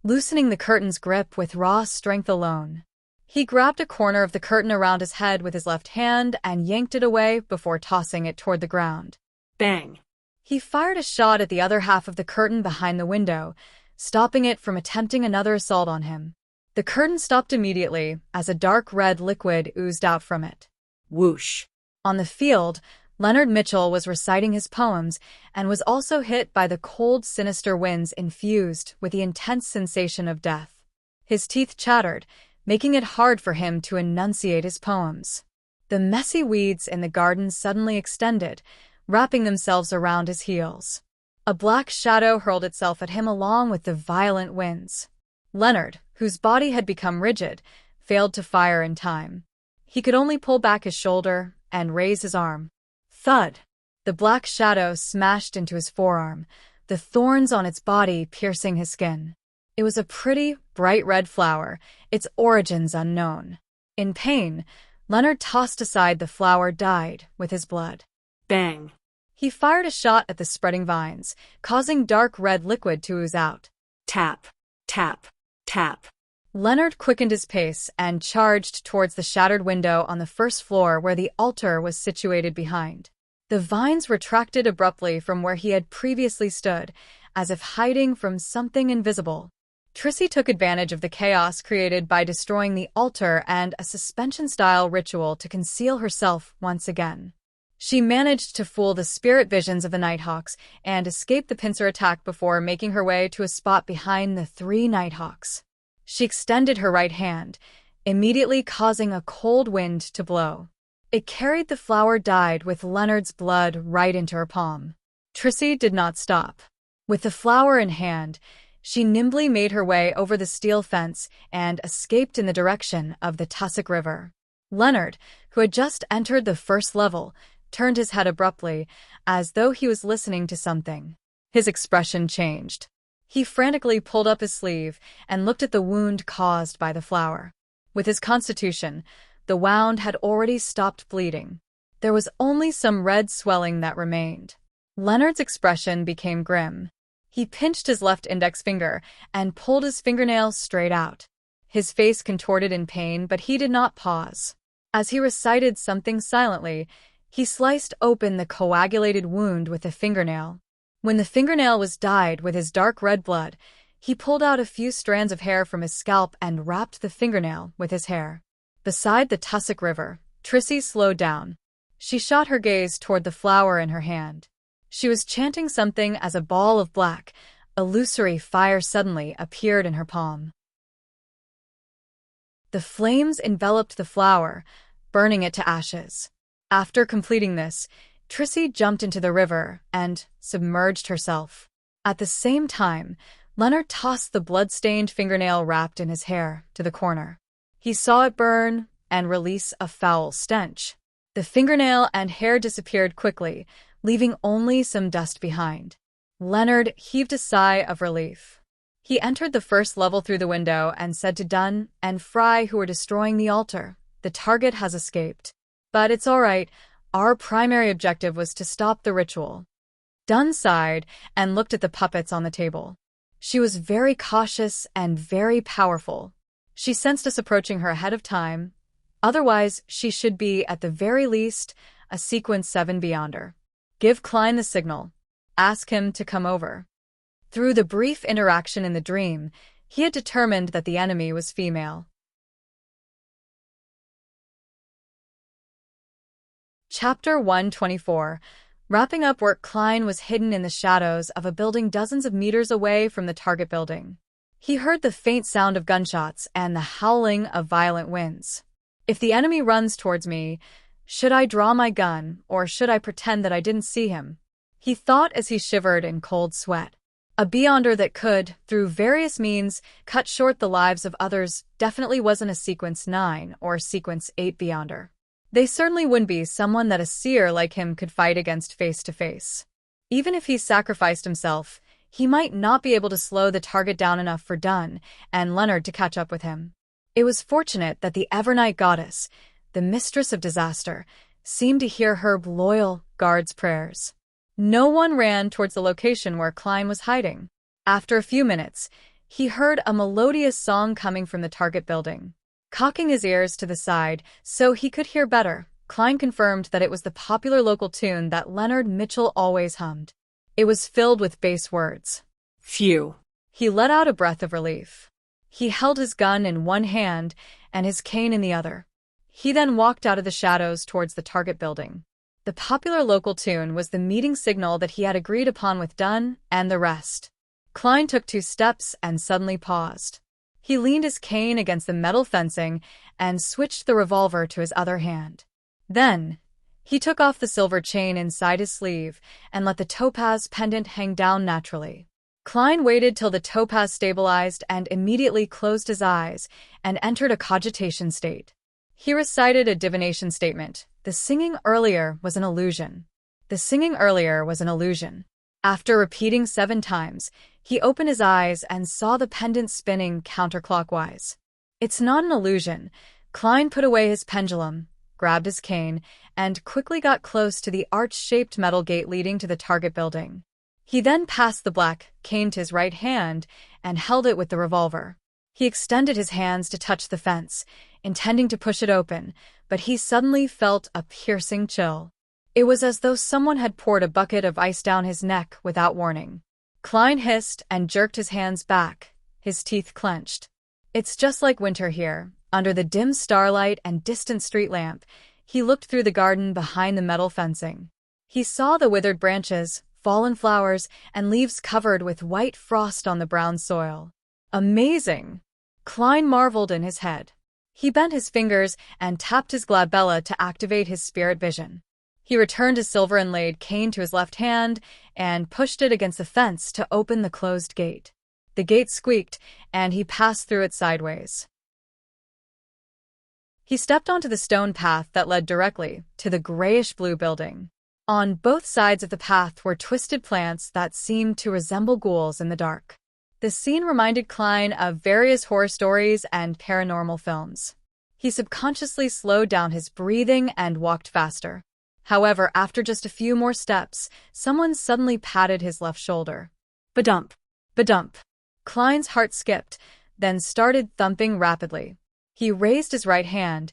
loosening the curtain's grip with raw strength alone. He grabbed a corner of the curtain around his head with his left hand and yanked it away before tossing it toward the ground. Bang. He fired a shot at the other half of the curtain behind the window, stopping it from attempting another assault on him. The curtain stopped immediately as a dark red liquid oozed out from it. Whoosh. On the field, Leonard Mitchell was reciting his poems and was also hit by the cold, sinister winds infused with the intense sensation of death. His teeth chattered, making it hard for him to enunciate his poems. The messy weeds in the garden suddenly extended, wrapping themselves around his heels. A black shadow hurled itself at him along with the violent winds. Leonard, whose body had become rigid, failed to fire in time. He could only pull back his shoulder and raise his arm. Thud! The black shadow smashed into his forearm, the thorns on its body piercing his skin. It was a pretty, bright red flower, its origins unknown. In pain, Leonard tossed aside the flower dyed with his blood. Bang! He fired a shot at the spreading vines, causing dark red liquid to ooze out. Tap, tap, tap. Leonard quickened his pace and charged towards the shattered window on the first floor where the altar was situated behind. The vines retracted abruptly from where he had previously stood, as if hiding from something invisible. Trissy took advantage of the chaos created by destroying the altar and a suspension-style ritual to conceal herself once again. She managed to fool the spirit visions of the Nighthawks and escape the pincer attack before making her way to a spot behind the 3 Nighthawks. She extended her right hand, immediately causing a cold wind to blow. It carried the flower dyed with Leonard's blood right into her palm. Trissy did not stop. With the flower in hand, she nimbly made her way over the steel fence and escaped in the direction of the Tussock River. Leonard, who had just entered the first level, turned his head abruptly, as though he was listening to something. His expression changed. He frantically pulled up his sleeve and looked at the wound caused by the flower. With his constitution, the wound had already stopped bleeding. There was only some red swelling that remained. Leonard's expression became grim. He pinched his left index finger and pulled his fingernails straight out. His face contorted in pain, but he did not pause. As he recited something silently, he sliced open the coagulated wound with a fingernail. When the fingernail was dyed with his dark red blood, he pulled out a few strands of hair from his scalp and wrapped the fingernail with his hair. Beside the Tussock River, Trissy slowed down. She shot her gaze toward the flower in her hand. She was chanting something as a ball of black, illusory fire suddenly appeared in her palm. The flames enveloped the flower, burning it to ashes. After completing this, Trissy jumped into the river and submerged herself. At the same time, Leonard tossed the blood-stained fingernail wrapped in his hair to the corner. He saw it burn and release a foul stench. The fingernail and hair disappeared quickly, leaving only some dust behind. Leonard heaved a sigh of relief. He entered the first level through the window and said to Dunn and Fry, who were destroying the altar, "The target has escaped. But it's all right. Our primary objective was to stop the ritual." Dunn sighed and looked at the puppets on the table. She was very cautious and very powerful. She sensed us approaching her ahead of time. Otherwise, she should be, at the very least, a sequence 7 beyonder. Give Klein the signal. Ask him to come over. Through the brief interaction in the dream, he had determined that the enemy was female. Chapter 124. Wrapping up work, Klein was hidden in the shadows of a building dozens of meters away from the target building. He heard the faint sound of gunshots and the howling of violent winds. If the enemy runs towards me, should I draw my gun, or should I pretend that I didn't see him? He thought as he shivered in cold sweat. A beyonder that could, through various means, cut short the lives of others definitely wasn't a sequence 9 or sequence 8 beyonder. They certainly wouldn't be someone that a seer like him could fight against face to face. Even if he sacrificed himself, he might not be able to slow the target down enough for Dunn and Leonard to catch up with him. It was fortunate that the Evernight goddess, the mistress of disaster, seemed to hear her loyal guard's prayers. No one ran towards the location where Klein was hiding. After a few minutes, he heard a melodious song coming from the target building. Cocking his ears to the side so he could hear better, Klein confirmed that it was the popular local tune that Leonard Mitchell always hummed. It was filled with bass words. Phew. He let out a breath of relief. He held his gun in one hand and his cane in the other. He then walked out of the shadows towards the target building. The popular local tune was the meeting signal that he had agreed upon with Dunn and the rest. Klein took 2 steps and suddenly paused. He leaned his cane against the metal fencing and switched the revolver to his other hand. Then, he took off the silver chain inside his sleeve and let the topaz pendant hang down naturally. Klein waited till the topaz stabilized and immediately closed his eyes and entered a cogitation state. He recited a divination statement. The singing earlier was an illusion. The singing earlier was an illusion. After repeating 7 times, he opened his eyes and saw the pendant spinning counterclockwise. It's not an illusion. Klein put away his pendulum, grabbed his cane, and quickly got close to the arch-shaped metal gate leading to the target building. He then passed the black cane to his right hand and held it with the revolver. He extended his hands to touch the fence, intending to push it open, but he suddenly felt a piercing chill. It was as though someone had poured a bucket of ice down his neck without warning. Klein hissed and jerked his hands back, his teeth clenched. It's just like winter here. Under the dim starlight and distant street lamp, he looked through the garden behind the metal fencing. He saw the withered branches, fallen flowers, and leaves covered with white frost on the brown soil. Amazing! Klein marveled in his head. He bent his fingers and tapped his glabella to activate his spirit vision. He returned his silver inlaid cane to his left hand and pushed it against the fence to open the closed gate. The gate squeaked, and he passed through it sideways. He stepped onto the stone path that led directly to the grayish-blue building. On both sides of the path were twisted plants that seemed to resemble ghouls in the dark. The scene reminded Klein of various horror stories and paranormal films. He subconsciously slowed down his breathing and walked faster. However, after just a few more steps, someone suddenly patted his left shoulder. Badump. Badump. Klein's heart skipped, then started thumping rapidly. He raised his right hand,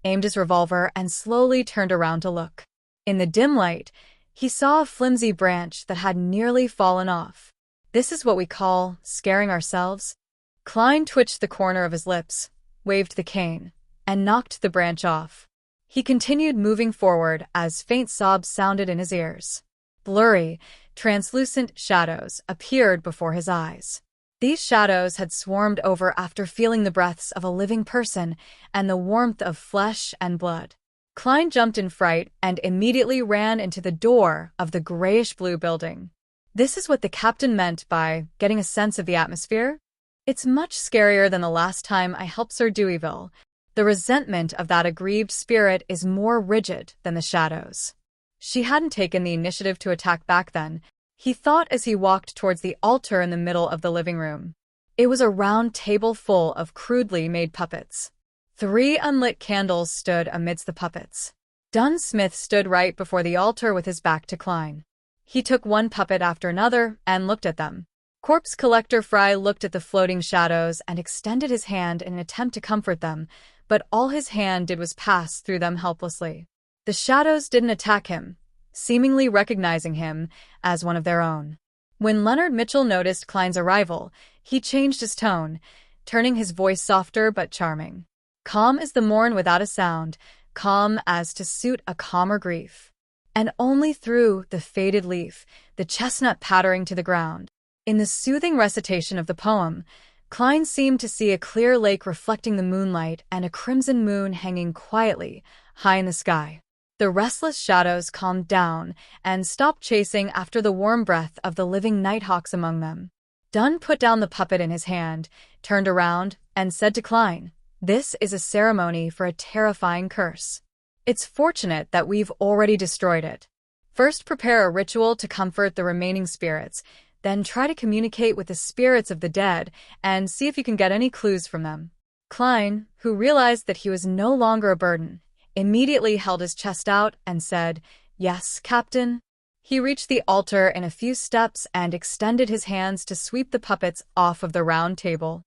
aimed his revolver, and slowly turned around to look. In the dim light, he saw a flimsy branch that had nearly fallen off. This is what we call scaring ourselves. Klein twitched the corner of his lips, waved the cane, and knocked the branch off. He continued moving forward as faint sobs sounded in his ears. Blurry, translucent shadows appeared before his eyes. These shadows had swarmed over after feeling the breaths of a living person and the warmth of flesh and blood. Klein jumped in fright and immediately ran into the door of the grayish-blue building. This is what the captain meant by getting a sense of the atmosphere. It's much scarier than the last time I helped Sir Deweyville. The resentment of that aggrieved spirit is more rigid than the shadows. She hadn't taken the initiative to attack back then, he thought as he walked towards the altar in the middle of the living room. It was a round table full of crudely made puppets. 3 unlit candles stood amidst the puppets. Dunn Smith stood right before the altar with his back to Klein. He took one puppet after another and looked at them. Corpse Collector Fry looked at the floating shadows and extended his hand in an attempt to comfort them, but all his hand did was pass through them helplessly. The shadows didn't attack him, seemingly recognizing him as one of their own. When Leonard Mitchell noticed Klein's arrival, he changed his tone, turning his voice softer but charming. Calm as the morn without a sound, calm as to suit a calmer grief. And only through the faded leaf, the chestnut pattering to the ground. In the soothing recitation of the poem, Klein seemed to see a clear lake reflecting the moonlight and a crimson moon hanging quietly high in the sky. The restless shadows calmed down and stopped chasing after the warm breath of the living nighthawks among them. Dunn put down the puppet in his hand, turned around, and said to Klein, "This is a ceremony for a terrifying curse. It's fortunate that we've already destroyed it. First prepare a ritual to comfort the remaining spirits, then try to communicate with the spirits of the dead and see if you can get any clues from them." Klein, who realized that he was no longer a burden, immediately held his chest out and said, "Yes, Captain." He reached the altar in a few steps and extended his hands to sweep the puppets off of the round table.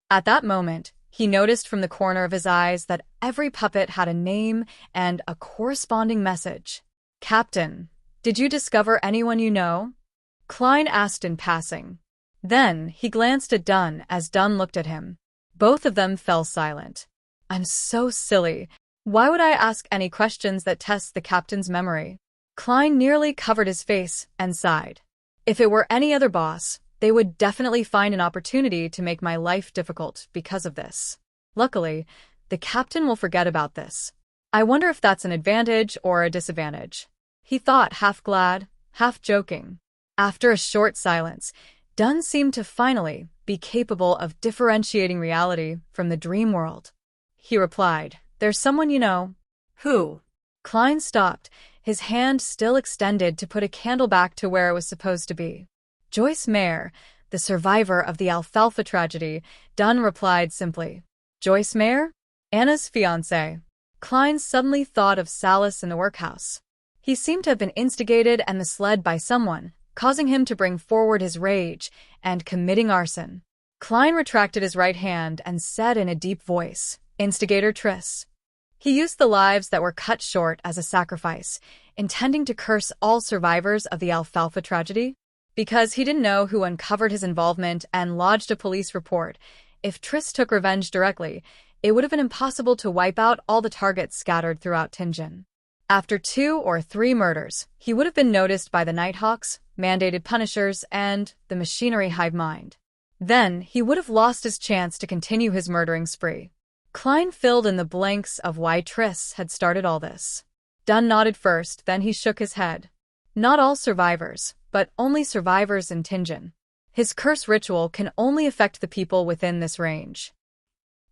At that moment, he noticed from the corner of his eyes that every puppet had a name and a corresponding message. "Captain, did you discover anyone you know?" Klein asked in passing. Then he glanced at Dunn as Dunn looked at him. Both of them fell silent. "I'm so silly. Why would I ask any questions that test the captain's memory?" Klein nearly covered his face and sighed. If it were any other boss, They would definitely find an opportunity to make my life difficult because of this. Luckily, the captain will forget about this. I wonder if that's an advantage or a disadvantage. He thought, half glad, half joking. After a short silence, Dunn seemed to finally be capable of differentiating reality from the dream world. He replied, "There's someone you know." Who? Klein stopped, his hand still extended to put a candle back to where it was supposed to be. "Joyce Mayer, the survivor of the Alfalfa tragedy," Dunn replied simply. "Joyce Mayer? Anna's fiancée." Klein suddenly thought of Salas in the workhouse. He seemed to have been instigated and misled by someone, causing him to bring forward his rage and committing arson. Klein retracted his right hand and said in a deep voice, "Instigator Triss." He used the lives that were cut short as a sacrifice, intending to curse all survivors of the Alfalfa tragedy. Because he didn't know who uncovered his involvement and lodged a police report, if Triss took revenge directly, it would have been impossible to wipe out all the targets scattered throughout Tianjin. After 2 or 3 murders, he would have been noticed by the Nighthawks, mandated punishers, and the machinery hive mind. Then, he would have lost his chance to continue his murdering spree. Klein filled in the blanks of why Triss had started all this. Dunn nodded first, then he shook his head. Not all survivors, but only survivors in Tianjin. His curse ritual can only affect the people within this range.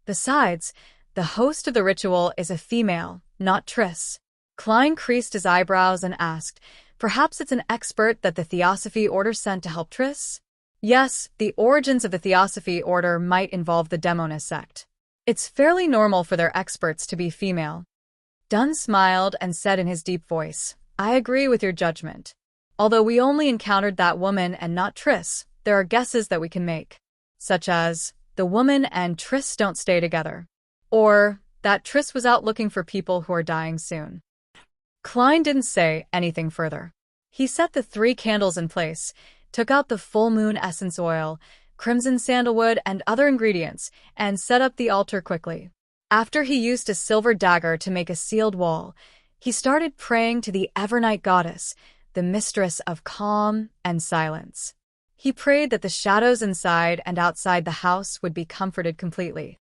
Besides, the host of the ritual is a female, not Triss. Klein creased his eyebrows and asked, "Perhaps it's an expert that the Theosophy Order sent to help Triss?" Yes, the origins of the Theosophy Order might involve the Demonist sect. It's fairly normal for their experts to be female. Dunn smiled and said in his deep voice, "I agree with your judgment. Although we only encountered that woman and not Triss, there are guesses that we can make. Such as, the woman and Triss don't stay together. Or, that Triss was out looking for people who are dying soon." Klein didn't say anything further. He set the 3 candles in place, took out the full moon essence oil, crimson sandalwood, and other ingredients, and set up the altar quickly. After he used a silver dagger to make a sealed wall, he started praying to the Evernight goddess, the mistress of calm and silence. He prayed that the shadows inside and outside the house would be comforted completely.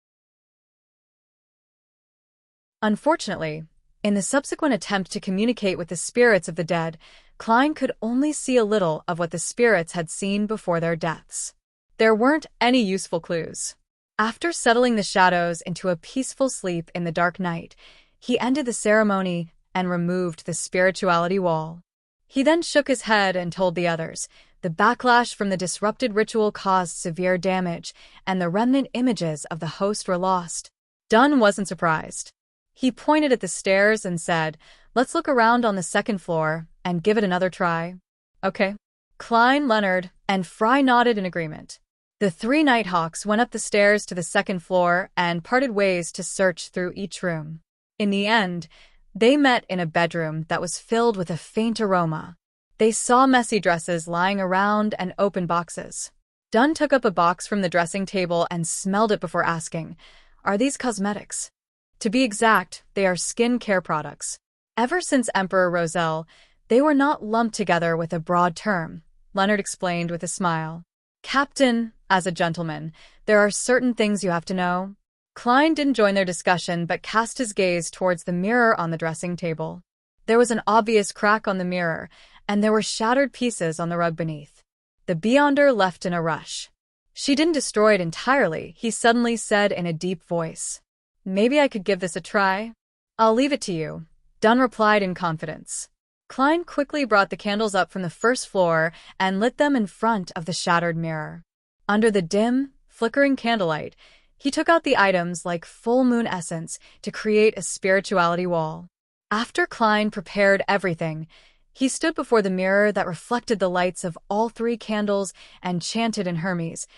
Unfortunately, in the subsequent attempt to communicate with the spirits of the dead, Klein could only see a little of what the spirits had seen before their deaths. There weren't any useful clues. After settling the shadows into a peaceful sleep in the dark night, he ended the ceremony and removed the spirituality wall. He then shook his head and told the others, the backlash from the disrupted ritual caused severe damage, and the remnant images of the host were lost. Dunn wasn't surprised. He pointed at the stairs and said, "Let's look around on the 2nd floor and give it another try." "Okay." Klein, Leonard, and Fry nodded in agreement. The 3 Nighthawks went up the stairs to the 2nd floor and parted ways to search through each room. In the end, they met in a bedroom that was filled with a faint aroma. They saw messy dresses lying around and open boxes. Dunn took up a box from the dressing table and smelled it before asking, "Are these cosmetics?" To be exact, they are skin care products. Ever since Emperor Roselle, they were not lumped together with a broad term, Leonard explained with a smile. "Captain, as a gentleman, there are certain things you have to know." Klein didn't join their discussion but cast his gaze towards the mirror on the dressing table. There was an obvious crack on the mirror, and there were shattered pieces on the rug beneath. The Beyonder left in a rush. "She didn't destroy it entirely," he suddenly said in a deep voice. "Maybe I could give this a try?" "I'll leave it to you," Dunn replied in confidence. Klein quickly brought the candles up from the 1st floor and lit them in front of the shattered mirror. Under the dim, flickering candlelight, he took out the items like full moon essence to create a spirituality wall. After Klein prepared everything, he stood before the mirror that reflected the lights of all 3 candles and chanted in Hermes,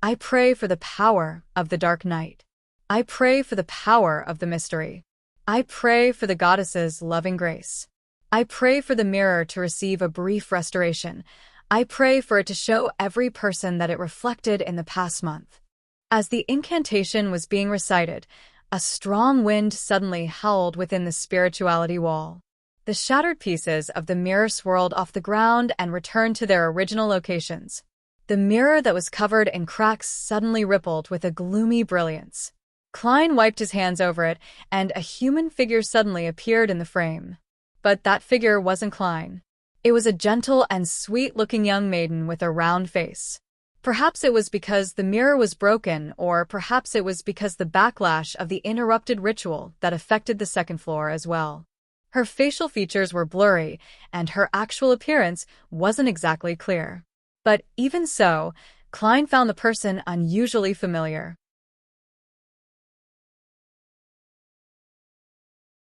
"I pray for the power of the dark night. I pray for the power of the mystery. I pray for the goddess's loving grace. I pray for the mirror to receive a brief restoration. I pray for it to show every person that it reflected in the past month." As the incantation was being recited, a strong wind suddenly howled within the spirituality wall. The shattered pieces of the mirror swirled off the ground and returned to their original locations. The mirror that was covered in cracks suddenly rippled with a gloomy brilliance. Klein wiped his hands over it, and a human figure suddenly appeared in the frame. But that figure wasn't Klein. It was a gentle and sweet-looking young maiden with a round face. Perhaps it was because the mirror was broken, or perhaps it was because the backlash of the interrupted ritual that affected the second floor as well. Her facial features were blurry, and her actual appearance wasn't exactly clear. But even so, Klein found the person unusually familiar.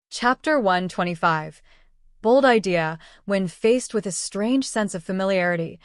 Chapter 125. Bold idea. When faced with a strange sense of familiarity,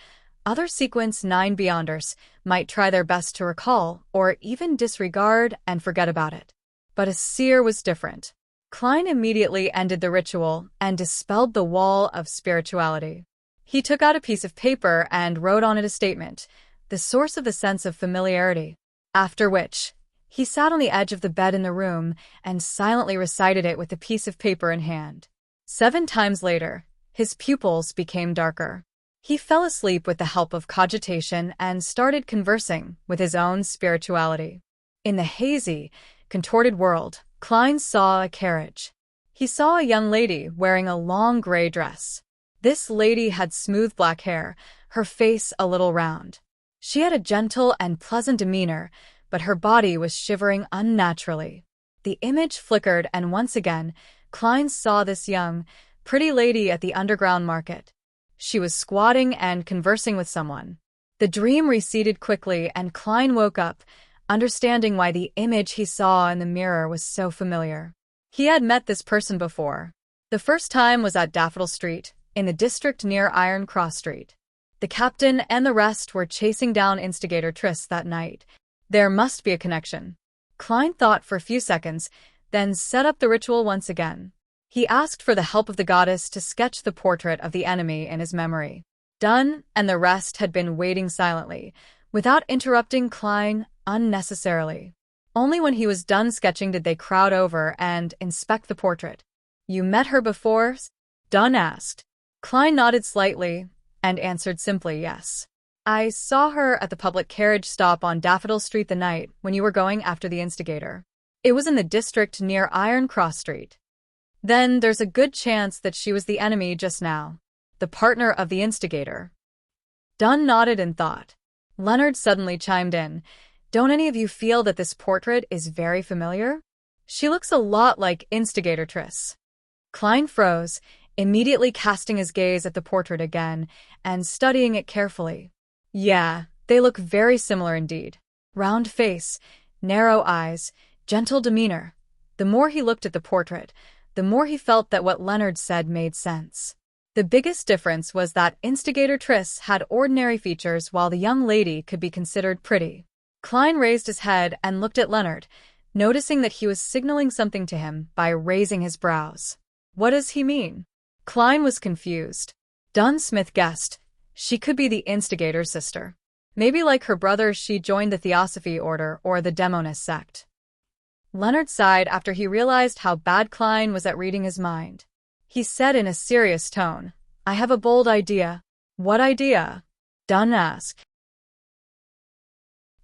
other Sequence 9 Beyonders might try their best to recall or even disregard and forget about it. But a seer was different. Klein immediately ended the ritual and dispelled the wall of spirituality. He took out a piece of paper and wrote on it a statement, the source of the sense of familiarity. After which, he sat on the edge of the bed in the room and silently recited it with the piece of paper in hand. 7 times later, his pupils became darker. He fell asleep with the help of cogitation and started conversing with his own spirituality. In the hazy, contorted world, Klein saw a carriage. He saw a young lady wearing a long gray dress. This lady had smooth black hair, her face a little round. She had a gentle and pleasant demeanor, but her body was shivering unnaturally. The image flickered, and once again, Klein saw this young, pretty lady at the underground market. She was squatting and conversing with someone. The dream receded quickly, and Klein woke up, understanding why the image he saw in the mirror was so familiar. He had met this person before. The first time was at Daffodil Street, in the district near Iron Cross Street. The captain and the rest were chasing down instigator Triss that night. There must be a connection. Klein thought for a few seconds, then set up the ritual once again. He asked for the help of the goddess to sketch the portrait of the enemy in his memory. Done, and the rest had been waiting silently, without interrupting Klein unnecessarily. Only when he was done sketching did they crowd over and inspect the portrait. "You met her before?" Dunn asked. Klein nodded slightly and answered simply yes. "I saw her at the public carriage stop on Daffodil Street the night when you were going after the instigator. It was in the district near Iron Cross Street." "Then there's a good chance that she was the enemy just now, the partner of the instigator." Dunn nodded in thought. Leonard suddenly chimed in. "Don't any of you feel that this portrait is very familiar? She looks a lot like instigator Triss." Klein froze, immediately casting his gaze at the portrait again and studying it carefully. Yeah, they look very similar indeed. Round face, narrow eyes, gentle demeanor. The more he looked at the portrait, the more he felt that what Leonard said made sense. The biggest difference was that instigator Triss had ordinary features while the young lady could be considered pretty. Klein raised his head and looked at Leonard, noticing that he was signaling something to him by raising his brows. What does he mean? Klein was confused. Dunn Smith guessed. She could be the instigator's sister. Maybe like her brother, she joined the Theosophy Order or the Demonist sect. Leonard sighed after he realized how bad Klein was at reading his mind. He said in a serious tone, "I have a bold idea." "What idea?" Dunn asked.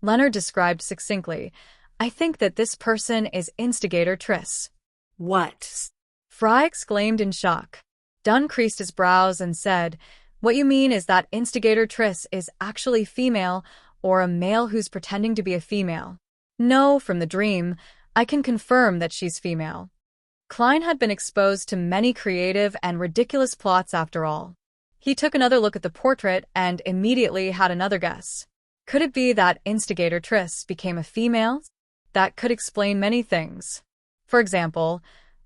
Leonard described succinctly, "I think that this person is instigator Triss." "What?" Fry exclaimed in shock. Dunn creased his brows and said, "What you mean is that instigator Triss is actually female, or a male who's pretending to be a female?" "No, from the dream, I can confirm that she's female." Klein had been exposed to many creative and ridiculous plots after all. He took another look at the portrait and immediately had another guess. Could it be that instigator Triss became a female? That could explain many things. For example,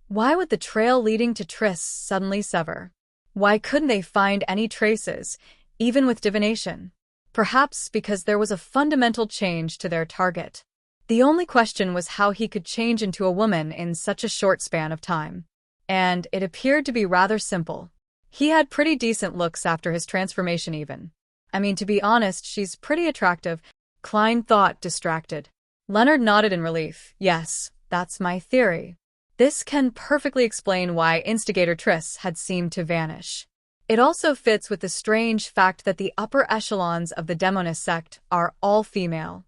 why would the trail leading to Triss suddenly sever? Why couldn't they find any traces, even with divination? Perhaps because there was a fundamental change to their target. The only question was how he could change into a woman in such a short span of time. And it appeared to be rather simple. He had pretty decent looks after his transformation even. I mean, to be honest, she's pretty attractive, Klein thought, distracted. Leonard nodded in relief. "Yes, that's my theory. This can perfectly explain why instigator Triss had seemed to vanish. It also fits with the strange fact that the upper echelons of the demonist sect are all female.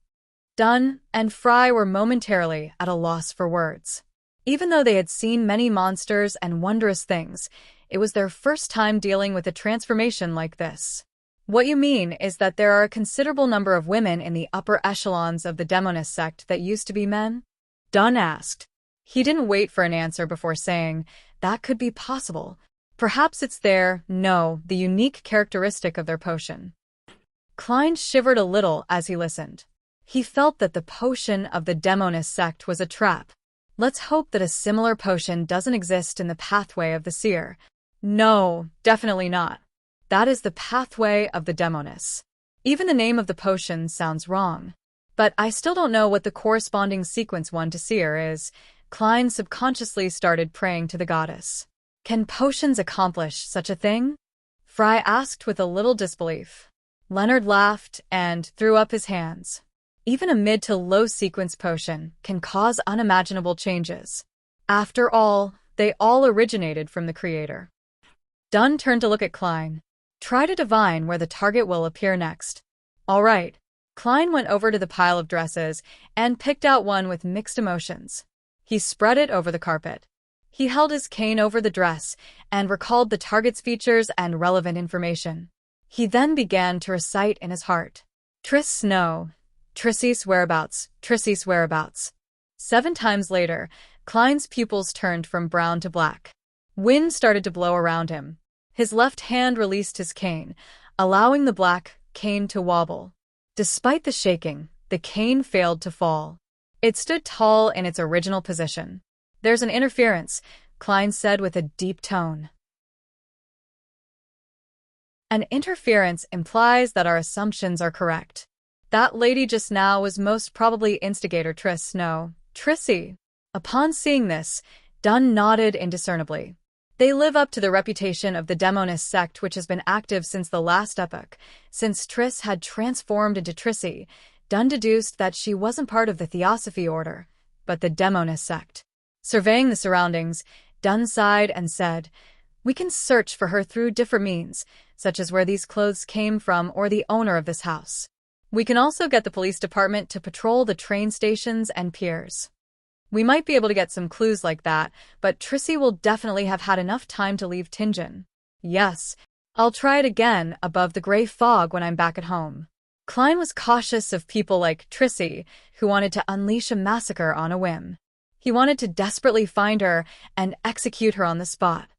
Dunn and Fry were momentarily at a loss for words. Even though they had seen many monsters and wondrous things, it was their first time dealing with a transformation like this. What you mean is that there are a considerable number of women in the upper echelons of the demonist sect that used to be men? Dunn asked. He didn't wait for an answer before saying, that could be possible. Perhaps it's the unique characteristic of their potion. Klein shivered a little as he listened. He felt that the potion of the demonist sect was a trap. Let's hope that a similar potion doesn't exist in the pathway of the seer. No, definitely not. That is the pathway of the demonists. Even the name of the potion sounds wrong. But I still don't know what the corresponding sequence 1 to seer is. Klein subconsciously started praying to the goddess. Can potions accomplish such a thing? Fry asked with a little disbelief. Leonard laughed and threw up his hands. Even a mid to low sequence potion can cause unimaginable changes. After all, they all originated from the creator. Dunn turned to look at Klein. Try to divine where the target will appear next. All right. Klein went over to the pile of dresses and picked out one with mixed emotions. He spread it over the carpet. He held his cane over the dress and recalled the target's features and relevant information. He then began to recite in his heart. Triss Snow. Trissy's whereabouts. Trissy's whereabouts. 7 times later, Klein's pupils turned from brown to black. Wind started to blow around him. His left hand released his cane, allowing the black cane to wobble. Despite the shaking, the cane failed to fall. It stood tall in its original position. There's an interference, Klein said with a deep tone. An interference implies that our assumptions are correct. That lady just now was most probably instigator Triss Snow. Trissy. Upon seeing this, Dunn nodded indiscernibly. They live up to the reputation of the demonist sect which has been active since the last epoch. Since Triss had transformed into Trissy, Dunn deduced that she wasn't part of the Theosophy order, but the demonist sect. Surveying the surroundings, Dunn sighed and said, We can search for her through different means, such as where these clothes came from or the owner of this house. We can also get the police department to patrol the train stations and piers. We might be able to get some clues like that, but Trissy will definitely have had enough time to leave Tingen. Yes, I'll try it again above the gray fog when I'm back at home. Klein was cautious of people like Trissy, who wanted to unleash a massacre on a whim. He wanted to desperately find her and execute her on the spot.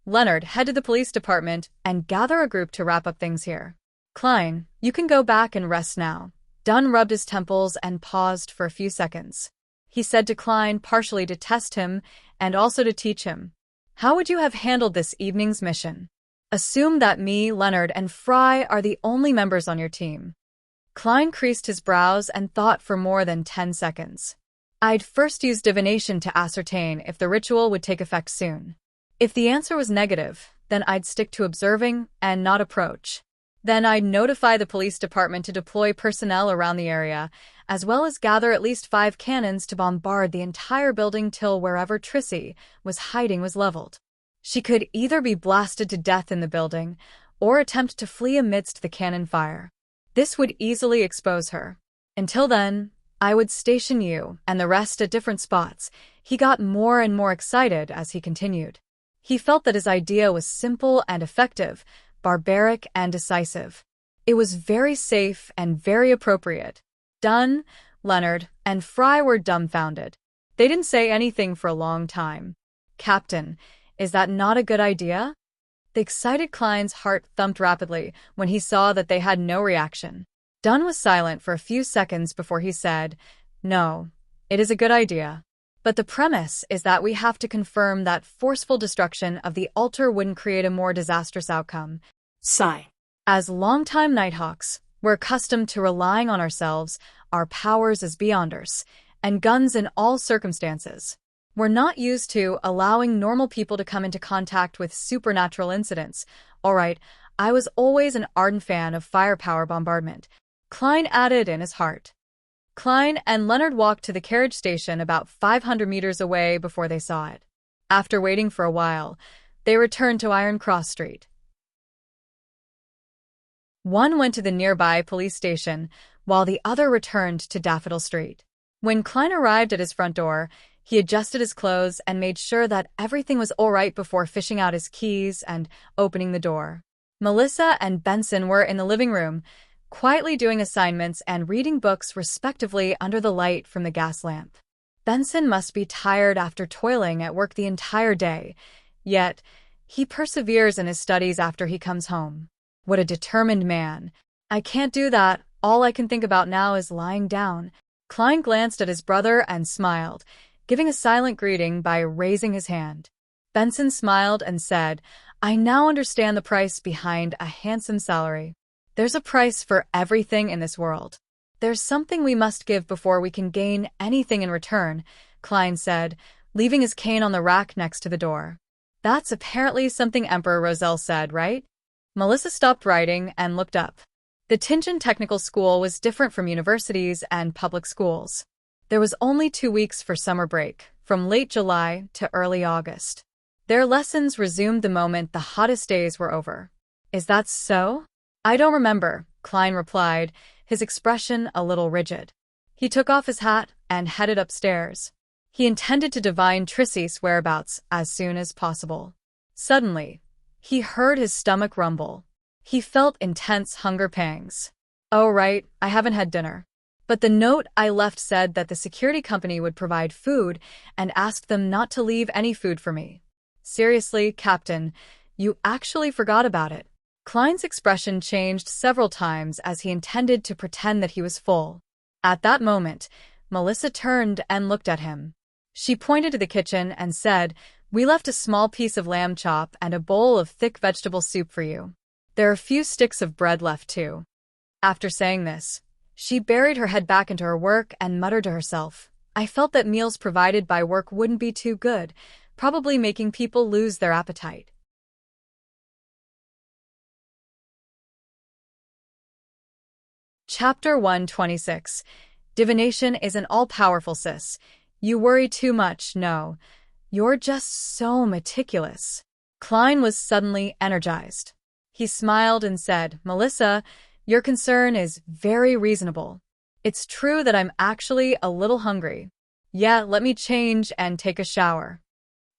Leonard, head to the police department and gather a group to wrap up things here. Klein, you can go back and rest now. Dunn rubbed his temples and paused for a few seconds. He said to Klein partially to test him and also to teach him. How would you have handled this evening's mission? Assume that me, Leonard, and Fry are the only members on your team. Klein creased his brows and thought for more than 10 seconds. I'd first use divination to ascertain if the ritual would take effect soon. If the answer was negative, then I'd stick to observing and not approach. Then I'd notify the police department to deploy personnel around the area, as well as gather at least 5 cannons to bombard the entire building till wherever Trissy was hiding was leveled. She could either be blasted to death in the building, or attempt to flee amidst the cannon fire. This would easily expose her. Until then, I would station you and the rest at different spots. He got more and more excited as he continued. He felt that his idea was simple and effective, barbaric and decisive. It was very safe and very appropriate. Dunn, Leonard, and Fry were dumbfounded. They didn't say anything for a long time. Captain, is that not a good idea? The excited Klein's heart thumped rapidly when he saw that they had no reaction. Dunn was silent for a few seconds before he said, No, it is a good idea. But the premise is that we have to confirm that forceful destruction of the altar wouldn't create a more disastrous outcome. Sigh. As longtime Nighthawks, we're accustomed to relying on ourselves, our powers as Beyonders, and guns in all circumstances. We're not used to allowing normal people to come into contact with supernatural incidents. All right, I was always an ardent fan of firepower bombardment, Klein added in his heart. Klein and Leonard walked to the carriage station about 500 meters away before they saw it. After waiting for a while, they returned to Iron Cross Street. One went to the nearby police station, while the other returned to Daffodil Street. When Klein arrived at his front door, he adjusted his clothes and made sure that everything was all right before fishing out his keys and opening the door. Melissa and Benson were in the living room, quietly doing assignments and reading books respectively under the light from the gas lamp. Benson must be tired after toiling at work the entire day, yet he perseveres in his studies after he comes home. What a determined man. I can't do that. All I can think about now is lying down. Klein glanced at his brother and smiled, giving a silent greeting by raising his hand. Benson smiled and said, I now understand the price behind a handsome salary. There's a price for everything in this world. There's something we must give before we can gain anything in return, Klein said, leaving his cane on the rack next to the door. That's apparently something Emperor Roselle said, right? Melissa stopped writing and looked up. The Tianjin Technical School was different from universities and public schools. There was only 2 weeks for summer break, from late July to early August. Their lessons resumed the moment the hottest days were over. Is that so? I don't remember, Klein replied, his expression a little rigid. He took off his hat and headed upstairs. He intended to divine Trissy's whereabouts as soon as possible. Suddenly, he heard his stomach rumble. He felt intense hunger pangs. Oh right, I haven't had dinner. But the note I left said that the security company would provide food and asked them not to leave any food for me. Seriously, Captain, you actually forgot about it. Klein's expression changed several times as he intended to pretend that he was full. At that moment, Melissa turned and looked at him. She pointed to the kitchen and said, We left a small piece of lamb chop and a bowl of thick vegetable soup for you. There are a few sticks of bread left too. After saying this, she buried her head back into her work and muttered to herself, I felt that meals provided by work wouldn't be too good, probably making people lose their appetite. Chapter 126. Divination is an all-powerful sis. You worry too much, no. You're just so meticulous. Klein was suddenly energized. He smiled and said, Melissa, your concern is very reasonable. It's true that I'm actually a little hungry. Yeah, let me change and take a shower.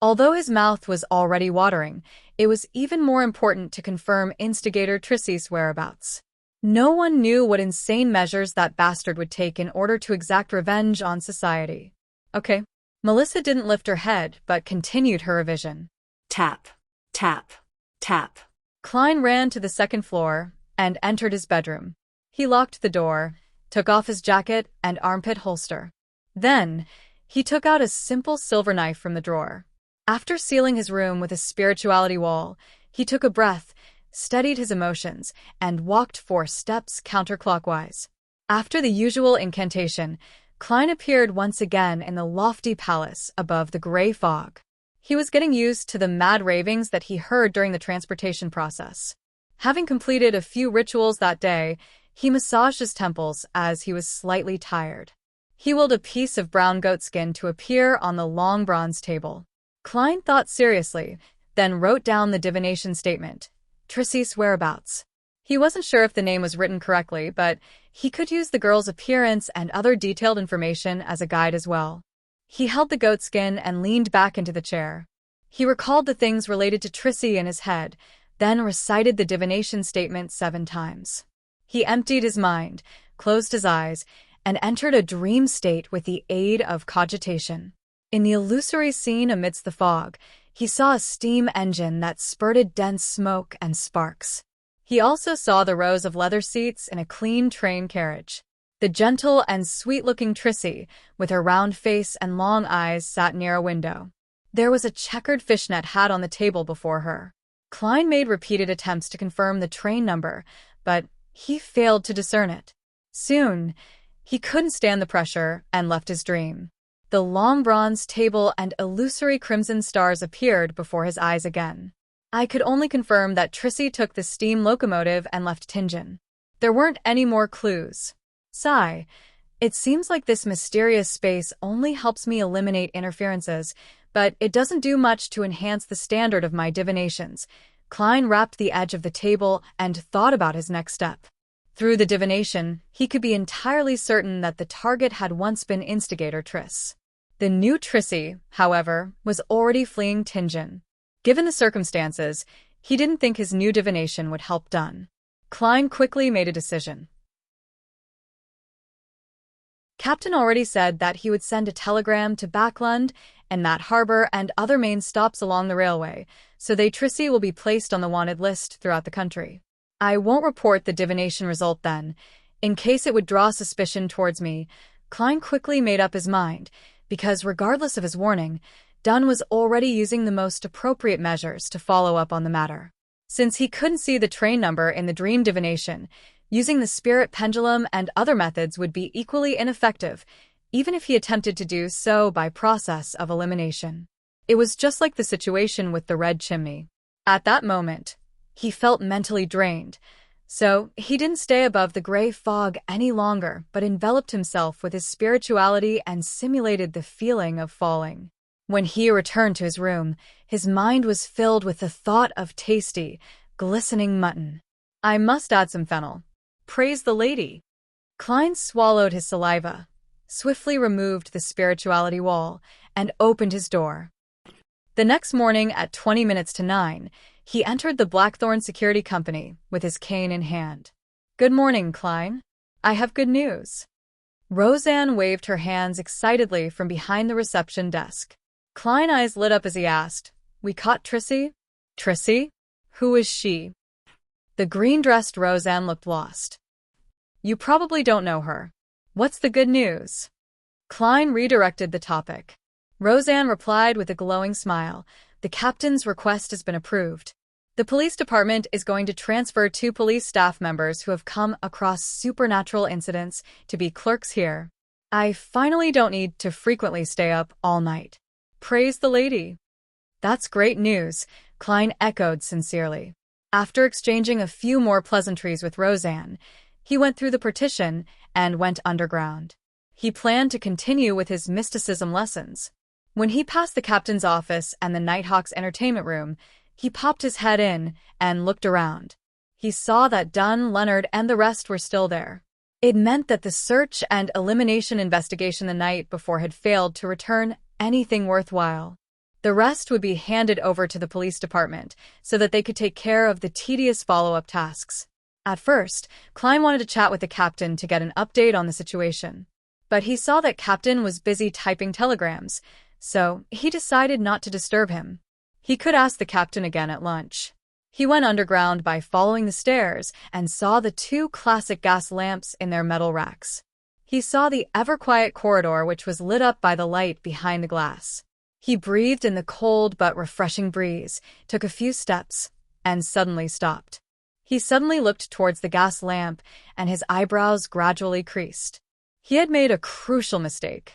Although his mouth was already watering, it was even more important to confirm instigator Trissy's whereabouts. No one knew what insane measures that bastard would take in order to exact revenge on society. Okay. Melissa didn't lift her head, but continued her revision. Tap, tap, tap. Klein ran to the second floor and entered his bedroom. He locked the door, took off his jacket and armpit holster. Then, he took out a simple silver knife from the drawer. After sealing his room with a spirituality wall, he took a breath, steadied his emotions, and walked 4 steps counterclockwise. After the usual incantation, Klein appeared once again in the lofty palace above the gray fog. He was getting used to the mad ravings that he heard during the transportation process. Having completed a few rituals that day, he massaged his temples as he was slightly tired. He willed a piece of brown goatskin to appear on the long bronze table. Klein thought seriously, then wrote down the divination statement. Trissy's whereabouts. He wasn't sure if the name was written correctly, but he could use the girl's appearance and other detailed information as a guide as well. He held the goatskin and leaned back into the chair. He recalled the things related to Trissy in his head, then recited the divination statement 7 times. He emptied his mind, closed his eyes, and entered a dream state with the aid of cogitation. In the illusory scene amidst the fog, he saw a steam engine that spurted dense smoke and sparks. He also saw the rows of leather seats in a clean train carriage. The gentle and sweet-looking Trissy, with her round face and long eyes, sat near a window. There was a checkered fishnet hat on the table before her. Klein made repeated attempts to confirm the train number, but he failed to discern it. Soon, he couldn't stand the pressure and left his dream. The long bronze table and illusory crimson stars appeared before his eyes again. I could only confirm that Trissy took the steam locomotive and left Tianjin. There weren't any more clues. Sigh. It seems like this mysterious space only helps me eliminate interferences, but it doesn't do much to enhance the standard of my divinations. Klein wrapped the edge of the table and thought about his next step. Through the divination, he could be entirely certain that the target had once been instigator Triss. The new Trissy, however, was already fleeing Tingen. Given the circumstances, he didn't think his new divination would help Dun. Klein quickly made a decision. Captain already said that he would send a telegram to Backlund and that harbor and other main stops along the railway, so they Trissy will be placed on the wanted list throughout the country. I won't report the divination result then, in case it would draw suspicion towards me. Klein quickly made up his mind, because regardless of his warning, Dun was already using the most appropriate measures to follow up on the matter. Since he couldn't see the train number in the dream divination, using the spirit pendulum and other methods would be equally ineffective, even if he attempted to do so by process of elimination. It was just like the situation with the red chimney. At that moment, he felt mentally drained, so he didn't stay above the gray fog any longer but enveloped himself with his spirituality and simulated the feeling of falling. When he returned to his room, his mind was filled with the thought of tasty, glistening mutton. I must add some fennel. Praise the lady. Klein swallowed his saliva, swiftly removed the spirituality wall, and opened his door. The next morning at 9:20, he entered the Blackthorn Security Company with his cane in hand. Good morning, Klein. I have good news. Roseanne waved her hands excitedly from behind the reception desk. Klein's eyes lit up as he asked, We caught Trissy? Trissy? Who is she? The green-dressed Roseanne looked lost. You probably don't know her. What's the good news? Klein redirected the topic. Roseanne replied with a glowing smile. The captain's request has been approved. The police department is going to transfer 2 police staff members who have come across supernatural incidents to be clerks here. I finally don't need to frequently stay up all night. Praise the lady. That's great news, Klein echoed sincerely. After exchanging a few more pleasantries with Roseanne, he went through the partition and went underground. He planned to continue with his mysticism lessons. When he passed the captain's office and the Nighthawk's entertainment room, he popped his head in and looked around. He saw that Dunn, Leonard, and the rest were still there. It meant that the search and elimination investigation the night before had failed to return anything worthwhile. The rest would be handed over to the police department so that they could take care of the tedious follow-up tasks. At first, Klein wanted to chat with the captain to get an update on the situation. But he saw that Captain was busy typing telegrams, so he decided not to disturb him. He could ask the captain again at lunch. He went underground by following the stairs and saw the 2 classic gas lamps in their metal racks. He saw the ever-quiet corridor which was lit up by the light behind the glass. He breathed in the cold but refreshing breeze, took a few steps, and suddenly stopped. He suddenly looked towards the gas lamp, and his eyebrows gradually creased. He had made a crucial mistake.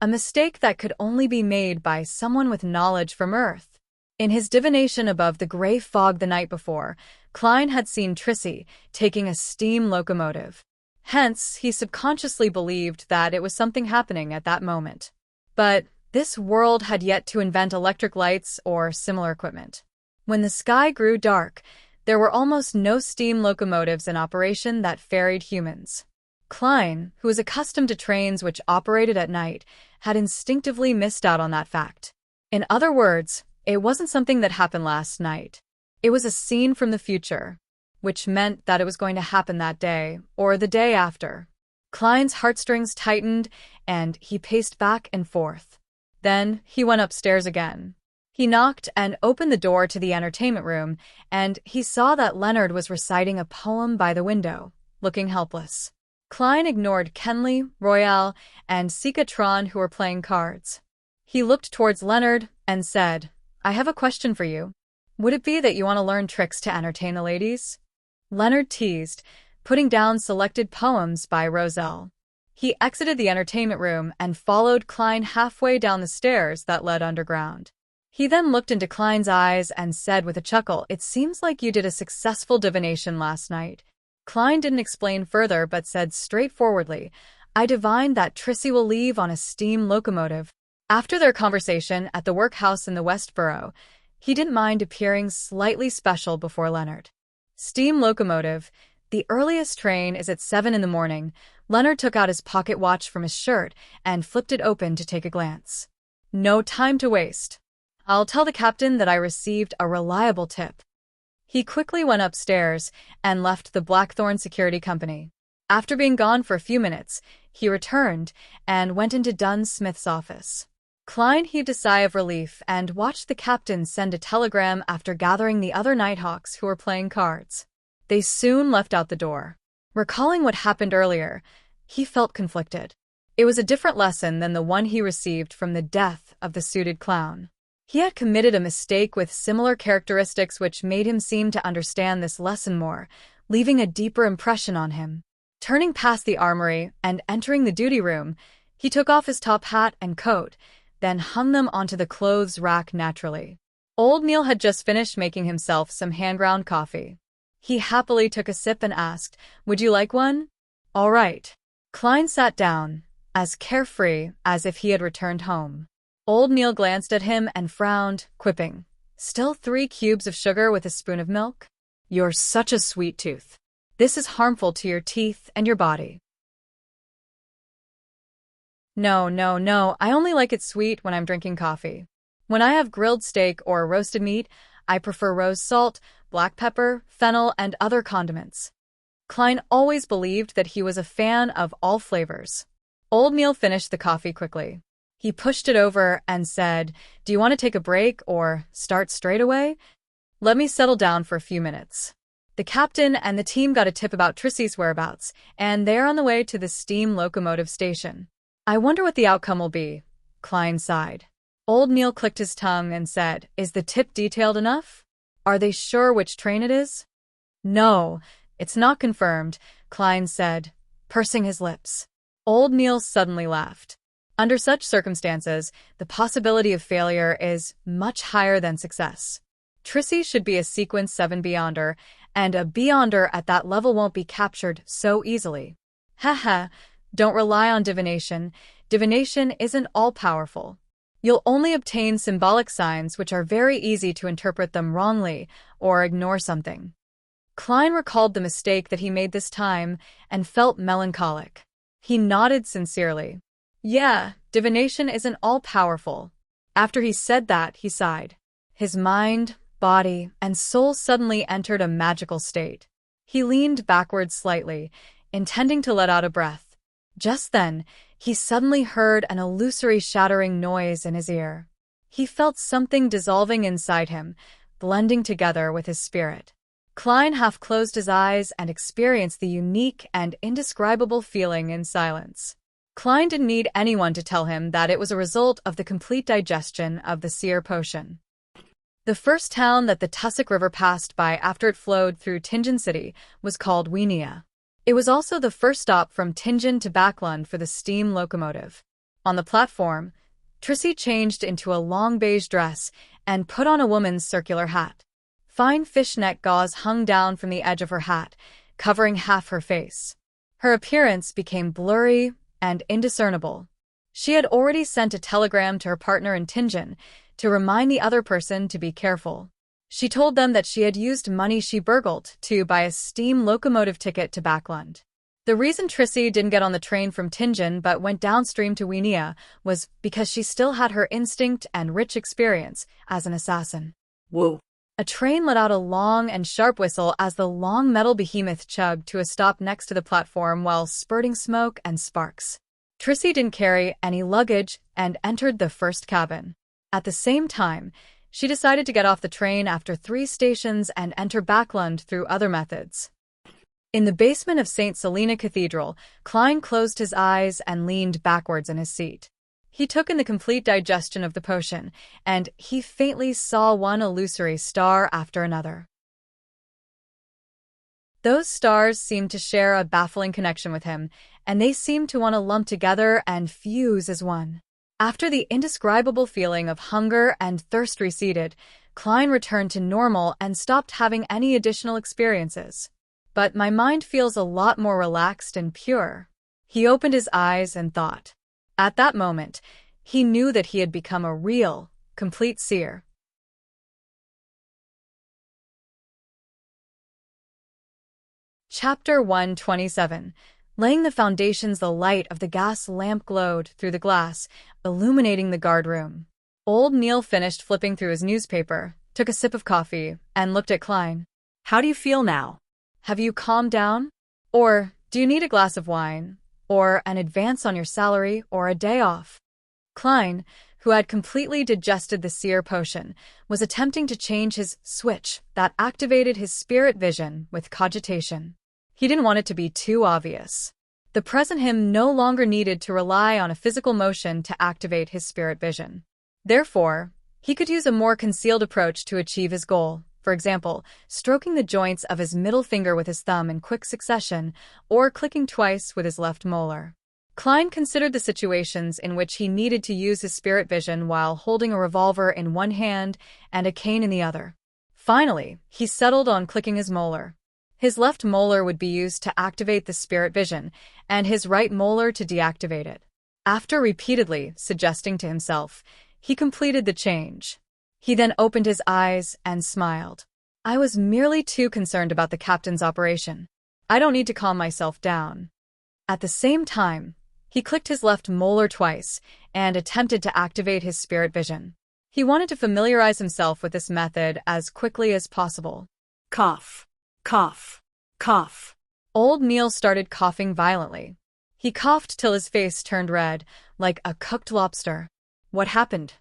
A mistake that could only be made by someone with knowledge from Earth. In his divination above the gray fog the night before, Klein had seen Trissy taking a steam locomotive. Hence, he subconsciously believed that it was something happening at that moment. But this world had yet to invent electric lights or similar equipment. When the sky grew dark, there were almost no steam locomotives in operation that ferried humans. Klein, who was accustomed to trains which operated at night, had instinctively missed out on that fact. In other words, it wasn't something that happened last night. It was a scene from the future, which meant that it was going to happen that day or the day after. Klein's heartstrings tightened, and he paced back and forth. Then he went upstairs again. He knocked and opened the door to the entertainment room, and he saw that Leonard was reciting a poem by the window, looking helpless. Klein ignored Kenley, Royale, and Sikatron who were playing cards. He looked towards Leonard and said, I have a question for you. Would it be that you want to learn tricks to entertain the ladies? Leonard teased, putting down selected poems by Roselle. He exited the entertainment room and followed Klein halfway down the stairs that led underground. He then looked into Klein's eyes and said with a chuckle, It seems like you did a successful divination last night. Klein didn't explain further but said straightforwardly, I divined that Trissy will leave on a steam locomotive. After their conversation at the workhouse in the West Borough, He didn't mind appearing slightly special before Leonard. Steam locomotive. The earliest train is at 7 in the morning. Leonard took out his pocket watch from his shirt and flipped it open to take a glance. No time to waste. I'll tell the captain that I received a reliable tip. He quickly went upstairs and left the Blackthorn Security Company. After being gone for a few minutes, he returned and went into Dunn Smith's office. Klein heaved a sigh of relief and watched the captain send a telegram after gathering the other Nighthawks who were playing cards. They soon left out the door. Recalling what happened earlier, he felt conflicted. It was a different lesson than the one he received from the death of the suited clown. He had committed a mistake with similar characteristics which made him seem to understand this lesson more, leaving a deeper impression on him. Turning past the armory and entering the duty room, he took off his top hat and coat, then hung them onto the clothes rack naturally. Old Neil had just finished making himself some hand-ground coffee. He happily took a sip and asked, "Would you like one?" "All right." Klein sat down, as carefree as if he had returned home. Old Neil glanced at him and frowned, quipping, "Still 3 cubes of sugar with a spoon of milk? You're such a sweet tooth. This is harmful to your teeth and your body." No, I only like it sweet when I'm drinking coffee. When I have grilled steak or roasted meat, I prefer rose salt, black pepper, fennel, and other condiments. Klein always believed that he was a fan of all flavors. Old Neil finished the coffee quickly. He pushed it over and said, "Do you want to take a break or start straight away? Let me settle down for a few minutes." The captain and the team got a tip about Trissy's whereabouts, and they're on the way to the steam locomotive station. "I wonder what the outcome will be," Klein sighed. Old Neil clicked his tongue and said, "Is the tip detailed enough? Are they sure which train it is?" "No, it's not confirmed," Klein said, pursing his lips. Old Neil suddenly laughed. Under such circumstances, the possibility of failure is much higher than success. Trissy should be a Sequence 7 Beyonder, and a Beyonder at that level won't be captured so easily. Haha, don't rely on divination. Divination isn't all-powerful. You'll only obtain symbolic signs which are very easy to interpret them wrongly or ignore something. Klein recalled the mistake that he made this time and felt melancholic. He nodded sincerely. Yeah, divination isn't all-powerful. After he said that, he sighed. His mind, body, and soul suddenly entered a magical state. He leaned backward slightly, intending to let out a breath. Just then, he suddenly heard an illusory shattering noise in his ear. He felt something dissolving inside him, blending together with his spirit. Klein half closed his eyes and experienced the unique and indescribable feeling in silence. Klein didn't need anyone to tell him that it was a result of the complete digestion of the seer potion. The first town that the Tussock River passed by after it flowed through Tingen City was called Wuxia. It was also the first stop from Tingen to Backlund for the steam locomotive. On the platform, Trissy changed into a long beige dress and put on a woman's circular hat. Fine fishnet gauze hung down from the edge of her hat, covering half her face. Her appearance became blurry and indiscernible. She had already sent a telegram to her partner in Tingen to remind the other person to be careful. She told them that she had used money she burgled to buy a steam locomotive ticket to Backlund. The reason Trissy didn't get on the train from Tingen but went downstream to Wuxia was because she still had her instinct and rich experience as an assassin. Whoa. A train let out a long and sharp whistle as the long metal behemoth chugged to a stop next to the platform while spurting smoke and sparks. Trissy didn't carry any luggage and entered the first cabin. At the same time, she decided to get off the train after 3 stations and enter Backlund through other methods. In the basement of St. Selena Cathedral, Klein closed his eyes and leaned backwards in his seat. He took in the complete digestion of the potion, and he faintly saw one illusory star after another. Those stars seemed to share a baffling connection with him, and they seemed to want to lump together and fuse as one. After the indescribable feeling of hunger and thirst receded, Klein returned to normal and stopped having any additional experiences. But my mind feels a lot more relaxed and pure. He opened his eyes and thought. At that moment, he knew that he had become a real, complete seer. Chapter 127. Laying the foundations. The light of the gas lamp glowed through the glass, illuminating the guard room. Old Neil finished flipping through his newspaper, took a sip of coffee, and looked at Klein. How do you feel now? Have you calmed down? Or do you need a glass of wine? Or an advance on your salary or a day off? Klein, who had completely digested the seer potion, was attempting to change his switch that activated his spirit vision with cogitation. He didn't want it to be too obvious. The present him no longer needed to rely on a physical motion to activate his spirit vision. Therefore, he could use a more concealed approach to achieve his goal, for example, stroking the joints of his middle finger with his thumb in quick succession, or clicking twice with his left molar. Klein considered the situations in which he needed to use his spirit vision while holding a revolver in one hand and a cane in the other. Finally, he settled on clicking his molar. His left molar would be used to activate the spirit vision, and his right molar to deactivate it. After repeatedly suggesting to himself, he completed the change. He then opened his eyes and smiled. I was merely too concerned about the captain's operation. I don't need to calm myself down. At the same time, he clicked his left molar twice and attempted to activate his spirit vision. He wanted to familiarize himself with this method as quickly as possible. Cough, cough, cough. Old Neil started coughing violently. He coughed till his face turned red, like a cooked lobster. What happened?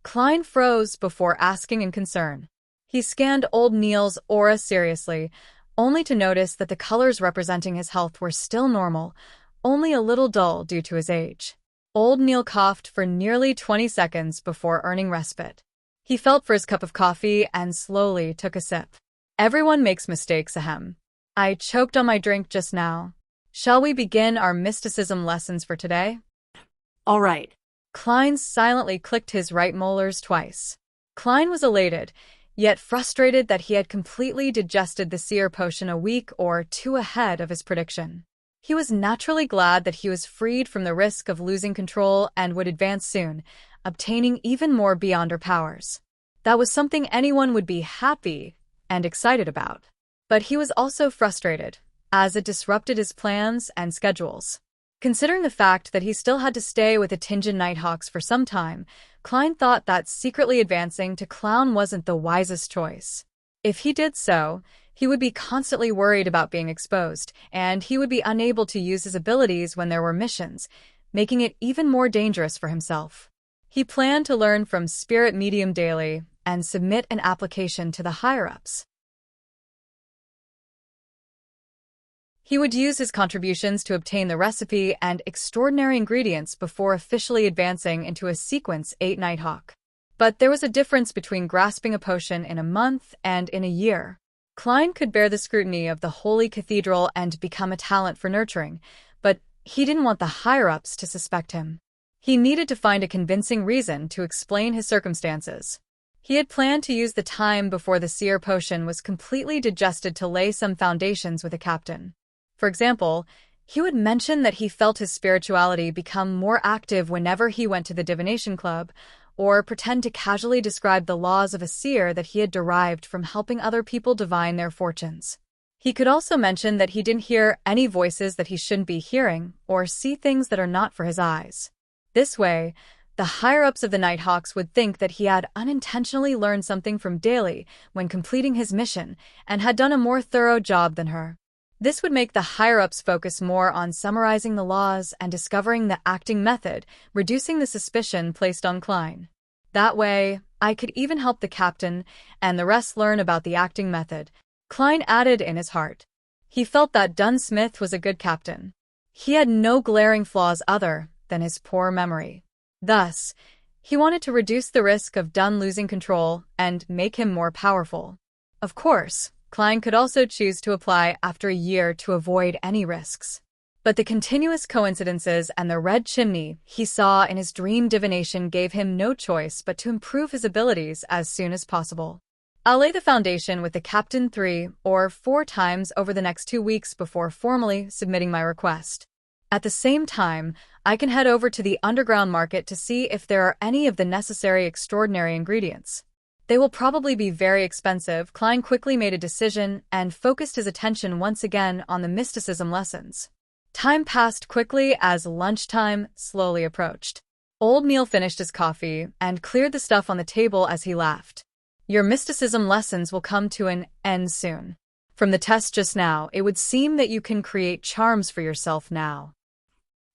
Klein froze before asking in concern. He scanned Old Neil's aura seriously, only to notice that the colors representing his health were still normal, only a little dull due to his age. Old Neil coughed for nearly 20 seconds before earning respite. He felt for his cup of coffee and slowly took a sip. Everyone makes mistakes, ahem. I choked on my drink just now. Shall we begin our mysticism lessons for today? All right. Klein silently clicked his right molars twice. Klein was elated, yet frustrated that he had completely digested the seer potion a week or two ahead of his prediction. He was naturally glad that he was freed from the risk of losing control and would advance soon, obtaining even more beyonder powers. That was something anyone would be happy and excited about. But he was also frustrated, as it disrupted his plans and schedules. Considering the fact that he still had to stay with the Tinjin Nighthawks for some time, Klein thought that secretly advancing to Clown wasn't the wisest choice. If he did so, he would be constantly worried about being exposed, and he would be unable to use his abilities when there were missions, making it even more dangerous for himself. He planned to learn from Spirit Medium daily and submit an application to the higher-ups. He would use his contributions to obtain the recipe and extraordinary ingredients before officially advancing into a Sequence 8 Nighthawk. But there was a difference between grasping a potion in a month and in a year. Klein could bear the scrutiny of the Holy Cathedral and become a talent for nurturing, but he didn't want the higher-ups to suspect him. He needed to find a convincing reason to explain his circumstances. He had planned to use the time before the seer potion was completely digested to lay some foundations with a captain. For example, he would mention that he felt his spirituality become more active whenever he went to the divination club, or pretend to casually describe the laws of a seer that he had derived from helping other people divine their fortunes. He could also mention that he didn't hear any voices that he shouldn't be hearing, or see things that are not for his eyes. This way, the higher-ups of the Nighthawks would think that he had unintentionally learned something from Daly when completing his mission, and had done a more thorough job than her. This would make the higher-ups focus more on summarizing the laws and discovering the acting method, reducing the suspicion placed on Klein. That way, I could even help the captain and the rest learn about the acting method, Klein added in his heart. He felt that Dunn Smith was a good captain. He had no glaring flaws other than his poor memory. Thus, he wanted to reduce the risk of Dunn losing control and make him more powerful. Of course, Klein could also choose to apply after a year to avoid any risks. But the continuous coincidences and the red chimney he saw in his dream divination gave him no choice but to improve his abilities as soon as possible. I'll lay the foundation with the Captain 3 or 4 times over the next 2 weeks before formally submitting my request. At the same time, I can head over to the underground market to see if there are any of the necessary extraordinary ingredients. They will probably be very expensive. Klein quickly made a decision and focused his attention once again on the mysticism lessons. Time passed quickly as lunchtime slowly approached. Old Neil finished his coffee and cleared the stuff on the table as he laughed. Your mysticism lessons will come to an end soon. From the test just now, it would seem that you can create charms for yourself now.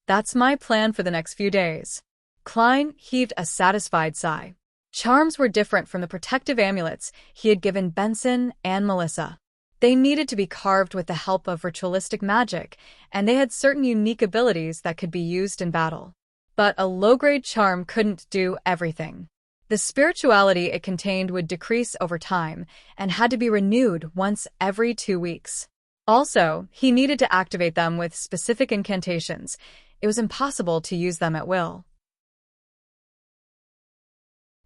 That's my plan for the next few days. Klein heaved a satisfied sigh. Charms were different from the protective amulets he had given Benson and Melissa. They needed to be carved with the help of ritualistic magic, and they had certain unique abilities that could be used in battle. But a low-grade charm couldn't do everything. The spirituality it contained would decrease over time and had to be renewed once every 2 weeks. Also, he needed to activate them with specific incantations. It was impossible to use them at will.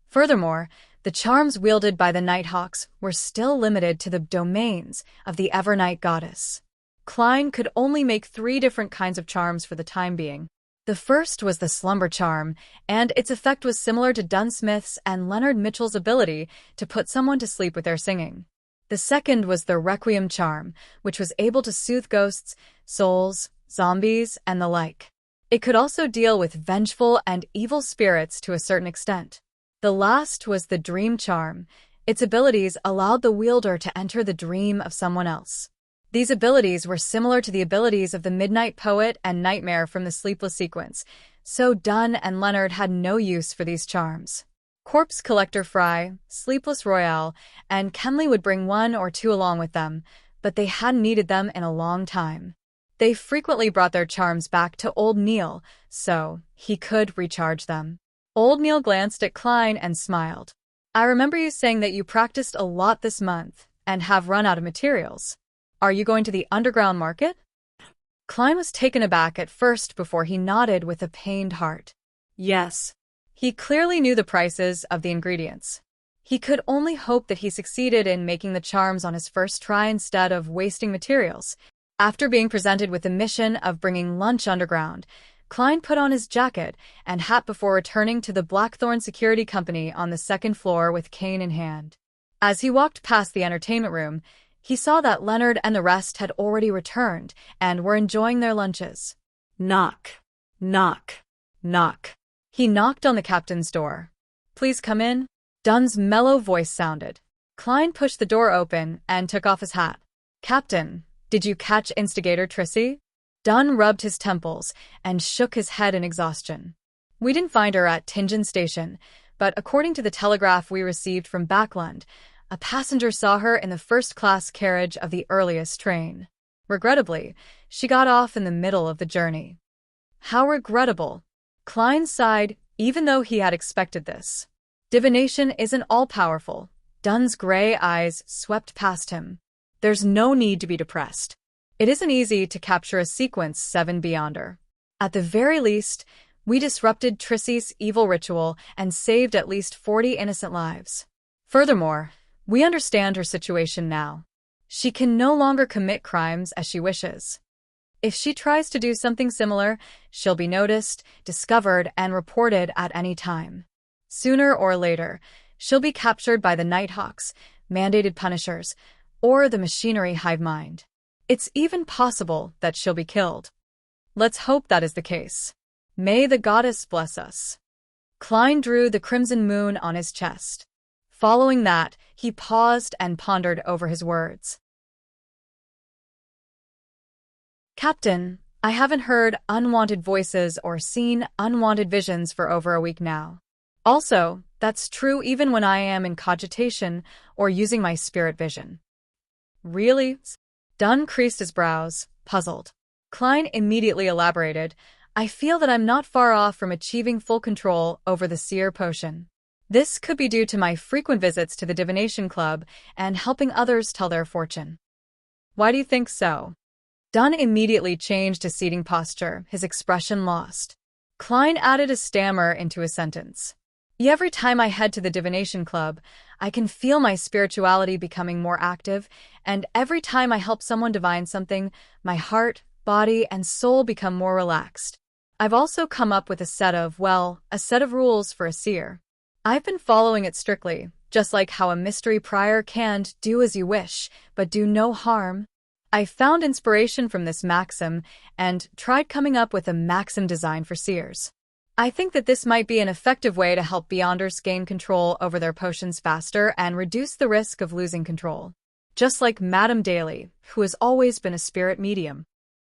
Furthermore, the charms wielded by the Nighthawks were still limited to the domains of the Evernight goddess. Klein could only make 3 different kinds of charms for the time being. The first was the Slumber Charm, and its effect was similar to Dunsmith's and Leonard Mitchell's ability to put someone to sleep with their singing. The second was the Requiem Charm, which was able to soothe ghosts, souls, zombies, and the like. It could also deal with vengeful and evil spirits to a certain extent. The last was the Dream Charm. Its abilities allowed the wielder to enter the dream of someone else. These abilities were similar to the abilities of the Midnight Poet and Nightmare from the Sleepless sequence, so Dunn and Leonard had no use for these charms. Corpse Collector Fry, Sleepless Royale, and Kenley would bring 1 or 2 along with them, but they hadn't needed them in a long time. They frequently brought their charms back to Old Neil, so he could recharge them. Old Neil glanced at Klein and smiled. I remember you saying that you practiced a lot this month and have run out of materials. Are you going to the underground market? Klein was taken aback at first before he nodded with a pained heart. Yes. He clearly knew the prices of the ingredients. He could only hope that he succeeded in making the charms on his first try instead of wasting materials. After being presented with the mission of bringing lunch underground, Klein put on his jacket and hat before returning to the Blackthorn Security Company on the 2nd floor with cane in hand. As he walked past the entertainment room, he saw that Leonard and the rest had already returned and were enjoying their lunches. Knock. Knock. Knock. He knocked on the captain's door. Please come in. Dunn's mellow voice sounded. Klein pushed the door open and took off his hat. Captain, did you catch Instigator Trissy? Dunn rubbed his temples and shook his head in exhaustion. We didn't find her at Tingen Station, but according to the telegraph we received from Backlund, a passenger saw her in the first-class carriage of the earliest train. Regrettably, she got off in the middle of the journey. How regrettable. Klein sighed, even though he had expected this. Divination isn't all-powerful. Dunn's gray eyes swept past him. There's no need to be depressed. It isn't easy to capture a sequence 7 beyonder. At the very least, we disrupted Trissy's evil ritual and saved at least 40 innocent lives. Furthermore, we understand her situation now. She can no longer commit crimes as she wishes. If she tries to do something similar, she'll be noticed, discovered, and reported at any time. Sooner or later, she'll be captured by the Nighthawks, mandated punishers, or the machinery hive mind. It's even possible that she'll be killed. Let's hope that is the case. May the goddess bless us. Klein drew the crimson moon on his chest. Following that, he paused and pondered over his words. Captain, I haven't heard unwanted voices or seen unwanted visions for over a week now. Also, that's true even when I am in cogitation or using my spirit vision. Really? Dunn creased his brows, puzzled. Klein immediately elaborated, I feel that I'm not far off from achieving full control over the seer potion. This could be due to my frequent visits to the divination club and helping others tell their fortune. Why do you think so? Dunn immediately changed his seating posture, his expression lost. Klein added a stammer into his sentence. Every time I head to the divination club, I can feel my spirituality becoming more active, and every time I help someone divine something, my heart, body, and soul become more relaxed. I've also come up with a set of rules for a seer. I've been following it strictly, Just like how a mystery prior can't do as you wish, but do no harm. I found inspiration from this maxim and tried coming up with a maxim design for seers. I think that this might be an effective way to help Beyonders gain control over their potions faster and reduce the risk of losing control. Just like Madame Daly, who has always been a spirit medium.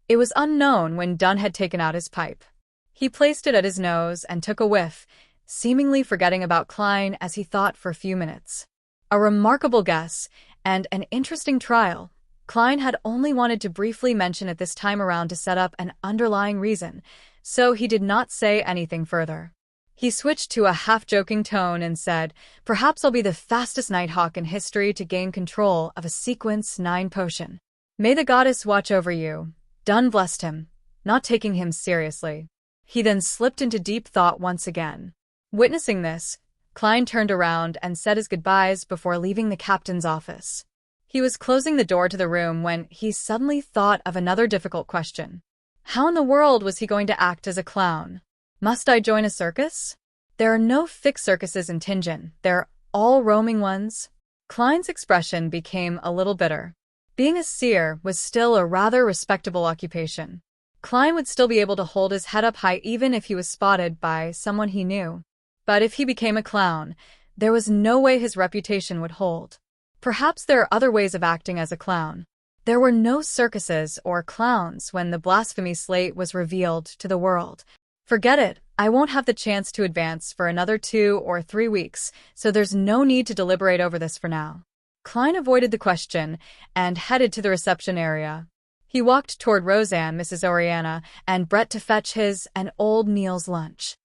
It was unknown when Dunn had taken out his pipe. He placed it at his nose and took a whiff, seemingly forgetting about Klein as he thought for a few minutes. A remarkable guess, and an interesting trial. Klein had only wanted to briefly mention it this time around to set up an underlying reason, so he did not say anything further. He switched to a half-joking tone and said, "Perhaps I'll be the fastest Nighthawk in history to gain control of a Sequence 9 potion. May the goddess watch over you." Dunn blessed him, not taking him seriously. He then slipped into deep thought once again. Witnessing this, Klein turned around and said his goodbyes before leaving the captain's office. He was closing the door to the room when he suddenly thought of another difficult question. How in the world was he going to act as a clown? Must I join a circus? There are no fixed circuses in Tingen, they're all roaming ones. Klein's expression became a little bitter. Being a seer was still a rather respectable occupation. Klein would still be able to hold his head up high even if he was spotted by someone he knew. But if he became a clown, there was no way his reputation would hold. Perhaps there are other ways of acting as a clown. There were no circuses or clowns when the blasphemy slate was revealed to the world. Forget it, I won't have the chance to advance for another 2 or 3 weeks, so there's no need to deliberate over this for now. Klein avoided the question and headed to the reception area. He walked toward Roseanne, Mrs. Oriana, and Brett to fetch his and old Neil's lunch.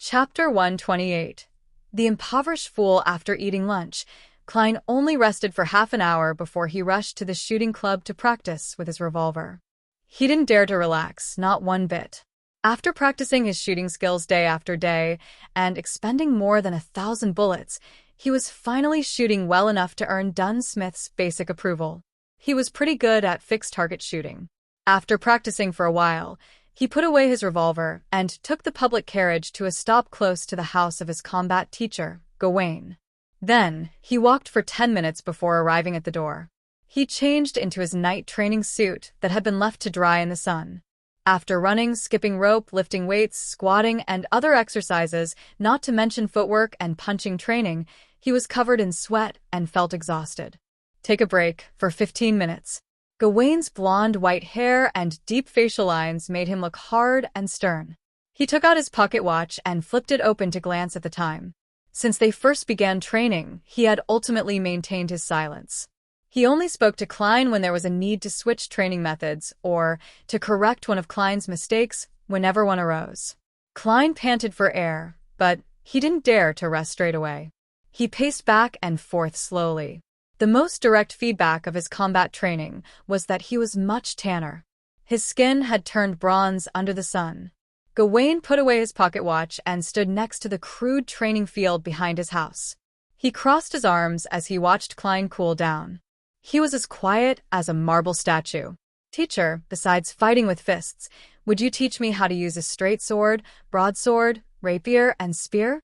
Chapter 128. The impoverished fool. After eating lunch, Klein only rested for half an hour before he rushed to the shooting club to practice with his revolver. He didn't dare to relax, not one bit. After practicing his shooting skills day after day and expending more than 1,000 bullets, he was finally shooting well enough to earn Dunn Smith's basic approval. He was pretty good at fixed target shooting. After practicing for a while, he put away his revolver and took the public carriage to a stop close to the house of his combat teacher, Gawain. Then, he walked for 10 minutes before arriving at the door. He changed into his night training suit that had been left to dry in the sun. After running, skipping rope, lifting weights, squatting, and other exercises, not to mention footwork and punching training, he was covered in sweat and felt exhausted. Take a break for 15 minutes. Gawain's blonde-white hair and deep facial lines made him look hard and stern. He took out his pocket watch and flipped it open to glance at the time. Since they first began training, he had ultimately maintained his silence. He only spoke to Klein when there was a need to switch training methods or to correct one of Klein's mistakes whenever one arose. Klein panted for air, but he didn't dare to rest straight away. He paced back and forth slowly. The most direct feedback of his combat training was that he was much tanner. His skin had turned bronze under the sun. Gawain put away his pocket watch and stood next to the crude training field behind his house. He crossed his arms as he watched Klein cool down. He was as quiet as a marble statue. "Teacher, besides fighting with fists, would you teach me how to use a straight sword, broadsword, rapier, and spear?"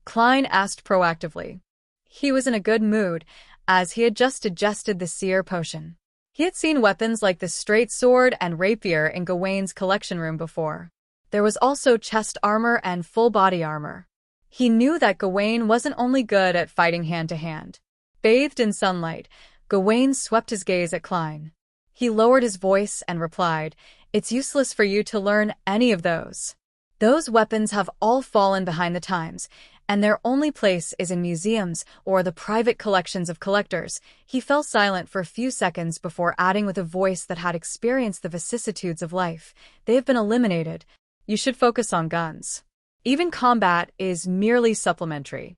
Klein asked proactively. He was in a good mood, as he had just digested the seer potion. He had seen weapons like the straight sword and rapier in Gawain's collection room before. There was also chest armor and full body armor. He knew that Gawain wasn't only good at fighting hand-to-hand. Bathed in sunlight, Gawain swept his gaze at Klein. He lowered his voice and replied, "It's useless for you to learn any of those. Those weapons have all fallen behind the times, and their only place is in museums or the private collections of collectors." He fell silent for a few seconds before adding with a voice that had experienced the vicissitudes of life, "They have been eliminated. You should focus on guns. Even combat is merely supplementary."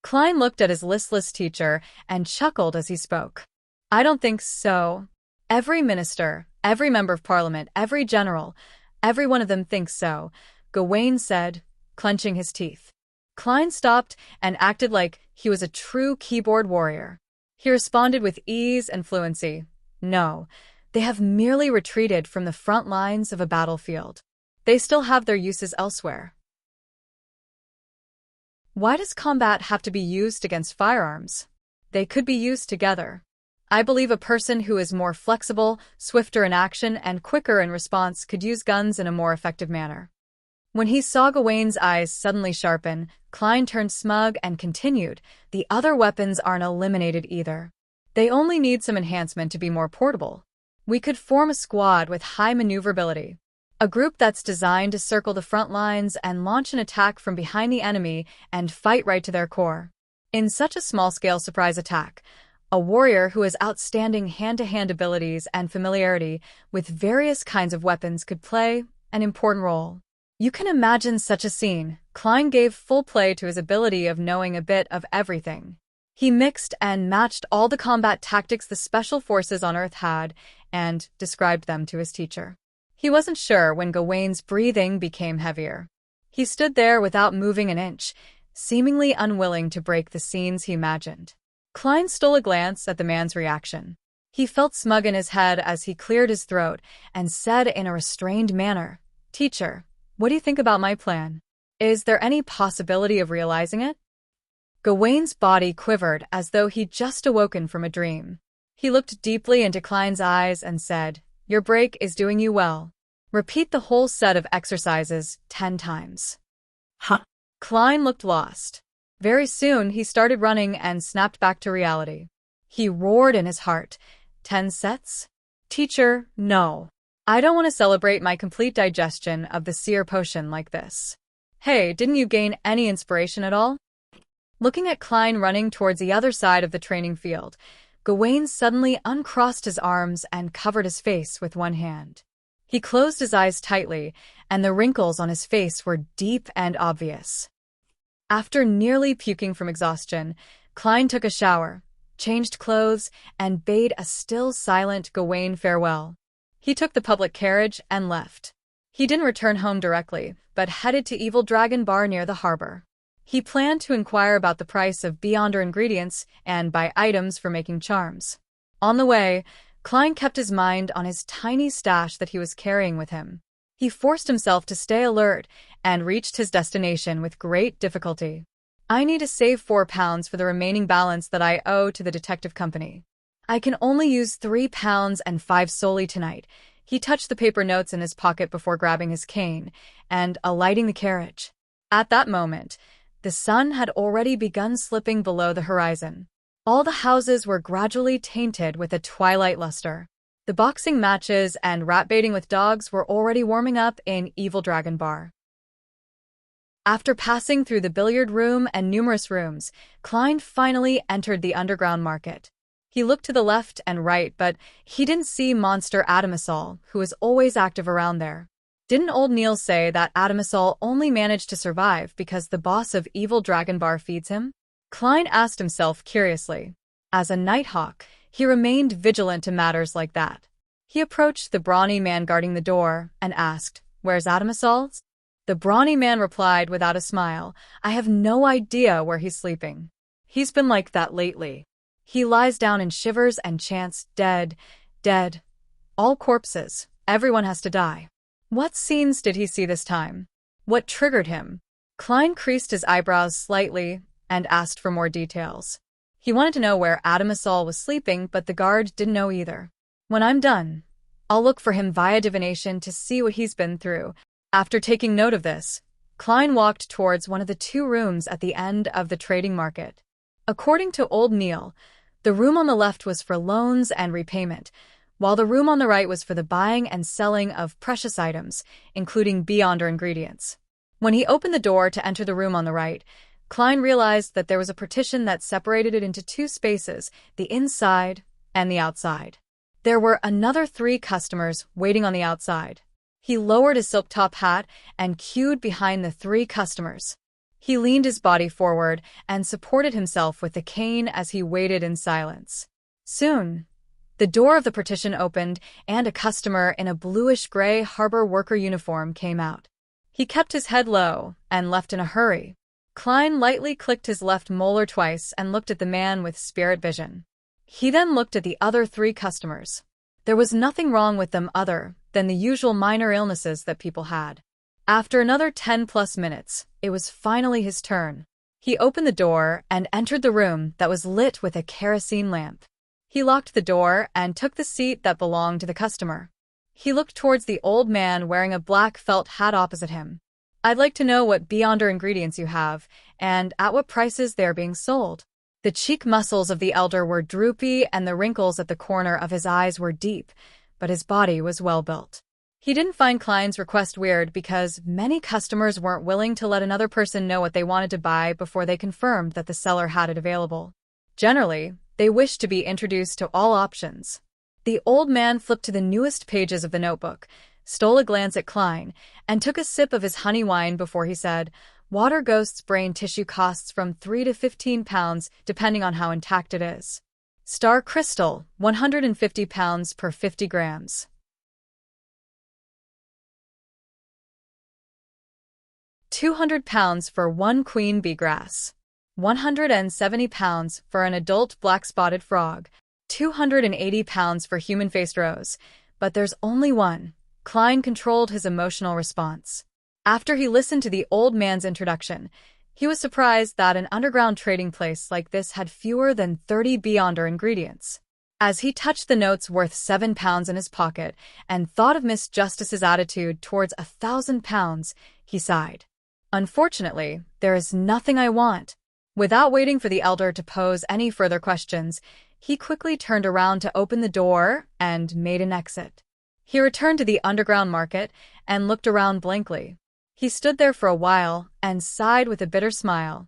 Klein looked at his listless teacher and chuckled as he spoke. "I don't think so. Every minister, every member of parliament, every general, every one of them thinks so," Gawain said, clenching his teeth. Klein stopped and acted like he was a true keyboard warrior. He responded with ease and fluency, "No, they have merely retreated from the front lines of a battlefield. They still have their uses elsewhere. Why does combat have to be used against firearms? They could be used together. I believe a person who is more flexible, swifter in action, and quicker in response could use guns in a more effective manner. When he saw Gawain's eyes suddenly sharpen, Klein turned smug and continued, "The other weapons aren't eliminated either. They only need some enhancement to be more portable. We could form a squad with high maneuverability. A group that's designed to circle the front lines and launch an attack from behind the enemy and fight right to their core. In such a small-scale surprise attack, a warrior who has outstanding hand-to-hand abilities and familiarity with various kinds of weapons could play an important role." You can imagine such a scene. Klein gave full play to his ability of knowing a bit of everything. He mixed and matched all the combat tactics the special forces on Earth had and described them to his teacher. He wasn't sure when Gawain's breathing became heavier. He stood there without moving an inch, seemingly unwilling to break the scenes he imagined. Klein stole a glance at the man's reaction. He felt smug in his head as he cleared his throat and said in a restrained manner, "Teacher, what do you think about my plan? Is there any possibility of realizing it?" Gawain's body quivered as though he'd just awoken from a dream. He looked deeply into Klein's eyes and said, "Your break is doing you well. Repeat the whole set of exercises 10 times. Huh? Klein looked lost. Very soon he started running and snapped back to reality. He roared in his heart, 10 sets? Teacher, no. I don't want to celebrate my complete digestion of the seer potion like this. Hey, didn't you gain any inspiration at all?" Looking at Klein running towards the other side of the training field, Gawain suddenly uncrossed his arms and covered his face with one hand. He closed his eyes tightly, and the wrinkles on his face were deep and obvious. After nearly puking from exhaustion, Klein took a shower, changed clothes, and bade a still silent Gawain farewell. He took the public carriage and left. He didn't return home directly, but headed to Evil Dragon Bar near the harbor. He planned to inquire about the price of beyonder ingredients and buy items for making charms. On the way, Klein kept his mind on his tiny stash that he was carrying with him. He forced himself to stay alert and reached his destination with great difficulty. "I need to save £4 for the remaining balance that I owe to the detective company. I can only use £3 and 5 solely tonight." He touched the paper notes in his pocket before grabbing his cane and alighting the carriage. At that moment, the sun had already begun slipping below the horizon. All the houses were gradually tainted with a twilight luster. The boxing matches and rat baiting with dogs were already warming up in Evil Dragon Bar. After passing through the billiard room and numerous rooms, Klein finally entered the underground market. He looked to the left and right, but he didn't see Monster Adamasol, who was always active around there. Didn't old Neil say that Adamasol only managed to survive because the boss of Evil Dragon Bar feeds him? Klein asked himself curiously. As a nighthawk, he remained vigilant to matters like that. He approached the brawny man guarding the door and asked, "Where's Adamasol?" The brawny man replied without a smile, "I have no idea where he's sleeping. He's been like that lately. He lies down and shivers and chants, 'Dead, dead. All corpses. Everyone has to die.'" What scenes did he see this time? What triggered him? Klein creased his eyebrows slightly and asked for more details. He wanted to know where Adamasol was sleeping, but the guard didn't know either. "When I'm done, I'll look for him via divination to see what he's been through." After taking note of this, Klein walked towards one of the 2 rooms at the end of the trading market. According to old Neil, the room on the left was for loans and repayment, while the room on the right was for the buying and selling of precious items, including beyonder ingredients. When he opened the door to enter the room on the right, Klein realized that there was a partition that separated it into 2 spaces, the inside and the outside. There were another 3 customers waiting on the outside. He lowered his silk top hat and queued behind the 3 customers. He leaned his body forward and supported himself with the cane as he waited in silence. Soon, the door of the partition opened and a customer in a bluish-gray harbor worker uniform came out. He kept his head low and left in a hurry. Klein lightly clicked his left molar twice and looked at the man with spirit vision. He then looked at the other 3 customers. There was nothing wrong with them other than the usual minor illnesses that people had. After another 10+ minutes, it was finally his turn. He opened the door and entered the room that was lit with a kerosene lamp. He locked the door and took the seat that belonged to the customer. He looked towards the old man wearing a black felt hat opposite him. "I'd like to know what Beyonder ingredients you have, and at what prices they are being sold." The cheek muscles of the elder were droopy and the wrinkles at the corner of his eyes were deep, but his body was well built. He didn't find Klein's request weird because many customers weren't willing to let another person know what they wanted to buy before they confirmed that the seller had it available. Generally, they wished to be introduced to all options. The old man flipped to the newest pages of the notebook, stole a glance at Klein, and took a sip of his honey wine before he said, "Water Ghost's brain tissue costs from 3 to 15 pounds depending on how intact it is. Star Crystal, 150 pounds per 50 grams. £200 for 1 queen bee grass. £170 for an adult black-spotted frog. £280 for human-faced rose. But there's only one." Klein controlled his emotional response. After he listened to the old man's introduction, he was surprised that an underground trading place like this had fewer than 30 Beyonder ingredients. As he touched the notes worth £7 in his pocket and thought of Miss Justice's attitude towards £1,000, he sighed. "Unfortunately, there is nothing I want." Without waiting for the elder to pose any further questions, he quickly turned around to open the door and made an exit. He returned to the underground market and looked around blankly. He stood there for a while and sighed with a bitter smile.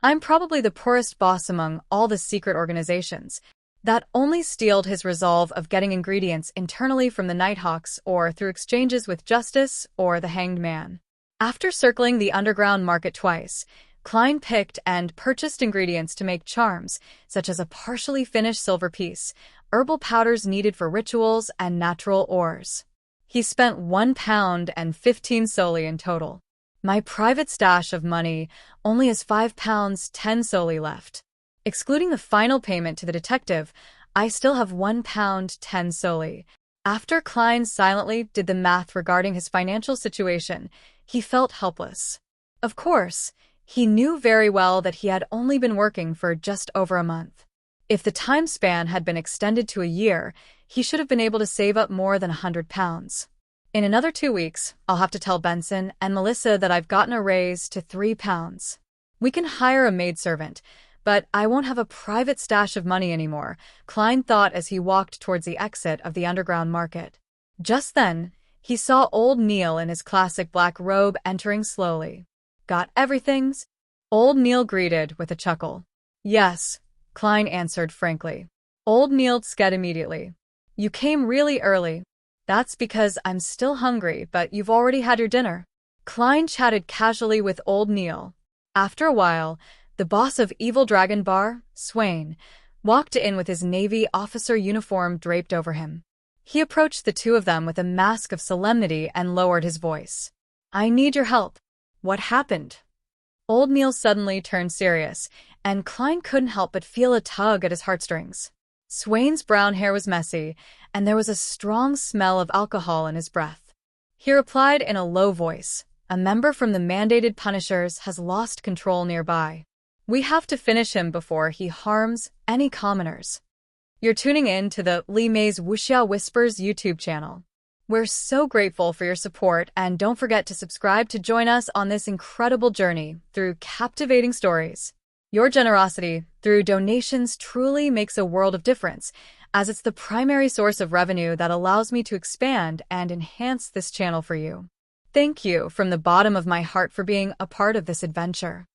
"I'm probably the poorest boss among all the secret organizations." That only steeled his resolve of getting ingredients internally from the Nighthawks or through exchanges with Justice or the Hanged Man. After circling the underground market twice, Klein picked and purchased ingredients to make charms, such as a partially finished silver piece, herbal powders needed for rituals, and natural ores. He spent £1.15 solely in total. My private stash of money only has £5.10 solely left. Excluding the final payment to the detective, I still have £1.10 solely. After Klein silently did the math regarding his financial situation, he felt helpless. Of course, he knew very well that he had only been working for just over a month. If the time span had been extended to a year, he should have been able to save up more than £100. In another 2 weeks, I'll have to tell Benson and Melissa that I've gotten a raise to £3. We can hire a maidservant, but I won't have a private stash of money anymore, Klein thought as he walked towards the exit of the underground market. Just then, he saw old Neil in his classic black robe entering slowly. "Got everything?" Old Neil greeted with a chuckle. "Yes," Klein answered frankly. Old Neil sked immediately. "You came really early." "That's because I'm still hungry, but you've already had your dinner." Klein chatted casually with old Neil. After a while, the boss of Evil Dragon Bar, Swain, walked in with his Navy officer uniform draped over him. He approached the two of them with a mask of solemnity and lowered his voice. "I need your help." "What happened?" Old Neil suddenly turned serious, and Klein couldn't help but feel a tug at his heartstrings. Swain's brown hair was messy, and there was a strong smell of alcohol in his breath. He replied in a low voice, "A member from the mandated Punishers has lost control nearby. We have to finish him before he harms any commoners." You're tuning in to the Li Mei's Wuxia Whispers YouTube channel. We're so grateful for your support, and don't forget to subscribe to join us on this incredible journey through captivating stories. Your generosity through donations truly makes a world of difference, as it's the primary source of revenue that allows me to expand and enhance this channel for you. Thank you from the bottom of my heart for being a part of this adventure.